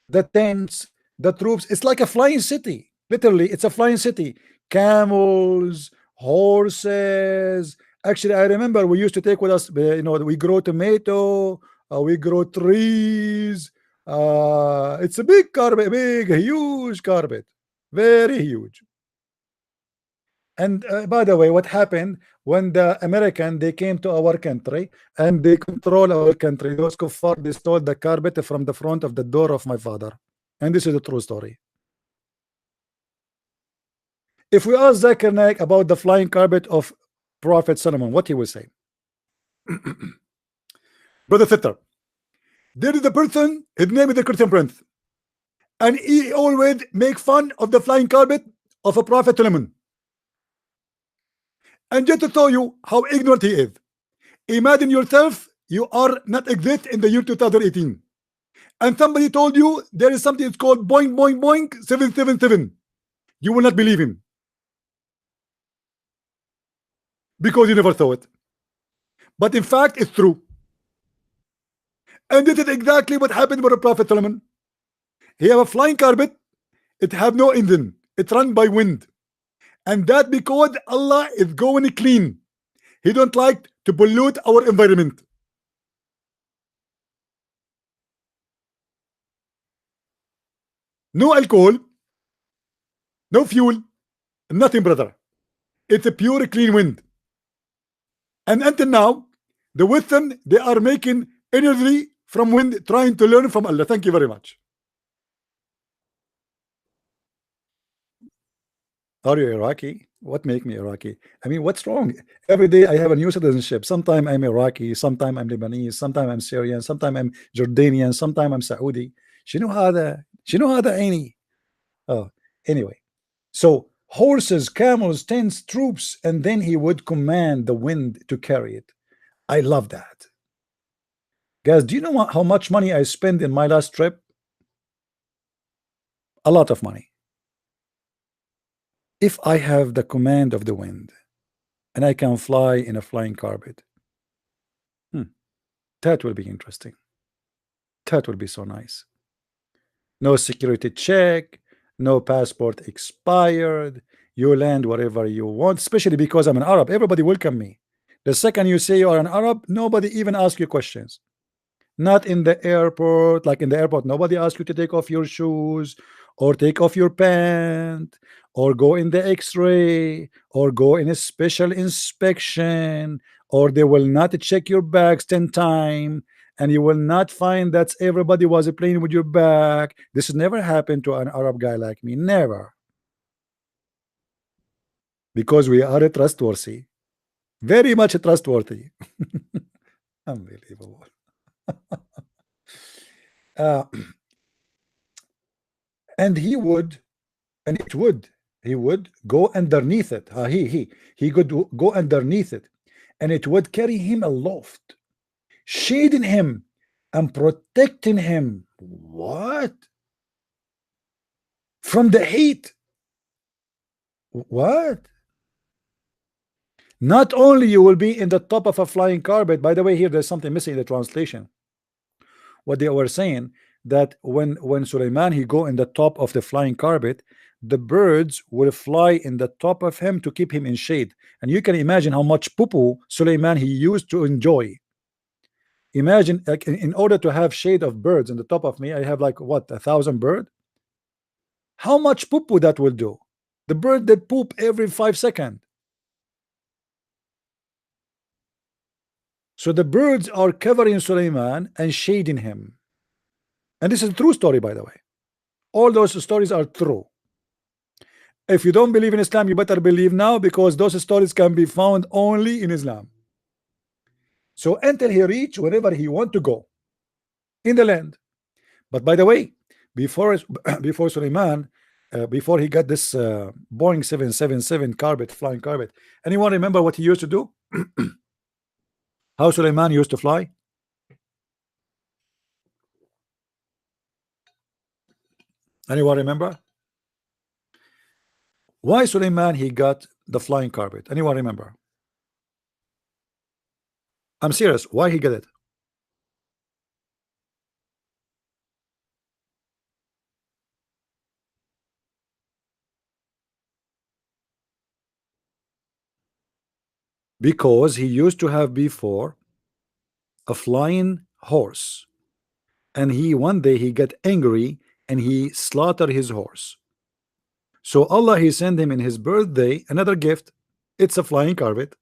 the tents, the troops? It's like a flying city. Literally, it's a flying city. Camels, horses. Actually, I remember we used to take with us, we grow tomato, we grow trees. It's a big carpet, huge carpet, very huge. And by the way, what happened when the American, they came to our country and they control our country? Those kuffar, they stole the carpet from the front of the door of my father. And this is a true story. If we ask Zakir Naik about the flying carpet of Prophet Solomon, what he will say? Brother Fitter, there is a person, his name is the Christian Prince, and he always make fun of the flying carpet of a Prophet Solomon. And just to tell you how ignorant he is, imagine yourself, you are not exist in the year 2018, and somebody told you there is something it's called boing boing boing 777. You will not believe him because you never saw it. But in fact, it's true. And this is exactly what happened with the Prophet Solomon. He have a flying carpet, it have no engine, it run by wind. And that because Allah is going clean. He don't like to pollute our environment. No alcohol, no fuel, nothing, brother. It's a pure clean wind. And until now, the Western, they are making energy from wind, trying to learn from Allah. Thank you very much. Are you Iraqi? What make me Iraqi? I mean, what's wrong? Every day I have a new citizenship. Sometimes I'm Iraqi, sometimes I'm Lebanese, sometimes I'm Syrian, sometimes I'm Jordanian, sometimes I'm Saudi. شنو هذا عيني. Oh, anyway. So horses, camels, tents, troops, and then he would command the wind to carry it. I love that. Guys, do you know how much money I spent in my last trip? A lot of money. If I have the command of the wind and I can fly in a flying carpet, that will be interesting. That will be so nice. No security check, no passport expired. You land wherever you want, especially because I'm an Arab. Everybody welcome me. The second you say you are an Arab, nobody even asks you questions. Not in the airport. Like in the airport, nobody asks you to take off your shoes or take off your pant or go in the x-ray or go in a special inspection, or they will not check your bags 10 times and you will not find that everybody was playing with your bag. This has never happened to an Arab guy like me. Never. Because we are trustworthy. Very much trustworthy. Unbelievable. And he would, and it would, he would go underneath it. He could go underneath it, and it would carry him aloft, shading him and protecting him. What? From the heat. What? Not only you will be in the top of a flying carpet. By the way, here there's something missing in the translation. What they were saying, that when Suleiman he go in the top of the flying carpet, the birds will fly in the top of him to keep him in shade. And you can imagine how much poo Suleiman he used to enjoy. Imagine, like, in order to have shade of birds in the top of me, I have like what, 1,000 bird. How much poo that will do? The bird that poop every 5 seconds. So the birds are covering Suleiman and shading him. And this is a true story, by the way. All those stories are true. If you don't believe in Islam, you better believe now, because those stories can be found only in Islam. So until he reach wherever he want to go in the land. But by the way, before Suleiman, before he got this Boeing 777 carpet, flying carpet, anyone remember what he used to do? How Suleiman used to fly? Anyone remember? Why Suleiman he got the flying carpet? Anyone remember? I'm serious. Why he got it? Because he used to have before a flying horse, and he one day he got angry and he slaughtered his horse. So Allah he sent him in his birthday another gift. It's a flying carpet.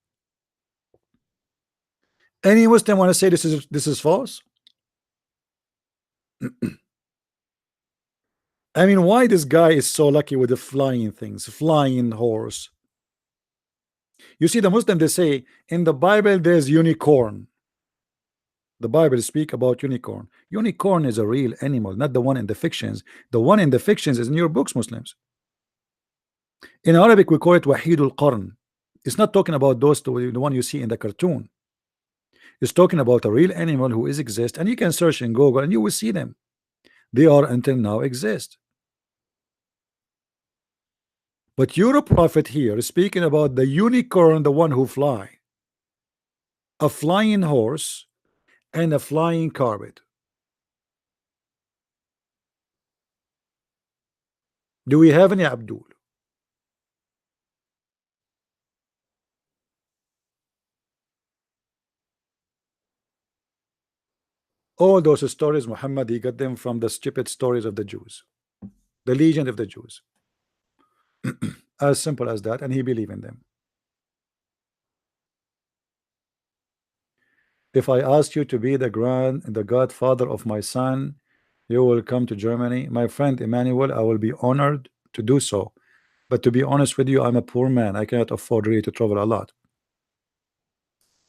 Any Muslim want to say this is false? I mean, why this guy is so lucky with the flying things, flying horse? You see, the Muslim, they say in the Bible there's unicorn. The Bible speak about unicorn. Unicorn is a real animal, not the one in the fictions. The one in the fictions is in your books, Muslims. In Arabic we call it Wahidul Qarn. It's not talking about those two, the one you see in the cartoon. It's talking about a real animal who is exist, and you can search in Google and you will see them. They are until now exist. But your prophet here is speaking about the unicorn, the one who fly, a flying horse and a flying carpet. Do we have any Abdul? All those stories, Muhammad, he got them from the stupid stories of the Jews, the legend of the Jews. As simple as that, and he believed in them. If I ask you to be the godfather of my son, you will come to Germany. My friend Emmanuel, I will be honored to do so. But to be honest with you, I'm a poor man. I cannot afford really to travel a lot.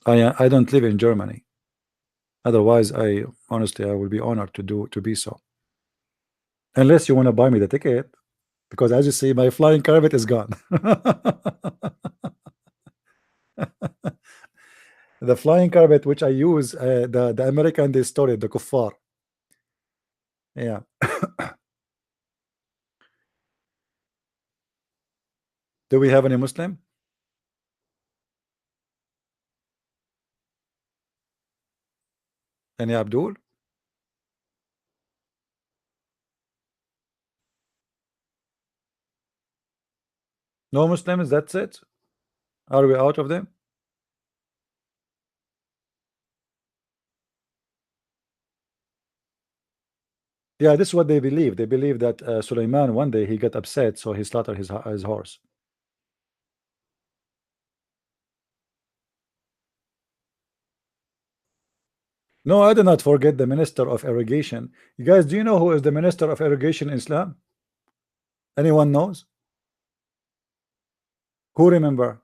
I don't live in Germany. Otherwise, I honestly I will be honored to be so. Unless you want to buy me the ticket, because as you see, my flying carpet is gone. The flying carpet which I use, the American they stole it, the kuffar. Yeah. Do we have any Muslim? Any Abdul? No Muslims, that's it? Are we out of them? Yeah, this is what they believe. They believe that Sulaiman one day he got upset, so he slaughtered his horse. No, I do not forget the minister of irrigation. You guys, do you know who is the minister of irrigation in Islam? Anyone knows? Who remember?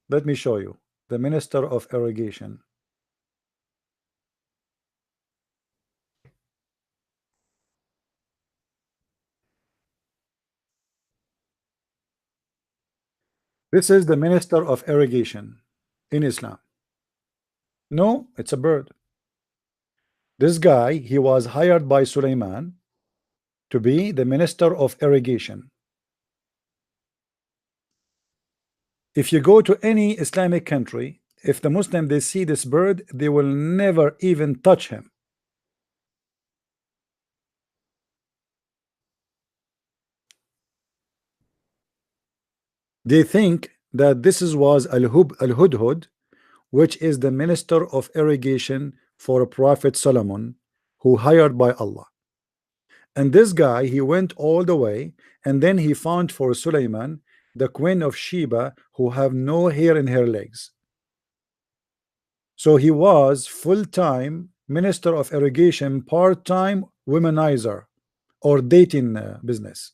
Let me show you. The minister of irrigation. This is the minister of irrigation in Islam. No, it's a bird. This guy, he was hired by Sulaiman to be the minister of irrigation. If you go to any Islamic country, if the Muslim they see this bird, they will never even touch him. They think that this was al-Hudhud, which is the minister of irrigation for Prophet Solomon, who hired by Allah. And this guy, he went all the way, and then he found for Sulaiman the queen of Sheba, who have no hair in her legs. So he was full-time minister of irrigation, part-time womanizer, or dating business.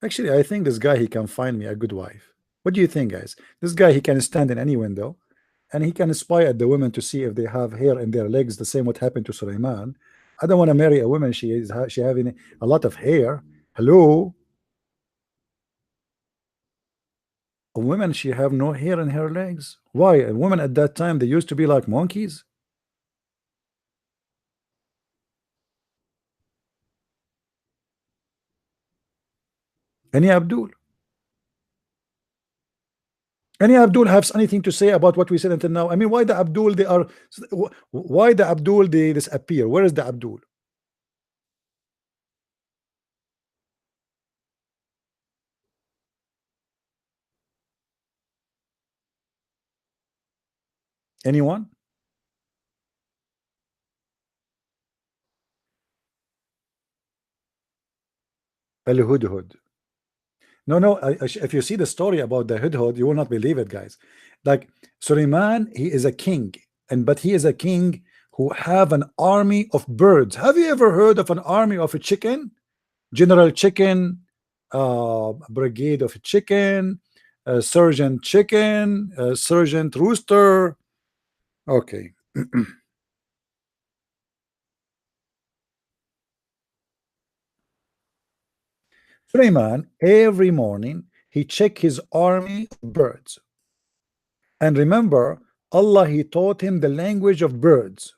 Actually, I think this guy, he can find me a good wife. What do you think, guys? This guy, he can stand in any window, and he can spy at the women to see if they have hair in their legs, the same what happened to Sulaiman. I don't want to marry a woman, she having a lot of hair. Hello? A woman, she have no hair in her legs. Why? A woman at that time, they used to be like monkeys. Any Abdul? Any Abdul has anything to say about what we said until now? I mean, why the Abdul they are? Why the Abdul they disappear? Where is the Abdul? Anyone? Al-Hudhud. No, no. If you see the story about the Hudhud, you will not believe it, guys. Like Suleiman, he is a king, but he is a king who have an army of birds. Have you ever heard of an army of a chicken? General Chicken, Brigade of Chicken, Sergeant Chicken, Sergeant Rooster. Okay. Suleiman, every morning, he check his army of birds. And remember, Allah, he taught him the language of birds.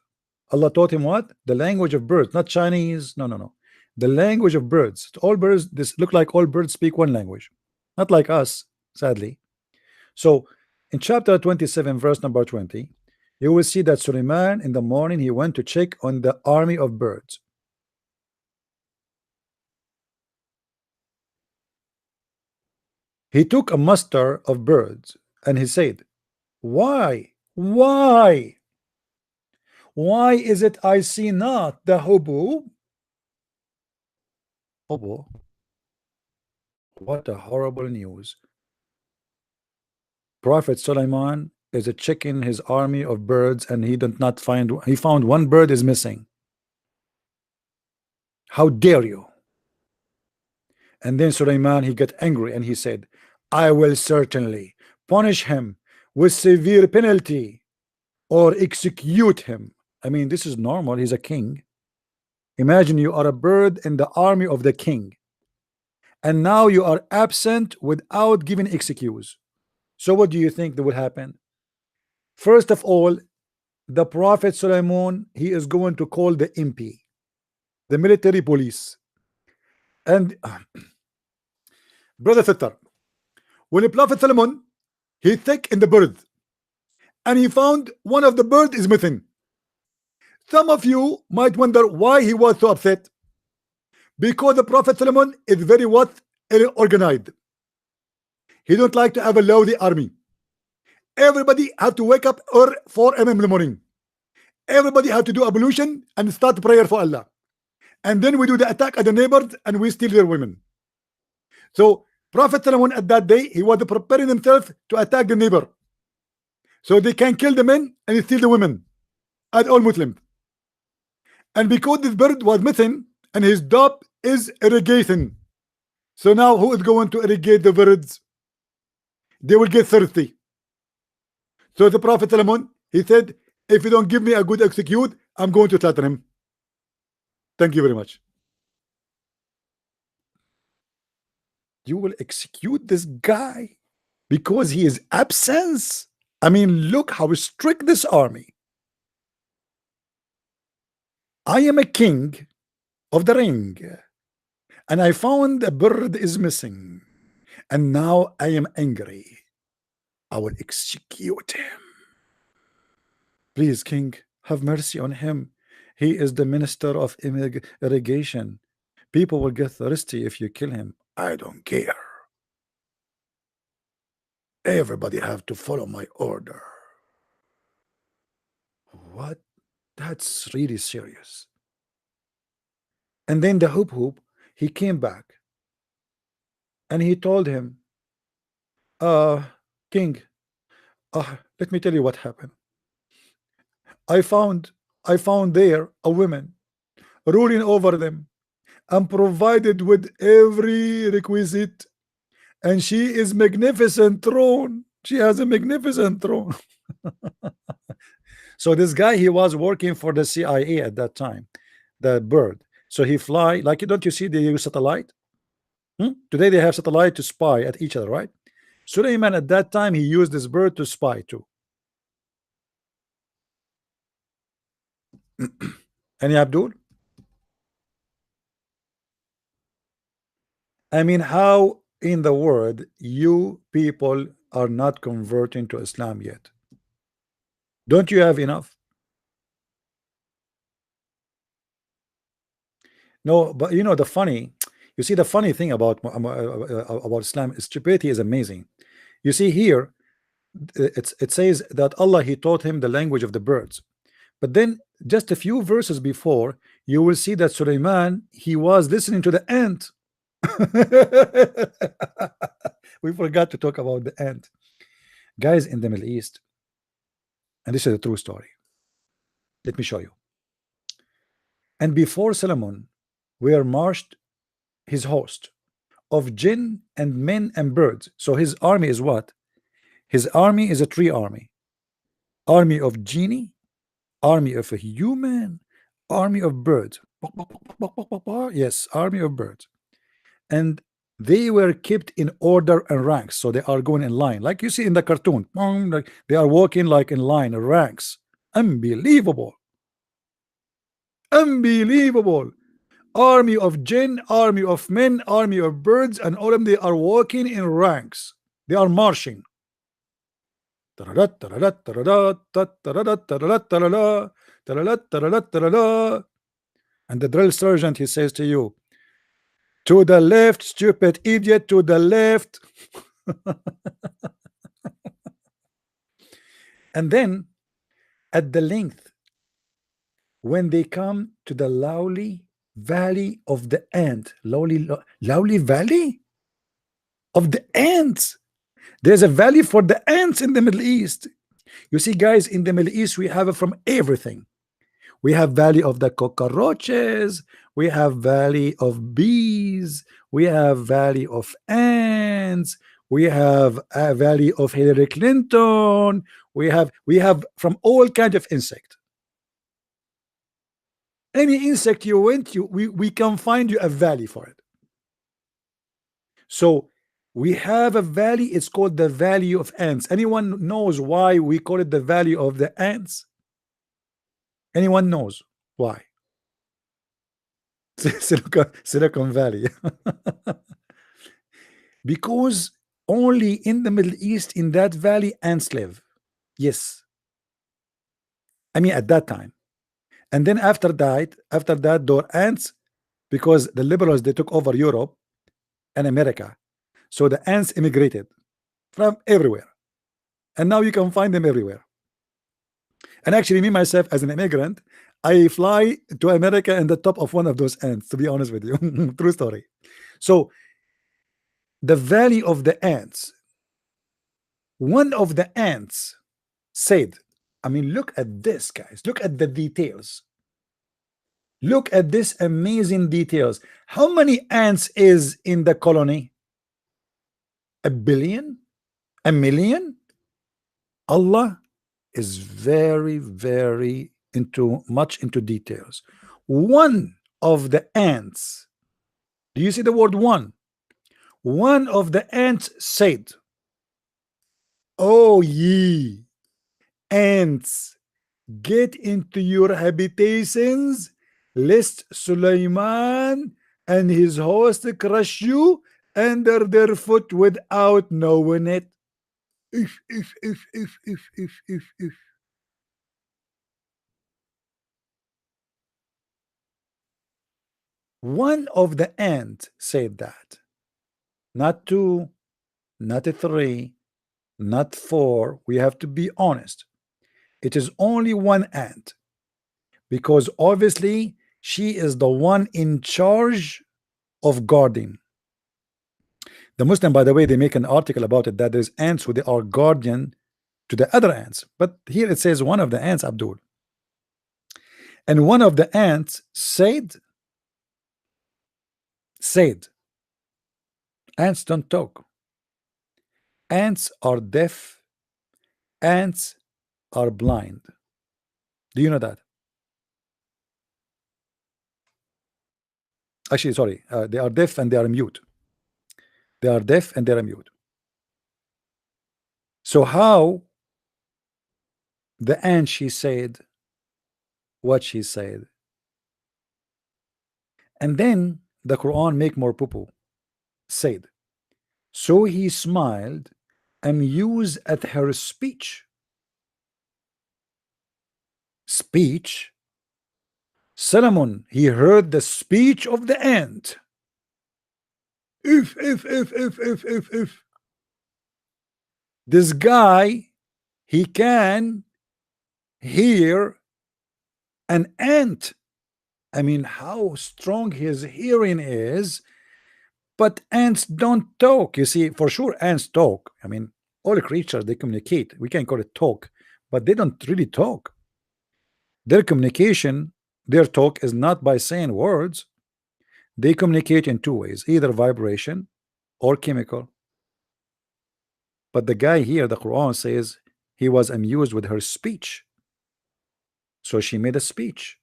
Allah taught him what? The language of birds, not Chinese. No, no, no. The language of birds. All birds, this look like all birds speak one language, not like us, sadly. So in chapter 27, verse number 20, you will see that Suleiman in the morning he went to check on the army of birds. He took a muster of birds and he said, why is it I see not the hubub? What a horrible news. Prophet Suleiman is a checking his army of birds and he did not find, he found one bird is missing. How dare you? And then Suleiman, he got angry and he said, I will certainly punish him with severe penalty or execute him. I mean, this is normal. He's a king. Imagine you are a bird in the army of the king, and now you are absent without giving excuse. So what do you think that will happen? First of all, the Prophet Suleiman, he is going to call the MP, the military police. And brother Fitter, when the Prophet Solomon, he thick in the bird and he found one of the bird is missing. Some of you might wonder why he was so upset. Because the Prophet Solomon is very what? Organized. He don't like to have a lousy army. Everybody have to wake up or 4 a.m. in the morning. Everybody have to do ablution and start prayer for Allah. And then we do the attack at the neighbors and we steal their women. So Prophet Solomon at that day, he was preparing himself to attack the neighbor. So they can kill the men and steal the women as all Muslims. And because this bird was missing and his job is irrigation. So now who is going to irrigate the birds? They will get thirsty. So the Prophet Solomon, he said, if you don't give me a good execute, I'm going to slaughter him. Thank you very much. You will execute this guy because he is absent? I mean, look how strict this army. I am a king of the ring, and I found a bird is missing, and now I am angry. I will execute him. Please, king, have mercy on him. He is the minister of irrigation. People will get thirsty if you kill him. I don't care. Everybody have to follow my order. What? That's really serious. And then the hoop, he came back and he told him, king, let me tell you what happened. I found there a woman ruling over them and provided with every requisite, and she is magnificent throne. She has a magnificent throne. So this guy, he was working for the CIA at that time, the bird. So he fly, like, don't you see they use satellite? Today they have satellite to spy at each other, right? Suleiman at that time, he used this bird to spy too. Any Abdul? I mean, how in the world you people are not converting to Islam yet? Don't you have enough? No, but you know the funny, you see the funny thing about Islam, stupidity is amazing. You see here, it says that Allah, he taught him the language of the birds, but then just a few verses before, you will see that Suleiman, he was listening to the ant. We forgot to talk about the ant, guys, in the Middle East, and this is a true story. Let me show you. And before Solomon were marched his host of jinn and men and birds. So his army is what? His army is a tree army. Army of genie, army of a human, army of birds. Yes, army of birds. And they were kept in order and ranks, so they are going in line, like you see in the cartoon. Like they are walking like in line, ranks. Unbelievable, unbelievable. Army of jinn, army of men, army of birds, and all of them, they are walking in ranks. They are marching. And the drill sergeant, he says to you, to the left, stupid idiot, to the left. And then at the length, when they come to the lowly valley of the ant, lowly valley of the ants, there's a valley for the ants in the Middle East. You see, guys, in the Middle East we have it from everything. We have valley of the cockroaches, we have valley of bees, we have valley of ants, we have a valley of Hillary Clinton, we have from all kind of insect. Any insect you went, we can find you a valley for it. So we have a valley, it's called the valley of ants. Anyone knows why we call it the valley of the ants? Anyone knows why? Silicon Valley. Because only in the Middle East, in that valley, ants live. Yes, I mean at that time. And then after that there were ants, because the liberals, they took over Europe and America, so the ants immigrated from everywhere, and now you can find them everywhere. And actually, me myself as an immigrant, I fly to America in the top of one of those ants, to be honest with you. True story. So the valley of the ants, one of the ants said, I mean, look at this, guys, look at the details, look at this amazing details. How many ants is in the colony? A billion? A million? Allah is very, very much into details. One of the ants, do you see the word one? One of the ants said, "Oh ye ants, get into your habitations, lest Suleiman and his host crush you under their foot without knowing it." If. One of the ants said that. Not two, not a three, not four. We have to be honest. It is only one ant, because obviously she is the one in charge of guarding. The Muslim, by the way, they make an article about it, that there's ants who they are guardian to the other ants. But here it says one of the ants, Abdul. And one of the ants said, ants don't talk. Ants are deaf. Ants are blind. Do you know that? Actually, sorry, they are deaf and they are mute. They are deaf and they are mute. So how the ant, she said what she said, and then the Quran make more poo-poo. Said, so he smiled, amused at her speech. Speech? Solomon, he heard the speech of the ant. If. This guy, he can hear an ant. I mean, how strong his hearing is. But ants don't talk. You see, for sure ants talk. I mean, all creatures, they communicate. We can call it talk, but they don't really talk. Their communication, their talk is not by saying words. They communicate in two ways, either vibration or chemical. But the guy here, the Quran says, he was amused with her speech. So she made a speech.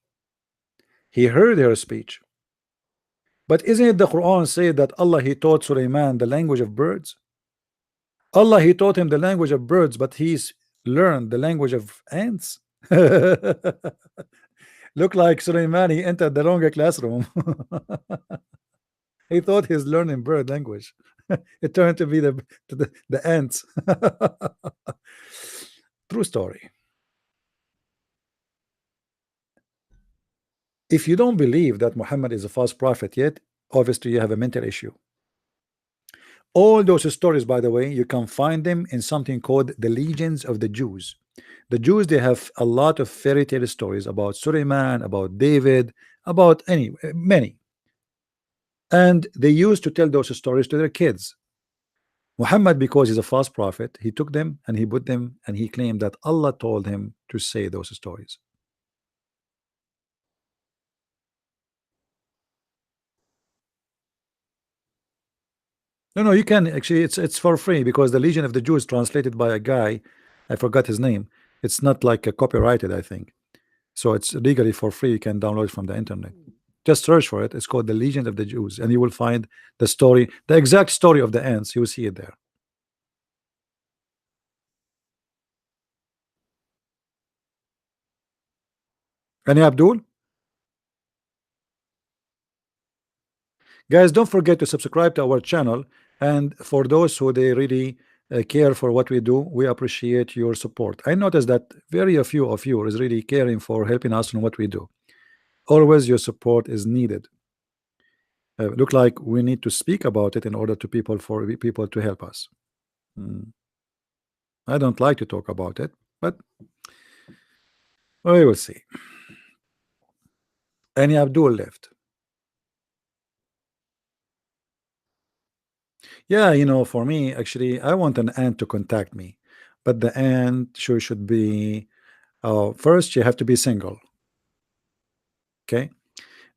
He heard her speech. But isn't it the Quran say that Allah he taught Sulaiman the language of birds? Allah he taught him the language of birds, but he's learned the language of ants. Look like Sulaiman he entered the wrong classroom. He thought he's learning bird language. It turned to be the ants. True story. If you don't believe that Muhammad is a false prophet yet, obviously you have a mental issue. All those stories, by the way, you can find them in something called the Legends of the Jews. The Jews, they have a lot of fairy tale stories about Suleiman, about David, about many. And they used to tell those stories to their kids. Muhammad, because he's a false prophet, he took them and he put them and he claimed that Allah told him to say those stories. No, you can actually. It's for free because the Legion of the Jews translated by a guy, I forgot his name. It's not like a copyrighted, I think. So it's legally for free. You can download it from the internet. Just search for it. It's called the Legion of the Jews, and you will find the story, the exact story of the ants. You will see it there. Any Abdul? Guys, don't forget to subscribe to our channel. And for those who they really care for what we do, we appreciate your support. I noticed that very few of you is really caring for helping us in what we do. Always your support is needed. Look like we need to speak about it in order to for people to help us. I don't like to talk about it, but we will see. Any Abdul left? Yeah, for me, actually, I want an ant to contact me, but the ant should be first you have to be single, okay,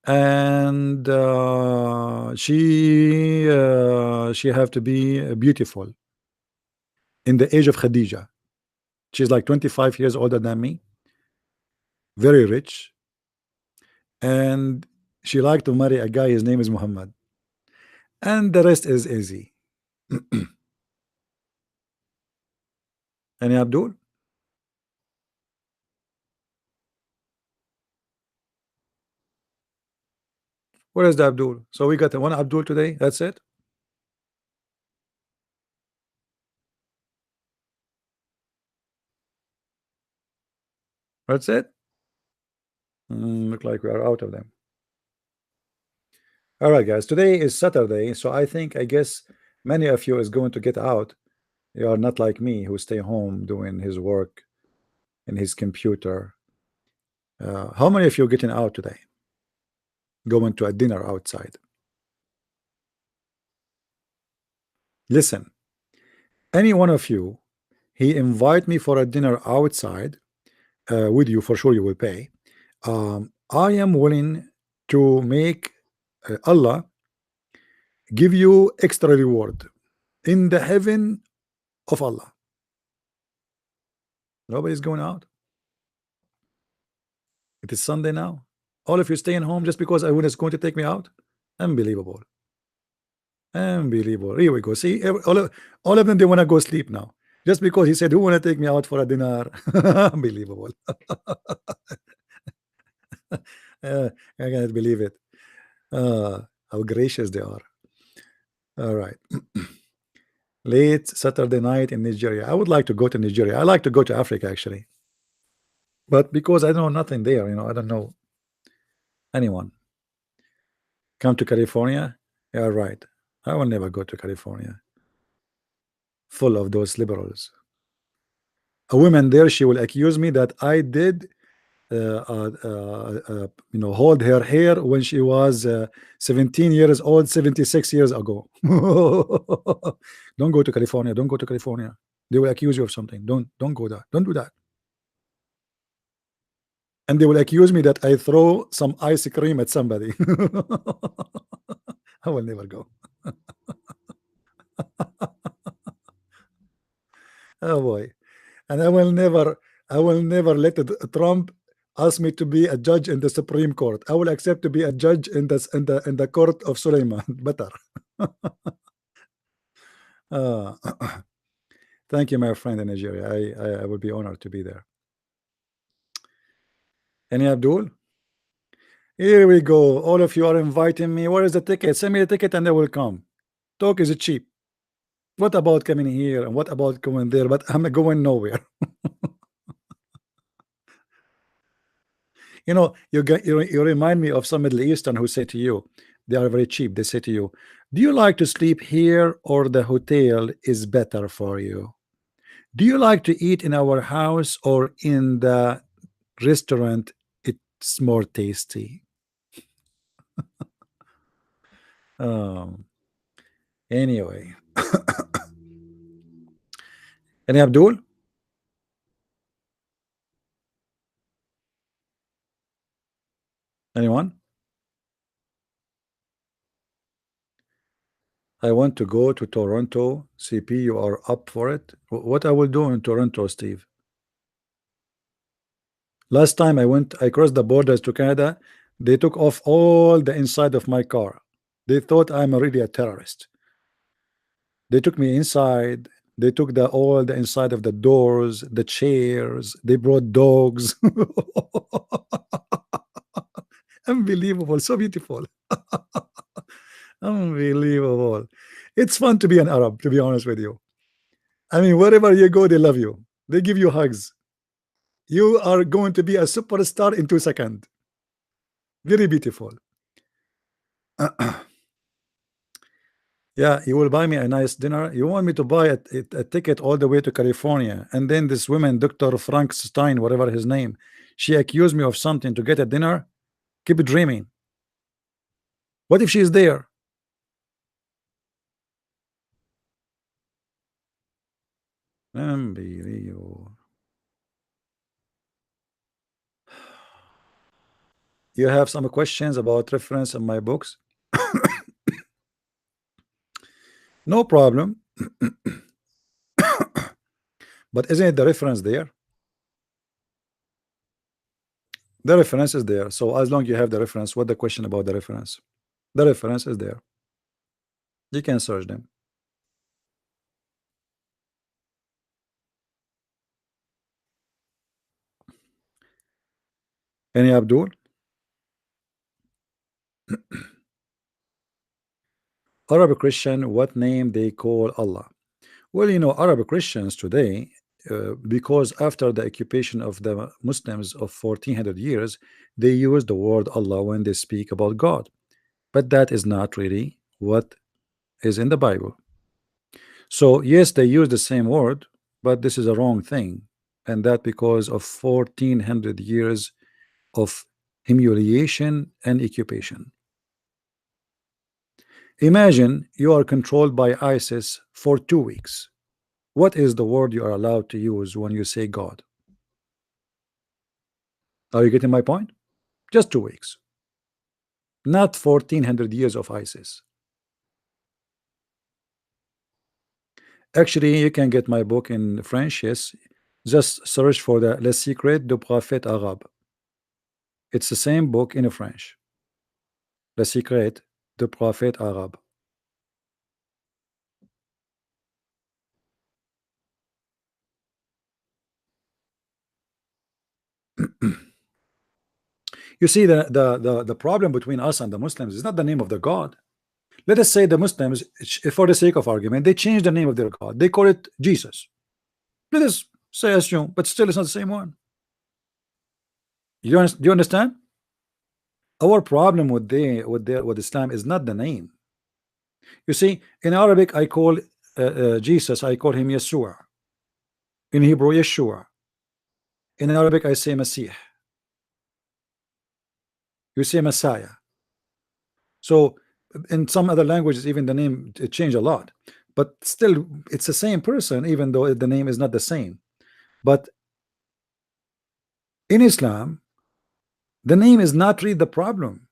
and she have to be beautiful in the age of Khadija. She's like 25 years older than me, very rich, and she liked to marry a guy, his name is Muhammad, and the rest is easy. Any Abdul? Where is the Abdul? So we got one Abdul today. That's it. That's it. Look like we are out of them. All right, guys. Today is Saturday, so I guess many of you is going to get out. You are not like me who stay home doing his work in his computer. How many of you getting out today? Going to a dinner outside? Listen, any one of you, he invite me for a dinner outside with you, for sure you will pay. I am willing to make Allah give you extra reward in the heaven of Allah. Nobody's going out. It is Sunday now. All of you staying home just because Awin is going to take me out. Unbelievable. Unbelievable. Here we go. See, all of them, they want to go sleep now. Just because he said, who want to take me out for a dinner? Unbelievable. I can't believe it. How gracious they are. All right. Late Saturday night in Nigeria. I would like to go to Nigeria. I like to go to Africa, actually. But because I know nothing there, I don't know anyone. Come to California? Yeah, right. I will never go to California. Full of those liberals. A woman there, she will accuse me that I did hold her hair when she was 17 years old 76 years ago. Don't go to California. Don't go to California. They will accuse you of something. Don't go there. Don't do that. And they will accuse me that I throw some ice cream at somebody. I will never go. Oh boy. And I will never let Trump ask me to be a judge in the Supreme Court. I will accept to be a judge in the court of Suleiman. Better. uh, thank you, my friend in Nigeria. I would be honored to be there. Any Abdul? Here we go. All of you are inviting me. Where is the ticket? Send me the ticket and I will come. Talk is cheap. What about coming here and what about going there? But I'm going nowhere. You know, you remind me of some Middle Eastern who say to you, they are very cheap. They say to you, do you like to sleep here or the hotel is better for you? Do you like to eat in our house or in the restaurant? It's more tasty. Anyway. Any Abdul? Anyone? I want to go to Toronto. CP, you are up for it? What I will do in Toronto, Steve? Last time I crossed the borders to Canada, they took off all the inside of my car. They thought I'm really a terrorist. They took me inside. They took all the inside of the doors, the chairs. They brought dogs. Unbelievable, so beautiful. Unbelievable. It's fun to be an Arab, to be honest with you. I mean, wherever you go, they love you. They give you hugs. You are going to be a superstar in 2 seconds. Very beautiful. Yeah, you will buy me a nice dinner. You want me to buy a ticket all the way to California, and then this woman, Dr. Frankenstein, whatever his name, she accused me of something to get a dinner. Keep dreaming. What if she is there? Unbelievable. You have some questions about reference in my books? No problem. But isn't it the reference there? The reference is there. So as long as you have the reference, what the question about the reference? The reference is there. You can search them. Any Abdul? Arab Christian, what name they call Allah? Well, you know, Arab Christians today, because after the occupation of the Muslims of 1400 years, they use the word Allah when they speak about God. But that is not really what is in the Bible. So yes, they use the same word, but this is a wrong thing, and that because of 1400 years of humiliation and occupation. Imagine you are controlled by ISIS for 2 weeks. What is the word you are allowed to use when you say God? Are you getting my point? Just 2 weeks. Not 1400 years of ISIS. Actually, you can get my book in French, yes. Just search for the Le Secret du Prophète Arabe. It's the same book in French. Le Secret du Prophète Arabe. You see, the problem between us and the Muslims is not the name of the God. Let us say the Muslims, for the sake of argument, they change the name of their God. They call it Jesus. Let us say assume, but still it's not the same one. Do you understand? Our problem with Islam is not the name. You see, in Arabic, I call Jesus, I call him Yeshua. In Hebrew, Yeshua. In Arabic, I say Masih. You say Messiah. So in some other languages, even the name it changed a lot, but still it's the same person, even though the name is not the same. But in Islam, the name is not really the problem.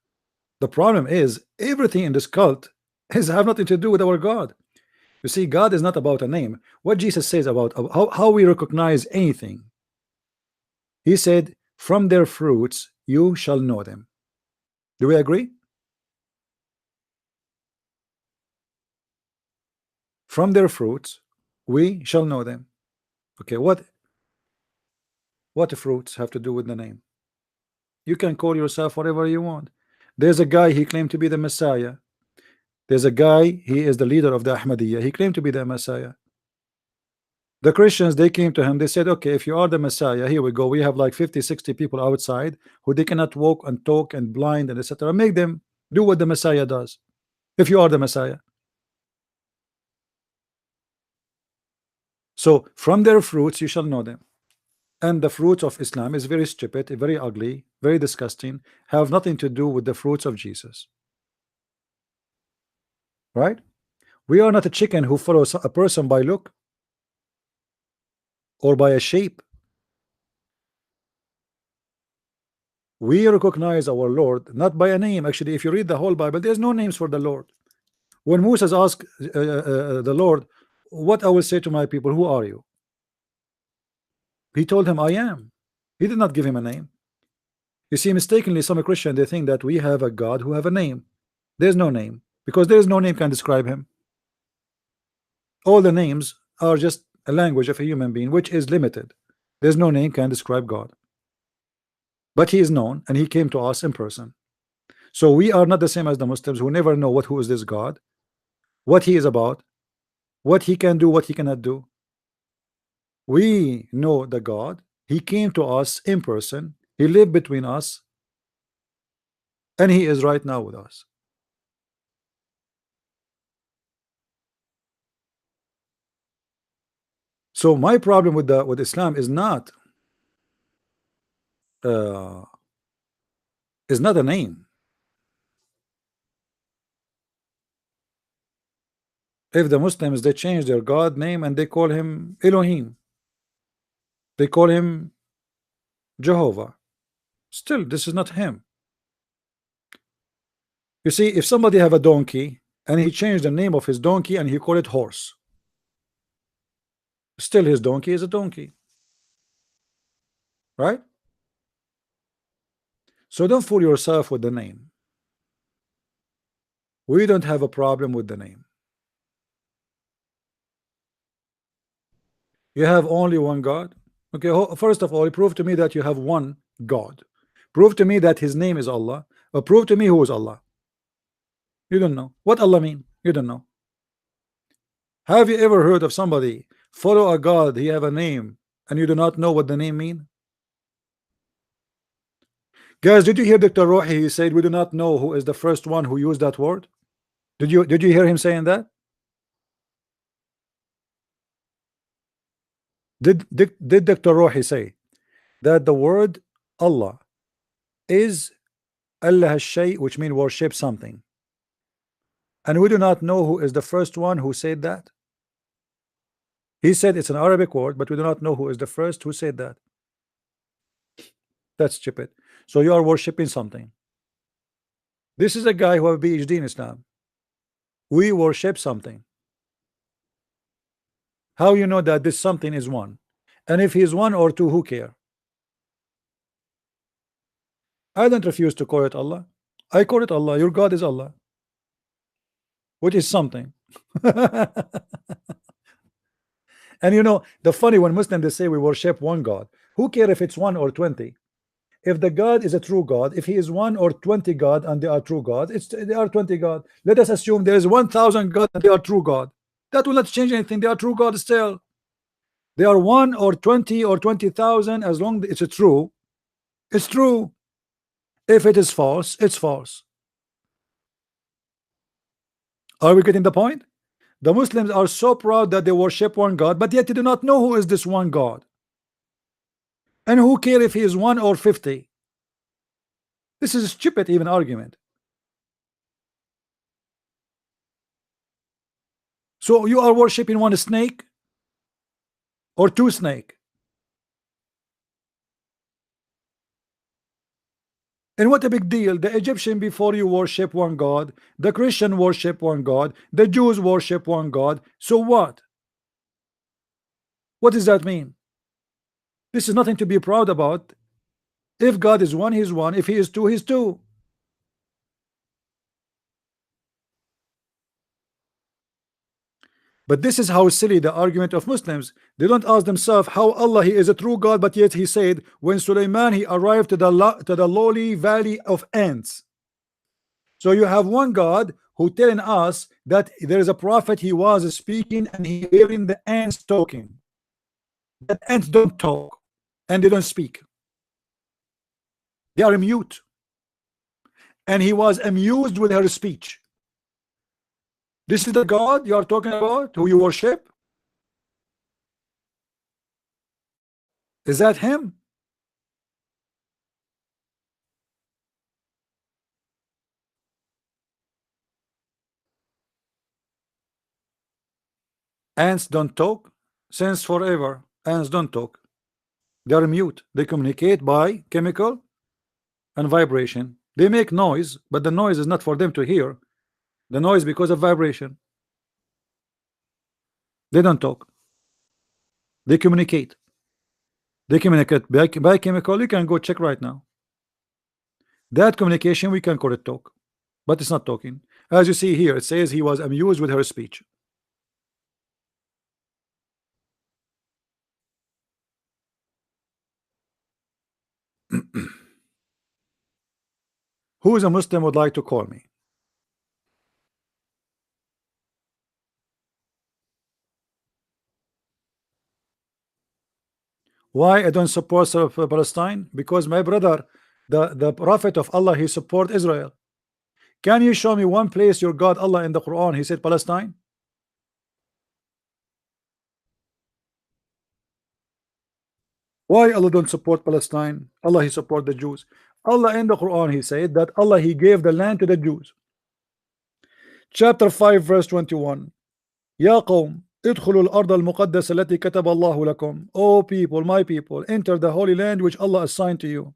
The problem is everything in this cult have nothing to do with our God. You see, God is not about a name. What Jesus says about how we recognize anything, he said, From their fruits you shall know them. Do we agree? From their fruits we shall know them. Okay, what fruits have to do with the name? You can call yourself whatever you want. There's a guy, he claimed to be the Messiah. There's a guy, he is the leader of the Ahmadiyya. He claimed to be the Messiah. The Christians, they came to him, they said, okay, if you are the Messiah, here we go. We have like 50-60 people outside who they cannot walk and talk and blind and etc. Make them do what the Messiah does. If you are the Messiah. So from their fruits you shall know them. And the fruits of Islam is very stupid, very ugly, very disgusting, have nothing to do with the fruits of Jesus. Right? We are not a chicken who follows a person by look or by a shape. We recognize our Lord not by a name. Actually, if you read the whole Bible, there's no names for the Lord. When Moses asked the Lord, what I will say to my people, who are you? He told him, I am. He did not give him a name. You see, mistakenly, some Christian, they think that we have a God who have a name. There's no name, because there is no name can describe him. All the names are just a language of a human being, which is limited. There's no name can describe God. But he is known, and he came to us in person. So we are not the same as the Muslims who never know who is this God, what he is about, what he can do, what he cannot do. We know the God. He came to us in person. He lived between us, and he is right now with us. So my problem with Islam is not a name. If the Muslims, they change their God name and they call him Elohim, they call him Jehovah, still this is not him. You see, if somebody have a donkey and he changed the name of his donkey and he call it horse, still his donkey is a donkey, right? So don't fool yourself with the name. We don't have a problem with the name. You have only one God. Okay, first of all, prove to me that you have one God. Prove to me that his name is Allah, or prove to me who is Allah. You don't know what Allah mean. You don't know. Have you ever heard of somebody follow a God, he have a name, and you do not know what the name mean? Guys, did you hear Dr. Rohi? He said we do not know who is the first one who used that word. Did you hear him saying that? Did Dr. Rohi say that the word Allah is Allah shay, which means worship something, and we do not know who is the first one who said that? He said it's an Arabic word, but we do not know who is the first who said that. That's stupid. So you are worshiping something. This is a guy who have a PhD in Islam. We worship something. How you know that this something is one? And if he is one or two, who care? I don't refuse to call it Allah. I call it Allah. Your God is Allah, which is something. And you know, the funny, when Muslims they say we worship one God, who care if it's 1 or 20? If the God is a true God, if he is 1 or 20 God and they are true God, they are 20 God. Let us assume there is 1,000 God and they are true God. That will not change anything. They are true God still. They are 1 or 20 or 20,000. As long as it's true, it's true. If it is false, it's false. Are we getting the point? The Muslims are so proud that they worship one God, but yet they do not know who is this one God. And who care if he is 1 or 50? This is a stupid even argument. So you are worshiping one snake or 2 snake? And what a big deal. The Egyptian before you worship one God, the Christian worship one God, the Jews worship one God. So what? What does that mean? This is nothing to be proud about. If God is one, he's one. If he is two, he's two. But this is how silly the argument of Muslims. They don't ask themselves how Allah he is a true God, but yet he said when Sulaiman he arrived to the lowly valley of ants. So you have one God who telling us that there is a prophet he was speaking and he hearing the ants talking. The ants don't talk and they don't speak. They are mute. And he was amused with her speech. This is the God you are talking about, who you worship? Is that him? Ants don't talk since forever. Ants don't talk. They are mute. They communicate by chemical and vibration. They make noise, but the noise is not for them to hear. The noise because of vibration. They don't talk. They communicate. They communicate by chemical. You can go check right now. That communication we can call it talk, but it's not talking. As you see here, it says he was amused with her speech. Who is a Muslim would like to call me? Why I don't support Palestine? Because my brother, the prophet of Allah, he support Israel. Can you show me one place your God Allah in the Quran he said Palestine? Why Allah don't support Palestine? Allah he support the Jews. Allah in the Quran he said that Allah he gave the land to the Jews. Chapter 5 verse 21. يا قوم ادخلوا الأرض المقدسة التي كتب الله لكم. O people, my people, enter the holy land which Allah assigned to you.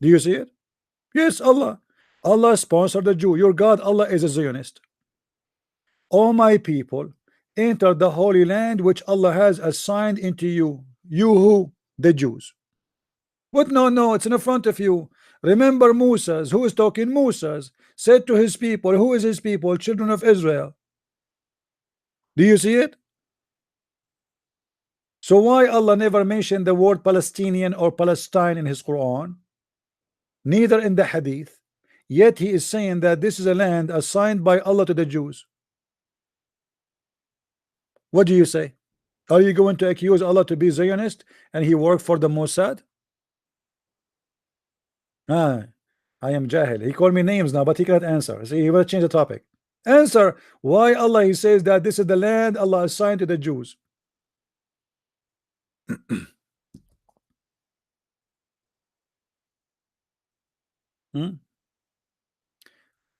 Do you see it? Yes, Allah. Allah sponsored the Jew. Your God Allah is a Zionist. O my people, enter the holy land which Allah has assigned into you. You who? The Jews. What? No, it's in the front of you. Remember Moses. Who is talking? Moses said to his people. Who is his people? Children of Israel. Do you see it? So why Allah never mentioned the word Palestinian or Palestine in his Quran? Neither in the Hadith. Yet he is saying that this is a land assigned by Allah to the Jews. What do you say? Are you going to accuse Allah to be Zionist and he worked for the Mossad? I am Jahil. He called me names now, but he cannot answer. See, he will change the topic. Answer why Allah he says that this is the land Allah assigned to the Jews.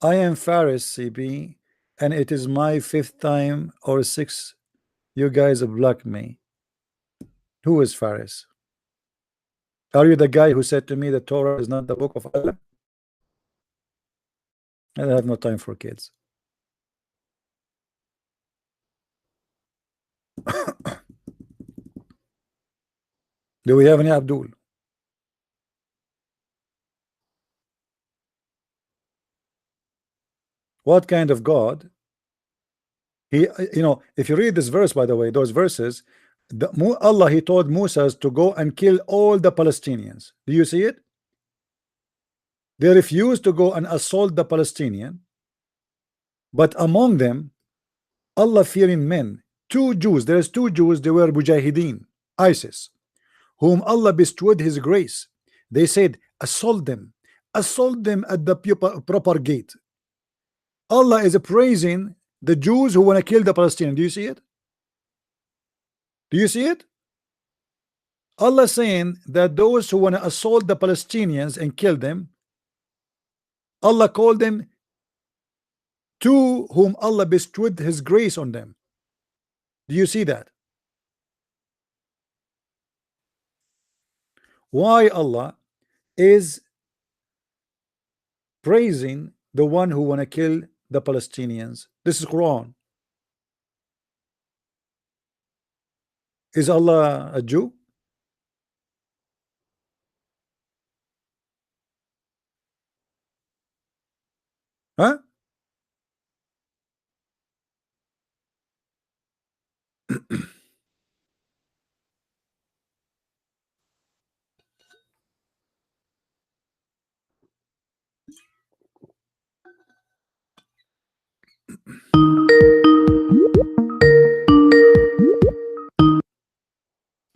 I am Faris CB and it is my 5th time or 6th you guys block me. Who is Faris? Are you the guy who said to me the Torah is not the book of Allah? I have no time for kids. Do we have any Abdul? What kind of God? He, if you read this verse, by the way, those verses, Allah he told Moses to go and kill all the Palestinians. Do you see it? They refused to go and assault the Palestinian, but among them, Allah-fearing men, two Jews. There's two Jews. They were Mujahideen, ISIS, whom Allah bestowed His grace. They said, assault them at the proper gate. Allah is praising the Jews who want to kill the Palestinians. Do you see it? Do you see it? Allah saying that those who want to assault the Palestinians and kill them, Allah called them two whom Allah bestowed His grace on them. Do you see that? Why Allah is praising the one who want to kill the Palestinians? This is Quran. Is Allah a Jew? Huh?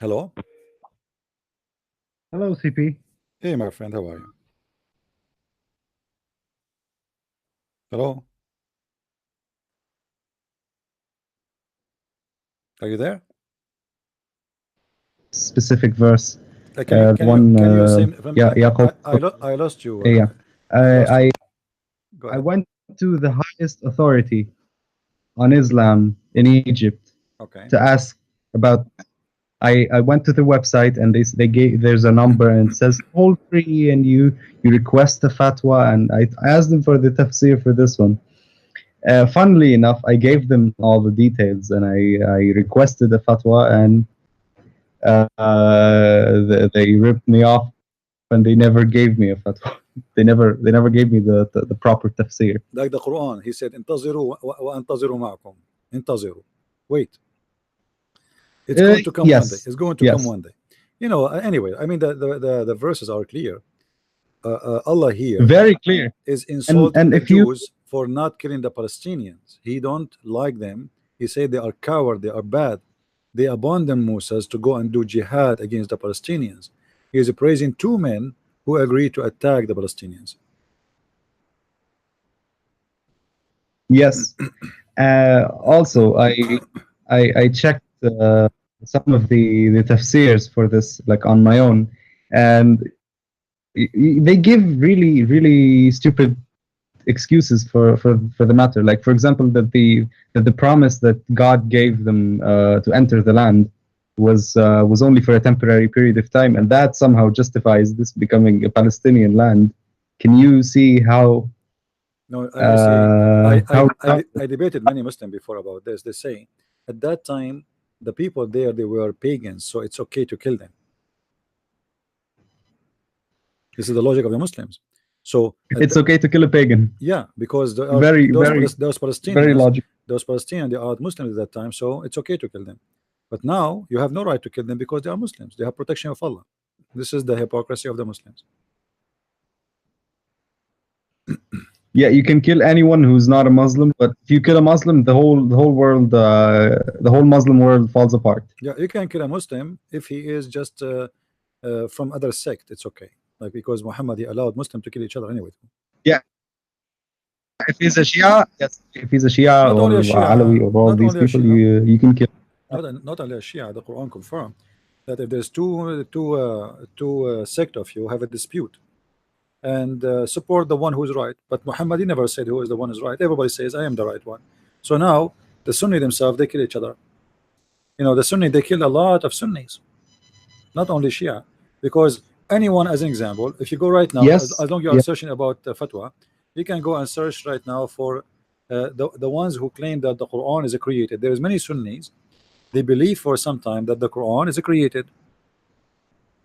Hello? Hello, CP. Hey, my friend, how are you? Hello? Are you there? Specific verse. Can you say from, Yaqub. I lost you. Yeah. I lost you. I Go I ahead. went to the highest authority on Islam in Egypt Okay. to ask about. I went to the website and they gave there's a number and it says toll free and you request a fatwa, and I asked them for the tafsir for this one. Funnily enough, I gave them all the details and I requested a fatwa, and they ripped me off and they never gave me a fatwa. They never gave me the proper tafsir. Like the Quran, he said, انتظروا وانتظروا معكم. انتظروا. Wait. It's going to come one day. Yes, It's going to come yes, one day. You know, anyway, I mean, the verses are clear. Allah here very clear. is insulting And the if you Jews for not killing the Palestinians. He don't like them. He said they are coward, they are bad. They abandoned Moses to go and do jihad against the Palestinians. He is praising two men who agreed to attack the Palestinians. yes, also I checked some of the tafsirs for this like on my own, and they give really stupid excuses for the matter. Like for example, that the promise that God gave them to enter the land was only for a temporary period of time, and that somehow justifies this becoming a Palestinian land. Can you see how? No, you see, How I debated many Muslims before about this. They say at that time the people there, they were pagans, so it's okay to kill them. This is the logic of the Muslims. So it's okay to kill a pagan? yeah, because there are Very those very Palestinians, logical. they are Muslims at that time, so it's okay to kill them. But now you have no right to kill them because they are Muslims. They have protection of Allah. This is the hypocrisy of the Muslims. Yeah, you can kill anyone who's not a Muslim, but if you kill a Muslim, the whole world, the whole Muslim world falls apart. Yeah, you can kill a Muslim if he is just from other sect. It's okay, like because Muhammad, he allowed Muslims to kill each other anyway. Yeah, if he's a Shia, yes. If he's a Shia Not or only a Shia, Alawi or all not these only a people, Shia, you can kill. not only a Shia. The Quran confirmed that if there's two sect of you have a dispute and support the one who's right, but Muhammad, he never said who is the one who's right. Everybody says I am the right one. So now the Sunni themselves, they kill each other. You know, the Sunni, they kill a lot of Sunnis, not only Shia, because anyone, as an example, if you go right now, Yes, as long as you are searching about fatwa, you can go and search right now for the ones who claim that the Quran is created. There is many Sunnis, they believe for some time that the Quran is created.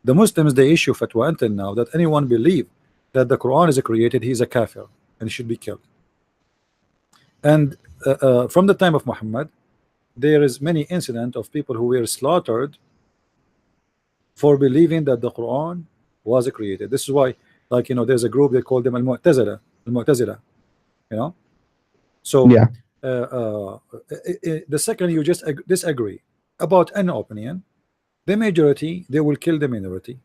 The Muslims, they issue fatwa until now that anyone believe that the Quran is created, he is a kafir and should be killed. And from the time of Muhammad, there is many incident of people who were slaughtered for believing that the Quran was created. This is why, like, you know, there's a group, they call them al-Mu'tazila, you know. So yeah, the second you just disagree about an opinion, the majority, they will kill the minority.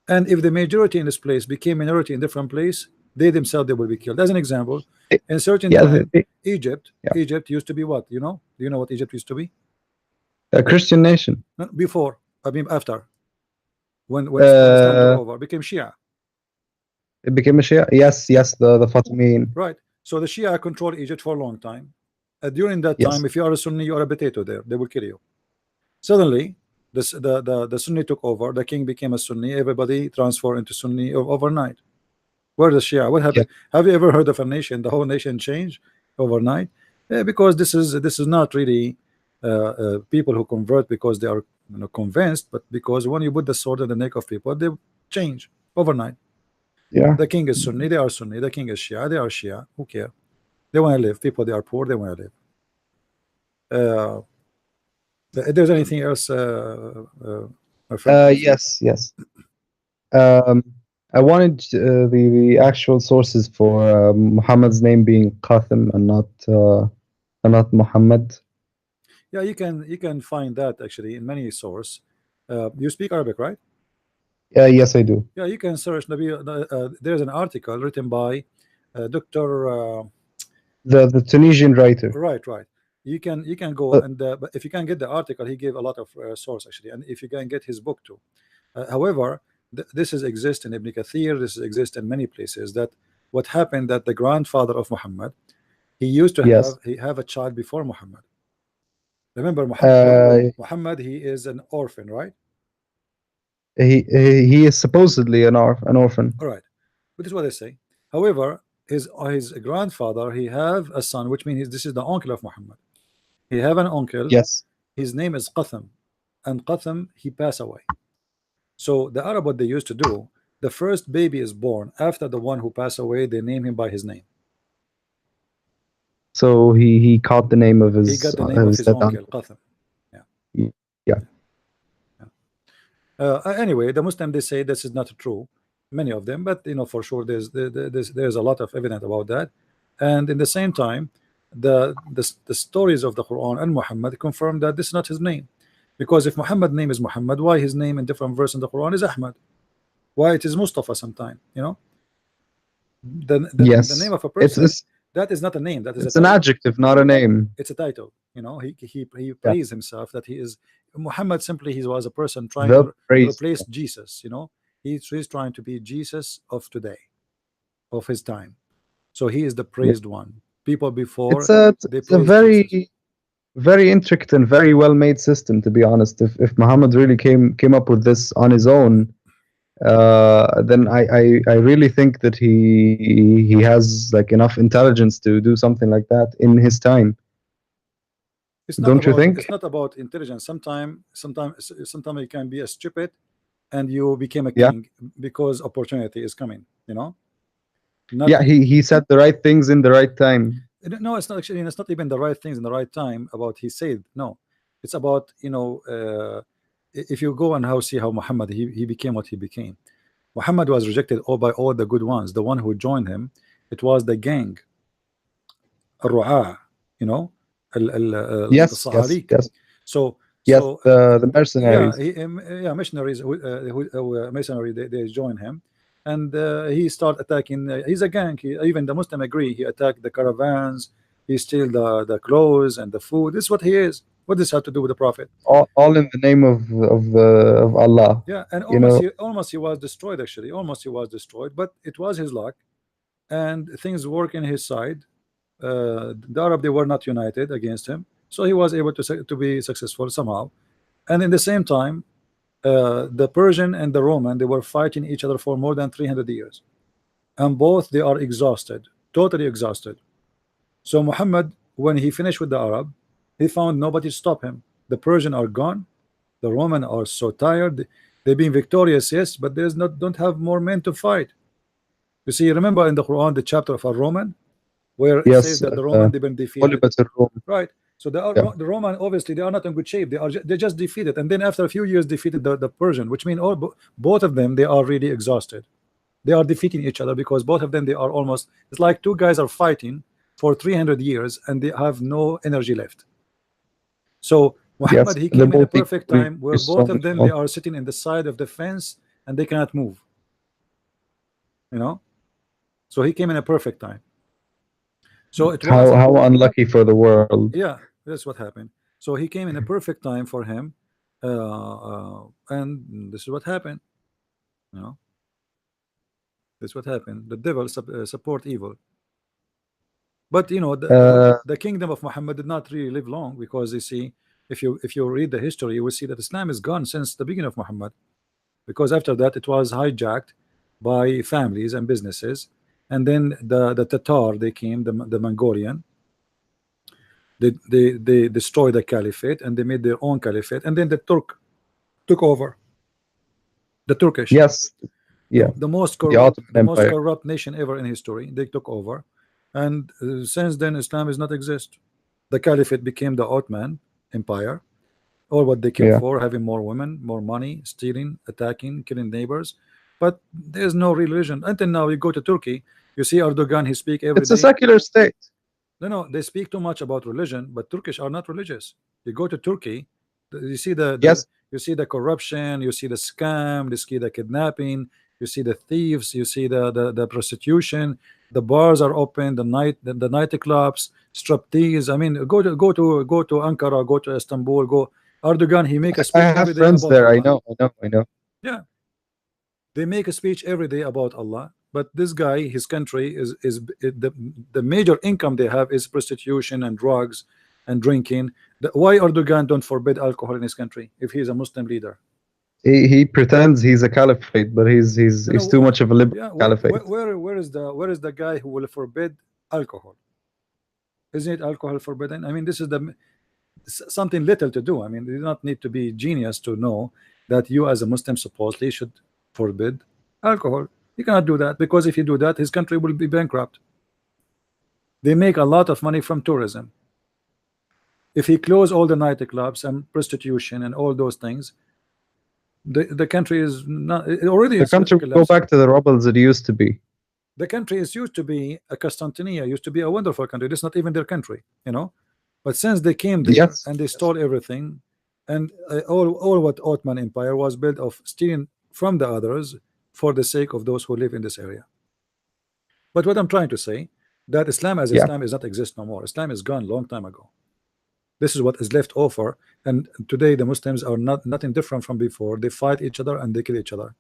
And if the majority in this place became minority in different place, they themselves, they will be killed. As an example, in certain yeah, time, yeah. Egypt used to be what, you know? Do you know what Egypt used to be? A Christian nation. No, before, I mean after, when Islam took over, became Shia. It became a Shia. Yes, yes, the Fatimiyyin. Right. So the Shia controlled Egypt for a long time. During that Yes. time, if you are a Sunni, you are a potato there. They will kill you. Suddenly, the Sunni took over. The king became a Sunni. Everybody transferred into Sunni overnight. Where the Shia? What happened? Yeah. Have you ever heard of a nation? The whole nation changed overnight? Because this is not really people who convert because they are, you know, convinced, but because when you put the sword in the neck of people, they change overnight. Yeah. The king is Sunni, they are Sunni. The king is Shia, they are Shia. Who care? They want to live. People, they are poor, they want to live. If there's anything else, my friend? Yes. Um, I wanted the actual sources for Muhammad's name being Qasim and not Muhammad. Yeah, you can find that actually in many sources. You speak Arabic, right? Yes, I do. Yeah, you can search. There's an article written by Dr. The Tunisian writer. Right. You can go Uh, and but if you can get the article, he gave a lot of source actually, and if you can get his book too. However, this is exist in Ibn Kathir. This exist in many places. That what happened that the grandfather of Muhammad, he used to Yes. have a child before Muhammad. Remember Muhammad, he is an orphan, right? He is supposedly an orphan. All right, which is what they say. However, his grandfather, he have a son, which means this is the uncle of Muhammad. He have an uncle. Yes. His name is Qatham, and Qatham, he passed away. So the Arab, what they used to do, the first baby is born after the one who passed away. They name him by his name. So he caught the name of his. He got the name of his uncle, Qatham. Yeah. Anyway, the Muslim, they say this is not true, many of them, but for sure there's a lot of evidence about that. And in the same time, the stories of the Quran and Muhammad confirm that this is not his name, because if Muhammad's name is Muhammad, why his name in different verse in the Quran is Ahmad? Why it is Mustafa sometime? The name of a person, that is not a name. That is it's an adjective, not a name. It's a title. He praised himself that he is Muhammad. Simply, he was a person trying to replace Jesus. He's trying to be Jesus of today, of his time. So he is the praised one. People before, it's a very intricate and very well made system, to be honest. If Muhammad really came up with this on his own, then I really think that he has like enough intelligence to do something like that in his time. Don't you think? It's not about intelligence. Sometimes you can be a stupid, and you became a king because opportunity is coming. He said the right things in the right time. No, it's not actually. It's not even the right things in the right time. About he said no. It's about if you go and see how Muhammad he became what he became. Muhammad was rejected by all the good ones. The one who joined him, it was the gang, الرعاة, Yes. So the mercenaries. Missionaries mercenary, they join him, and he start attacking. He's a gang. Even the Muslim agree. He attacked the caravans. He steal the clothes and the food. This is what he is. What does this have to do with the Prophet? All in the name of Allah. Yeah, and almost he was destroyed. Actually, almost he was destroyed. But it was his luck, and things work in his side. The Arab, they were not united against him, so he was able to be successful somehow. And in the same time, the Persian and the Roman, they were fighting each other for more than 300 years, and both they are exhausted, totally exhausted. So Muhammad, when he finished with the Arab, he found nobody to stop him. The Persian are gone, the Roman are so tired. They've been victorious, yes, but don't have more men to fight. You see, remember in the Quran the chapter of a Roman, where it says that the Roman they've been defeated. Right. So the Roman, obviously they are not in good shape. They just defeated, and then after a few years defeated the Persian, which means both of them, they are really exhausted. They are defeating each other because both of them, they are almost, it's like two guys are fighting for 300 years and they have no energy left. So Muhammad, he came in a perfect time where both of them, they are sitting in the side of the fence and they cannot move. So he came in a perfect time. So it was how unlucky for the world. Yeah, that's what happened. So he came in a perfect time for him, and this is what happened. That's what happened. The devil support evil. But the kingdom of Muhammad did not really live long, because you see, if you read the history, you will see that Islam is gone since the beginning of Muhammad, because after that it was hijacked by families and businesses. And then the Tatar, they came, the Mongolian, they destroyed the caliphate and they made their own caliphate, and then the Turk took over, the Turkish. Yes, Yeah, the most the corrupt, Ottoman the most Empire. corrupt nation ever in history. They took over, and since then Islam does not exist. The caliphate became the Ottoman Empire. All what they came Yeah, for, having more women, more money, stealing, attacking, killing neighbors. But there's no real religion until now. You go to Turkey, you see Erdogan. He speak every it's a day. secular state. No, they speak too much about religion, but Turkish are not religious. You go to Turkey, you see the Yes, you see the corruption, you see the scam, you see the kidnapping, you see the thieves, you see the prostitution. The bars are open, the nightclubs, striptease. I mean, go to Ankara, go to Istanbul, go. Erdogan, he make a I speech have every day friends about there. I Allah. know, I know, I know. Yeah, they make a speech every day about Allah, but this guy, his country is the major income they have is prostitution and drugs and drinking. Why Erdogan don't forbid alcohol in his country if he's a Muslim leader? He pretends he's a caliphate, but he's too much of a liberal Yeah, caliphate. where is the guy who will forbid alcohol? Isn't it alcohol forbidden? I mean, this is something little to do. I mean, you do not need to be genius to know that you as a Muslim supposedly should forbid alcohol. You cannot do that, because if you do that, his country will be bankrupt. They make a lot of money from tourism. If he close all the nightclubs and prostitution and all those things, the country is not it already The is country will go collapsing. back to the rubbles it used to be. The country is used to be a Constantinia, used to be a wonderful country. It's not even their country, you know. But since they came there Yes, and they stole everything, and all what Ottoman Empire was built of stealing from the others for the sake of those who live in this area. But what I'm trying to say, that Islam as yeah. Islam is not exist no more. Islam is gone long time ago. This is what is left over, and today the Muslims are nothing different from before. They fight each other and they kill each other.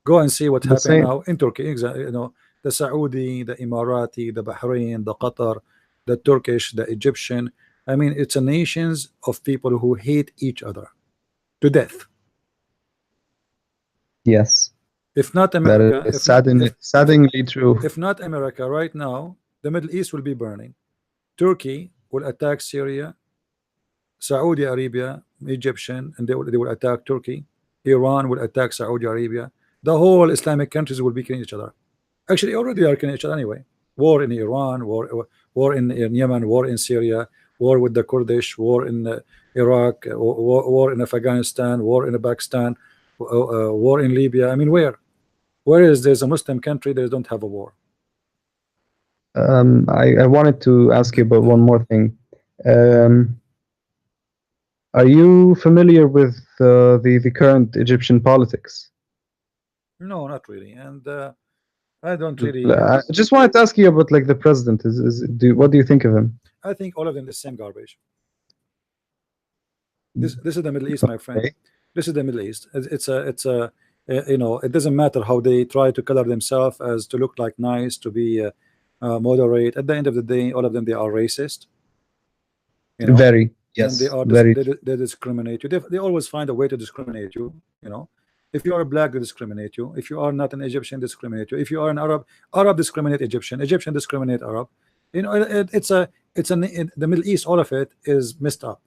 Go and see what The happened same. now in Turkey. You know, the Saudi, the Emirati, the Bahrain, the Qatar, the Turkish, the Egyptian. I mean, it's a nations of people who hate each other to death. Yes, If not that America, is saddeningly true. if not America, right now the Middle East will be burning. Turkey will attack Syria, Saudi Arabia, Egyptian, and they will attack Turkey. Iran will attack Saudi Arabia. The whole Islamic countries will be killing each other. Actually, already are killing each other anyway. War in Iran, war in Yemen, war in Syria, war with the Kurdish, war in Iraq, war in Afghanistan, war in Pakistan, war in Libya. I mean, where is there's a Muslim country they don't have a war? I wanted to ask you about one more thing. Are you familiar with the current Egyptian politics? No, not really. And I don't really. I just wanted to ask you about like the president. What do you think of him? I think all of them the same garbage. This is the Middle East, my friend. Okay. This is the Middle East. It's a you know, it doesn't matter how they try to color themselves as to look like nice, to be moderate. At the end of the day, all of them, they are racist. You know, Very, and yes, they are very. they discriminate you. They always find a way to discriminate you. You know, if you are black, they discriminate you. If you are not an Egyptian, discriminate you. If you are an Arab discriminate Egyptian. Egyptian discriminate Arab. You know, the Middle East. All of it is messed up.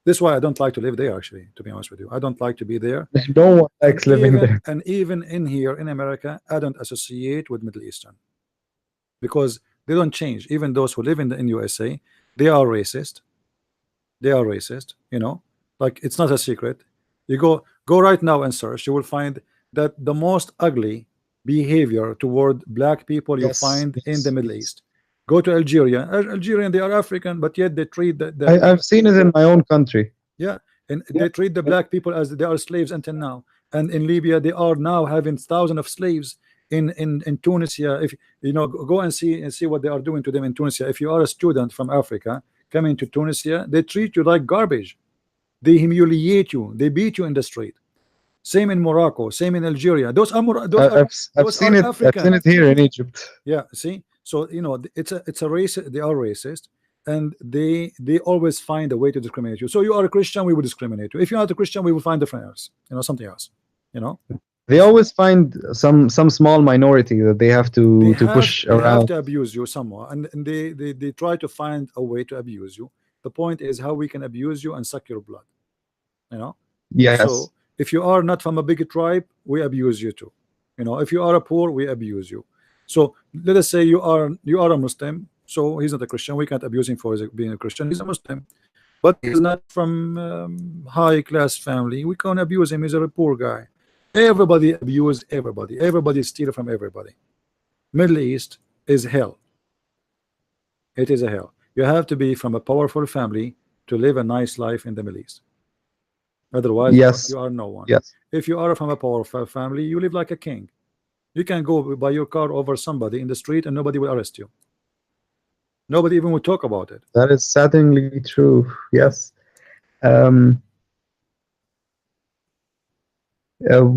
This is why I don't like to live there. Actually, to be honest with you, I don't like to be there. No one likes living there. And even in here in America, I don't associate with Middle Eastern, because they don't change. Even those who live in USA, they are racist. They are racist. You know, like it's not a secret. You go right now and search. You will find that the most ugly behavior toward black people you Yes, find in yes, the Middle yes. East. Go to Algeria. Algerian, they are African, but yet they treat I've seen it in my own country. yeah, and Yeah. they treat the black people as they are slaves until now. And in Libya, they are now having thousands of slaves in Tunisia. If you know, go and see what they are doing to them in Tunisia. If you are a student from Africa coming to Tunisia, they treat you like garbage. They humiliate you. They beat you in the street. Same in Morocco. Same in Algeria. Those are I've seen it. I've African. seen it here in Egypt. Yeah, see, so you know, it's a race. They are racist, and they always find a way to discriminate you. So you are a Christian, we will discriminate you. If you're not a Christian, we will find different else. You know, something else. You know, They always find some small minority that they have to push they have around. to abuse you somewhere, and they try to find a way to abuse you. The point is how we can abuse you and suck your blood. You know, Yes. so if you are not from a big tribe, we abuse you too. You know, if you are a poor, we abuse you. So let us say you are a Muslim, so he's not a Christian. We can't abuse him for being a Christian. He's a Muslim, but he is not from high class family. We can't abuse him. He's a poor guy. Everybody abuse everybody. Everybody steal from everybody. Middle East is hell. It is a hell. You have to be from a powerful family to live a nice life in the Middle East. Otherwise, Yes. you are no one. Yes. If you are from a powerful family, you live like a king. You can go buy your car over somebody in the street and nobody will arrest you. Nobody even will talk about it. That is saddeningly true. Yes.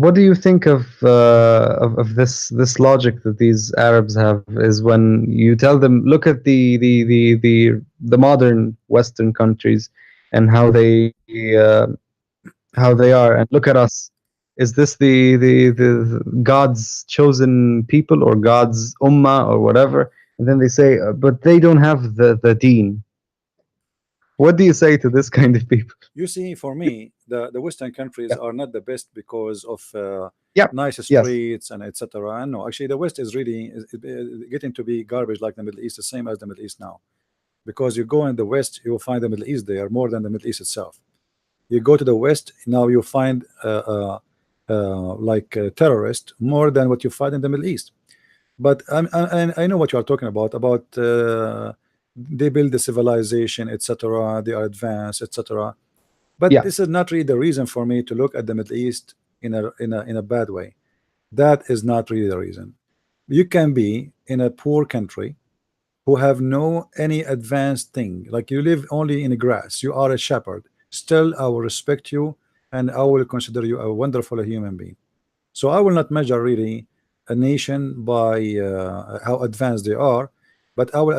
What do you think of this logic that these Arabs have? Is when you tell them, look at the modern Western countries and how they are, and look at us. Is this the God's chosen people or God's ummah or whatever? And then they say, but they don't have the deen. What do you say to this kind of people? You see, for me, the Western countries Yeah. are not the best because of Yeah. nice Yes. streets and etc. And no, actually, the West is really getting to be garbage like the Middle East, the same as the Middle East now. Because you go in the West, you will find the Middle East there more than the Middle East itself. You go to the West now, you find terrorists more than what you find in the Middle East. But I know what you are talking about they build the civilization, etc. They are advanced, etc. But Yeah. this is not really the reason for me to look at the Middle East in a bad way. That is not really the reason. You can be in a poor country who have no any advanced thing, like you live only in grass, you are a shepherd, still I will respect you and I will consider you a wonderful human being. So I will not measure really a nation by how advanced they are, but I will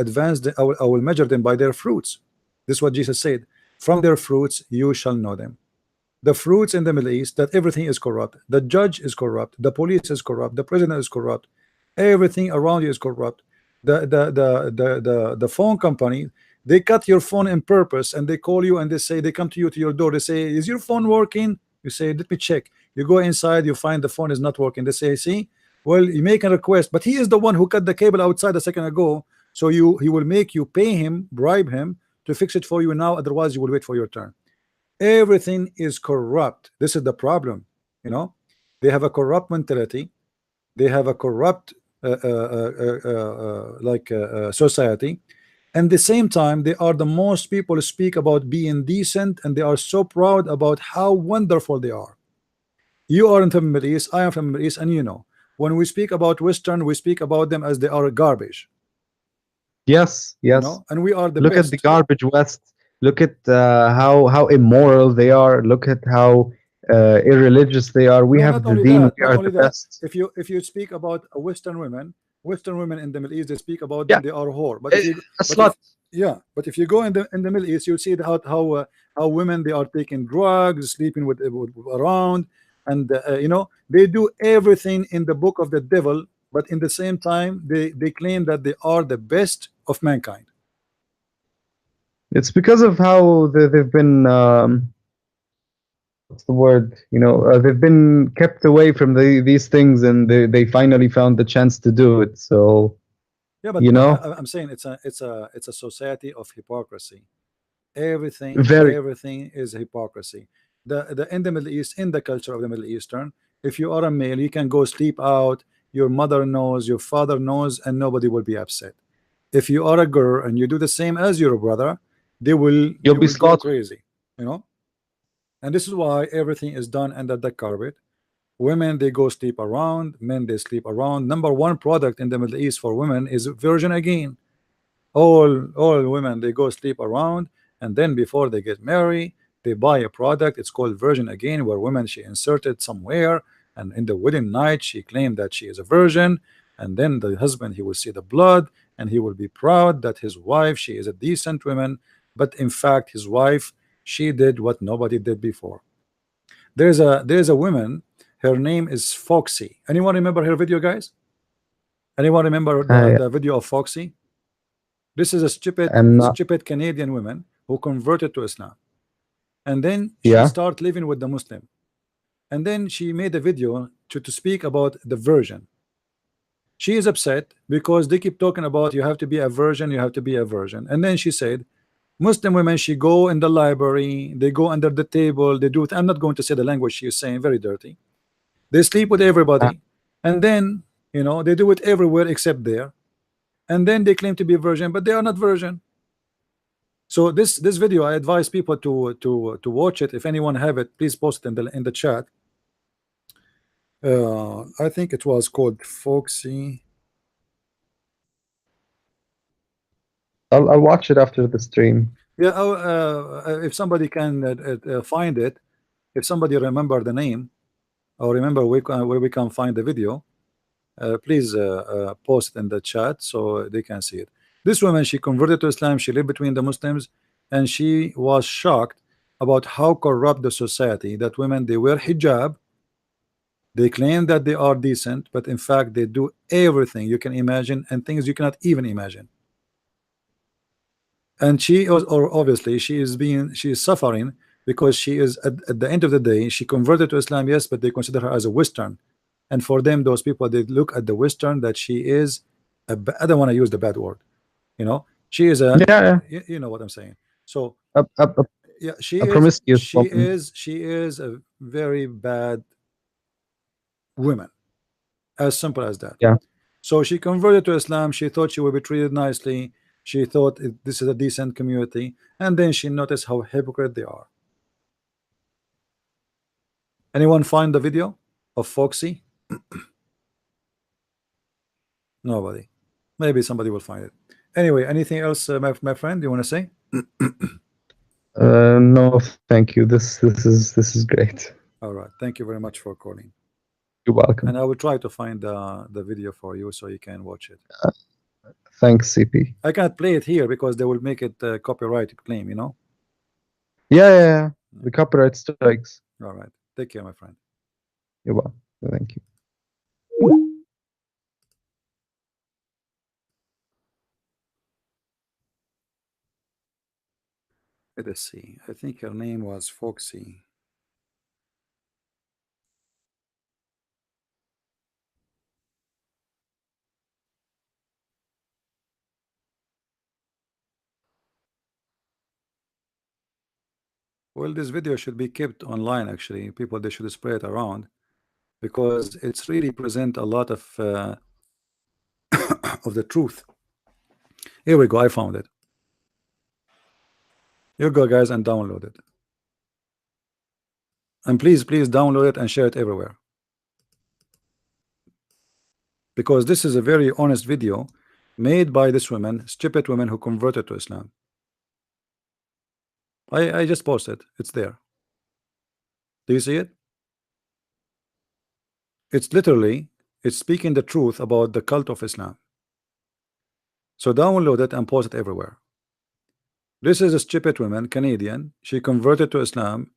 I will measure them by their fruits. This is what Jesus said, from their fruits you shall know them. The fruits in the Middle East, that everything is corrupt, the judge is corrupt, the police is corrupt, the president is corrupt, everything around you is corrupt. The phone company, they cut your phone in purpose, and they call you and they say, they come to you to your door, they say, is your phone working? You say, let me check. You go inside, you find the phone is not working. They say, see, well, you make a request, but he is the one who cut the cable outside a second ago, so he will make you pay him, bribe him to fix it for you now, otherwise you will wait for your turn. Everything is corrupt. This is the problem. You know, they have a corrupt mentality, they have a corrupt society, and the same time they are the most people speak about being decent, and they are so proud about how wonderful they are. You are in the Middle East, I am from the Middle East, and you know, when we speak about Western, we speak about them as they are garbage. Yes. Yes. You know? And we are the Look best. at the garbage West. Look at how immoral they are. Look at how irreligious they are. We No, have not the only deen. that, We not are only the that. best. If you speak about Western women in the Middle East, they speak about Yeah. them, they are whore. But A slut. but if you go in the Middle East, you'll see how women, they are taking drugs, sleeping with around, and you know, they do everything in the book of the devil. But in the same time, they claim that they are the best of mankind. It's because of how they've been. What's the word? You know, they've been kept away from these things, and they finally found the chance to do it. So Yeah, but you no, know, I'm saying it's a society of hypocrisy. Everything very. is hypocrisy. The in the Middle East, in the culture of the Middle Eastern, if you are a male, you can go sleep out, your mother knows, your father knows, and nobody will be upset. If you are a girl and you do the same as your brother, You'll you be will go slaughtered. crazy, you know. And this is why everything is done under the carpet. Women, they go sleep around, men, they sleep around. Number one product in the Middle East for women is virgin again. All women, they go sleep around, and then before they get married, they buy a product, it's called virgin again, where women, she inserted somewhere, and in the wedding night she claimed that she is a virgin, and then the husband, he will see the blood, and he will be proud that his wife, she is a decent woman, but in fact his wife, she did what nobody did before. There's a woman, her name is Foxy. Anyone remember her video, guys? Anyone remember I the video of Foxy? This is a am not. stupid Canadian woman who converted to Islam, and then she Yeah. started living with the Muslim, and then she made a video to speak about the virgin. She is upset because they keep talking about you have to be a virgin, you have to be a virgin. And then she said, Muslim women, she go in the library, they go under the table, they do it. I'm not going to say the language she is saying, very dirty. They sleep with everybody, and then they do it everywhere except there. And then they claim to be virgin, but they are not virgin. So this video, I advise people to watch it. If anyone have it, please post it in the chat. I think it was called Foxy. I'll watch it after the stream. Yeah, if somebody can find it, if somebody remember the name or remember where we can find the video, please post it in the chat so they can see it. This woman, she converted to Islam, she lived between the Muslims, and she was shocked about how corrupt the society, that women, they wear hijab, they claim that they are decent, but in fact they do everything you can imagine and things you cannot even imagine. And she was, or obviously she is suffering because she is at the end of the day, she converted to Islam, yes, but they consider her as a Western. And for them, those people, they look at the Western that she is I don't want to use the bad word, she is a, Yeah, you know what I'm saying. So a yeah, she promiscuous woman. is a very bad woman, as simple as that. Yeah. So she converted to Islam, she thought she would be treated nicely, she thought this is a decent community, and then she noticed how hypocrite they are. Anyone find the video of Foxy? Nobody. Maybe somebody will find it. Anyway, anything else, my friend, you want to say? No, thank you. This is great. All right, thank you very much for calling. You're welcome. And I will try to find the video for you so you can watch it. Thanks, CP. I can't play it here because they will make it copyright claim, Yeah. The copyright strikes. All right, take care, my friend. You're welcome. Thank you. Let us see. I think her name was Foxy. Well, this video should be kept online. Actually, people, they should spread it around because it's really present a lot of of the truth. Here we go. I found it. You go, guys, and download it. And please download it and share it everywhere, because this is a very honest video made by this woman, stupid woman who converted to Islam. I just posted. It's there. Do you see it? It's literally, it's speaking the truth about the cult of Islam. So download it and post it everywhere. This is a stupid woman, Canadian. She converted to Islam,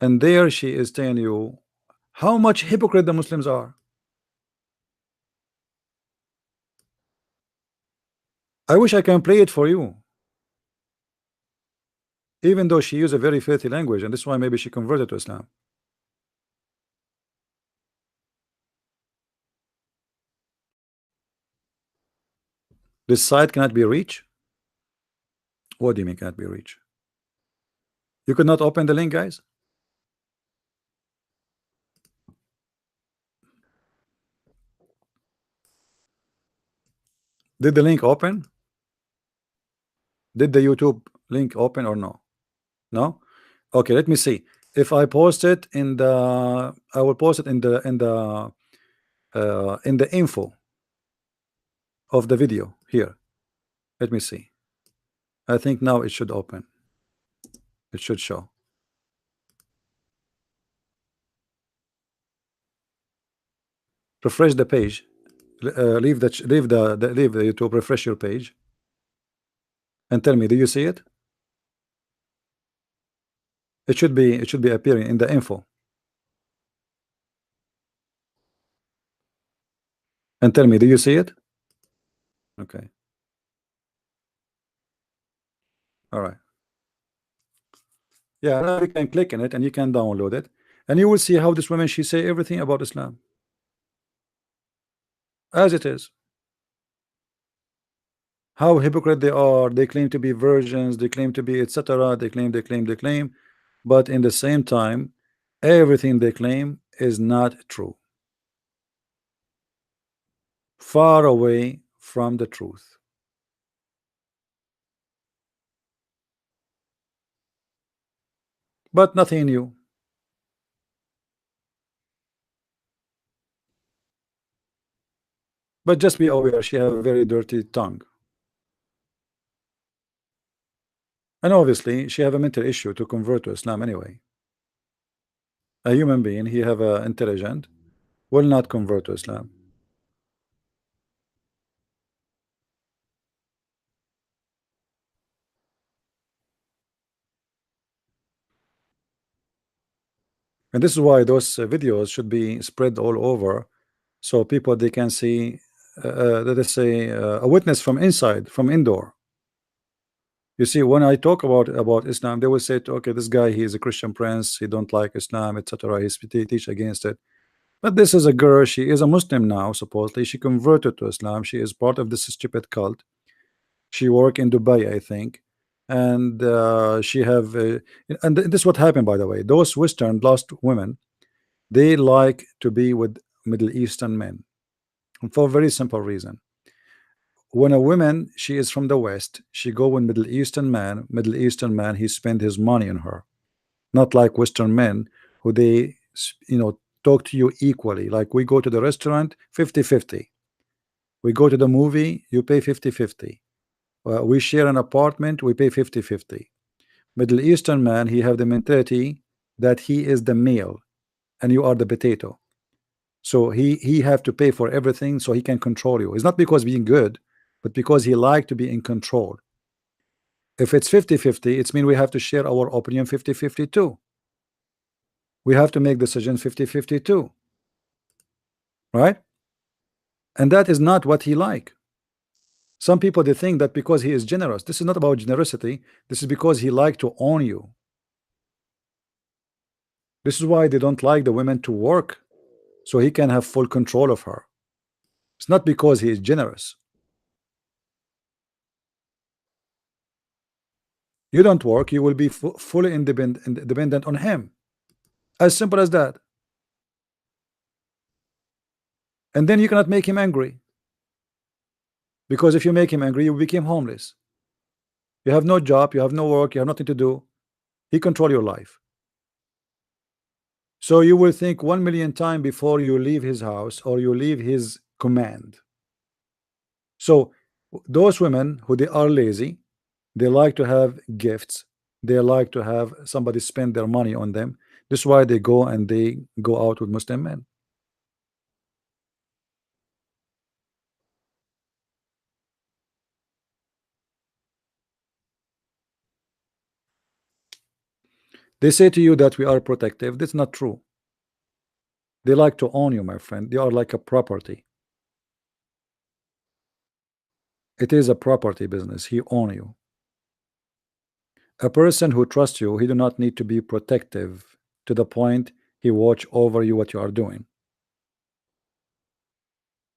and there she is telling you how much hypocrite the Muslims are. I wish I can play it for you, even though she used a very filthy language, and this is why maybe she converted to Islam. This site cannot be reached. What do you mean cannot be reached? You could not open the link, guys? Did the link open? Did the YouTube link open or no? No? Okay, let me see. If I post it in the, I will post it in the info of the video here. Let me see. I think now it should open. It should show. Refresh the page. Leave the YouTube. Refresh your page and tell me, do you see it? It should be appearing in the info. And tell me, do you see it? Okay. All right. Yeah, now you can click on it and you can download it, and you will see how this woman, she say everything about Islam. as it is. How hypocrite they are. They claim to be virgins, they claim to be etc. They claim, but in the same time, everything they claim is not true. Far away from the truth. But nothing new. But just be aware, she have a very dirty tongue. And obviously, she have a mental issue to convert to Islam anyway. A human being, he have a intelligent, will not convert to Islam. And this is why those videos should be spread all over, so people they can see that is a witness from inside, from indoor. You see, when I talk about Islam, they will say, okay, this guy, he is a Christian prince, he don't like Islam, etc. He teach against it. But this is a girl, she is a Muslim now, supposedly. She converted to Islam. She is part of this stupid cult. She work in Dubai, I think. And she have and this is what happened, by the way. Those Western lost women, they like to be with Middle Eastern men for a very simple reason. When a woman, she is from the West, she go with Middle Eastern man, he spend his money on her. Not like Western men who they, talk to you equally. Like we go to the restaurant, 50-50. We go to the movie, you pay 50-50. We share an apartment, we pay 50-50. Middle Eastern man, he have the mentality that he is the male and you are the potato. So he have to pay for everything so he can control you. It's not because being good, but because he like to be in control. If it's 50-50, it's mean we have to share our opinion 50-50 too. We have to make decisions 50-50 too. Right? And that is not what he like. Some people they think that because he is generous, this is not about generosity, this is because he like to own you. This is why they don't like the women to work, so he can have full control of her. It's not because he is generous. You don't work, you will be fully dependent on him. As simple as that. And then you cannot make him angry, because if you make him angry, you become homeless. You have no job, you have no work, you have nothing to do. He control your life. So you will think 1,000,000 times before you leave his house or you leave his command. So those women who they are lazy, they like to have gifts, they like to have somebody spend their money on them. This is why they go out with Muslim men. They say to you that we are protective. That's not true. They like to own you, my friend. They are like a property. It is a property business. He own you. A person who trusts you, he do not need to be protective to the point he watch over you what you are doing.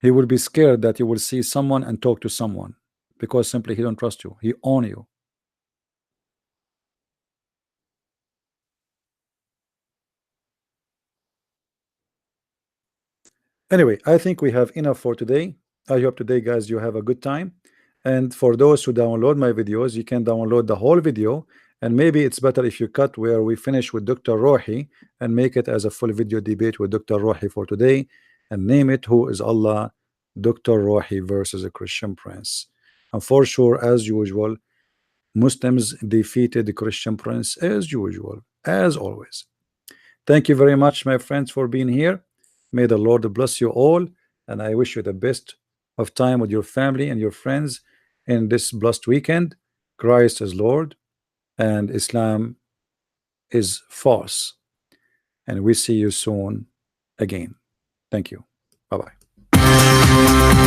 He will be scared that you will see someone and talk to someone because simply he don't trust you. He own you. Anyway, I think we have enough for today. I hope today, guys, you have a good time. And for those who download my videos, you can download the whole video. And maybe it's better if you cut where we finish with Dr. Rohi and make it as a full video debate with Dr. Rohi for today and name it Who is Allah? Dr. Rohi versus a Christian Prince. And for sure, as usual, Muslims defeated the Christian Prince as usual, as always. Thank you very much, my friends, for being here. May the Lord bless you all, and I wish you the best of time with your family and your friends in this blessed weekend. Christ is Lord, and Islam is false. And we see you soon again. Thank you. Bye-bye.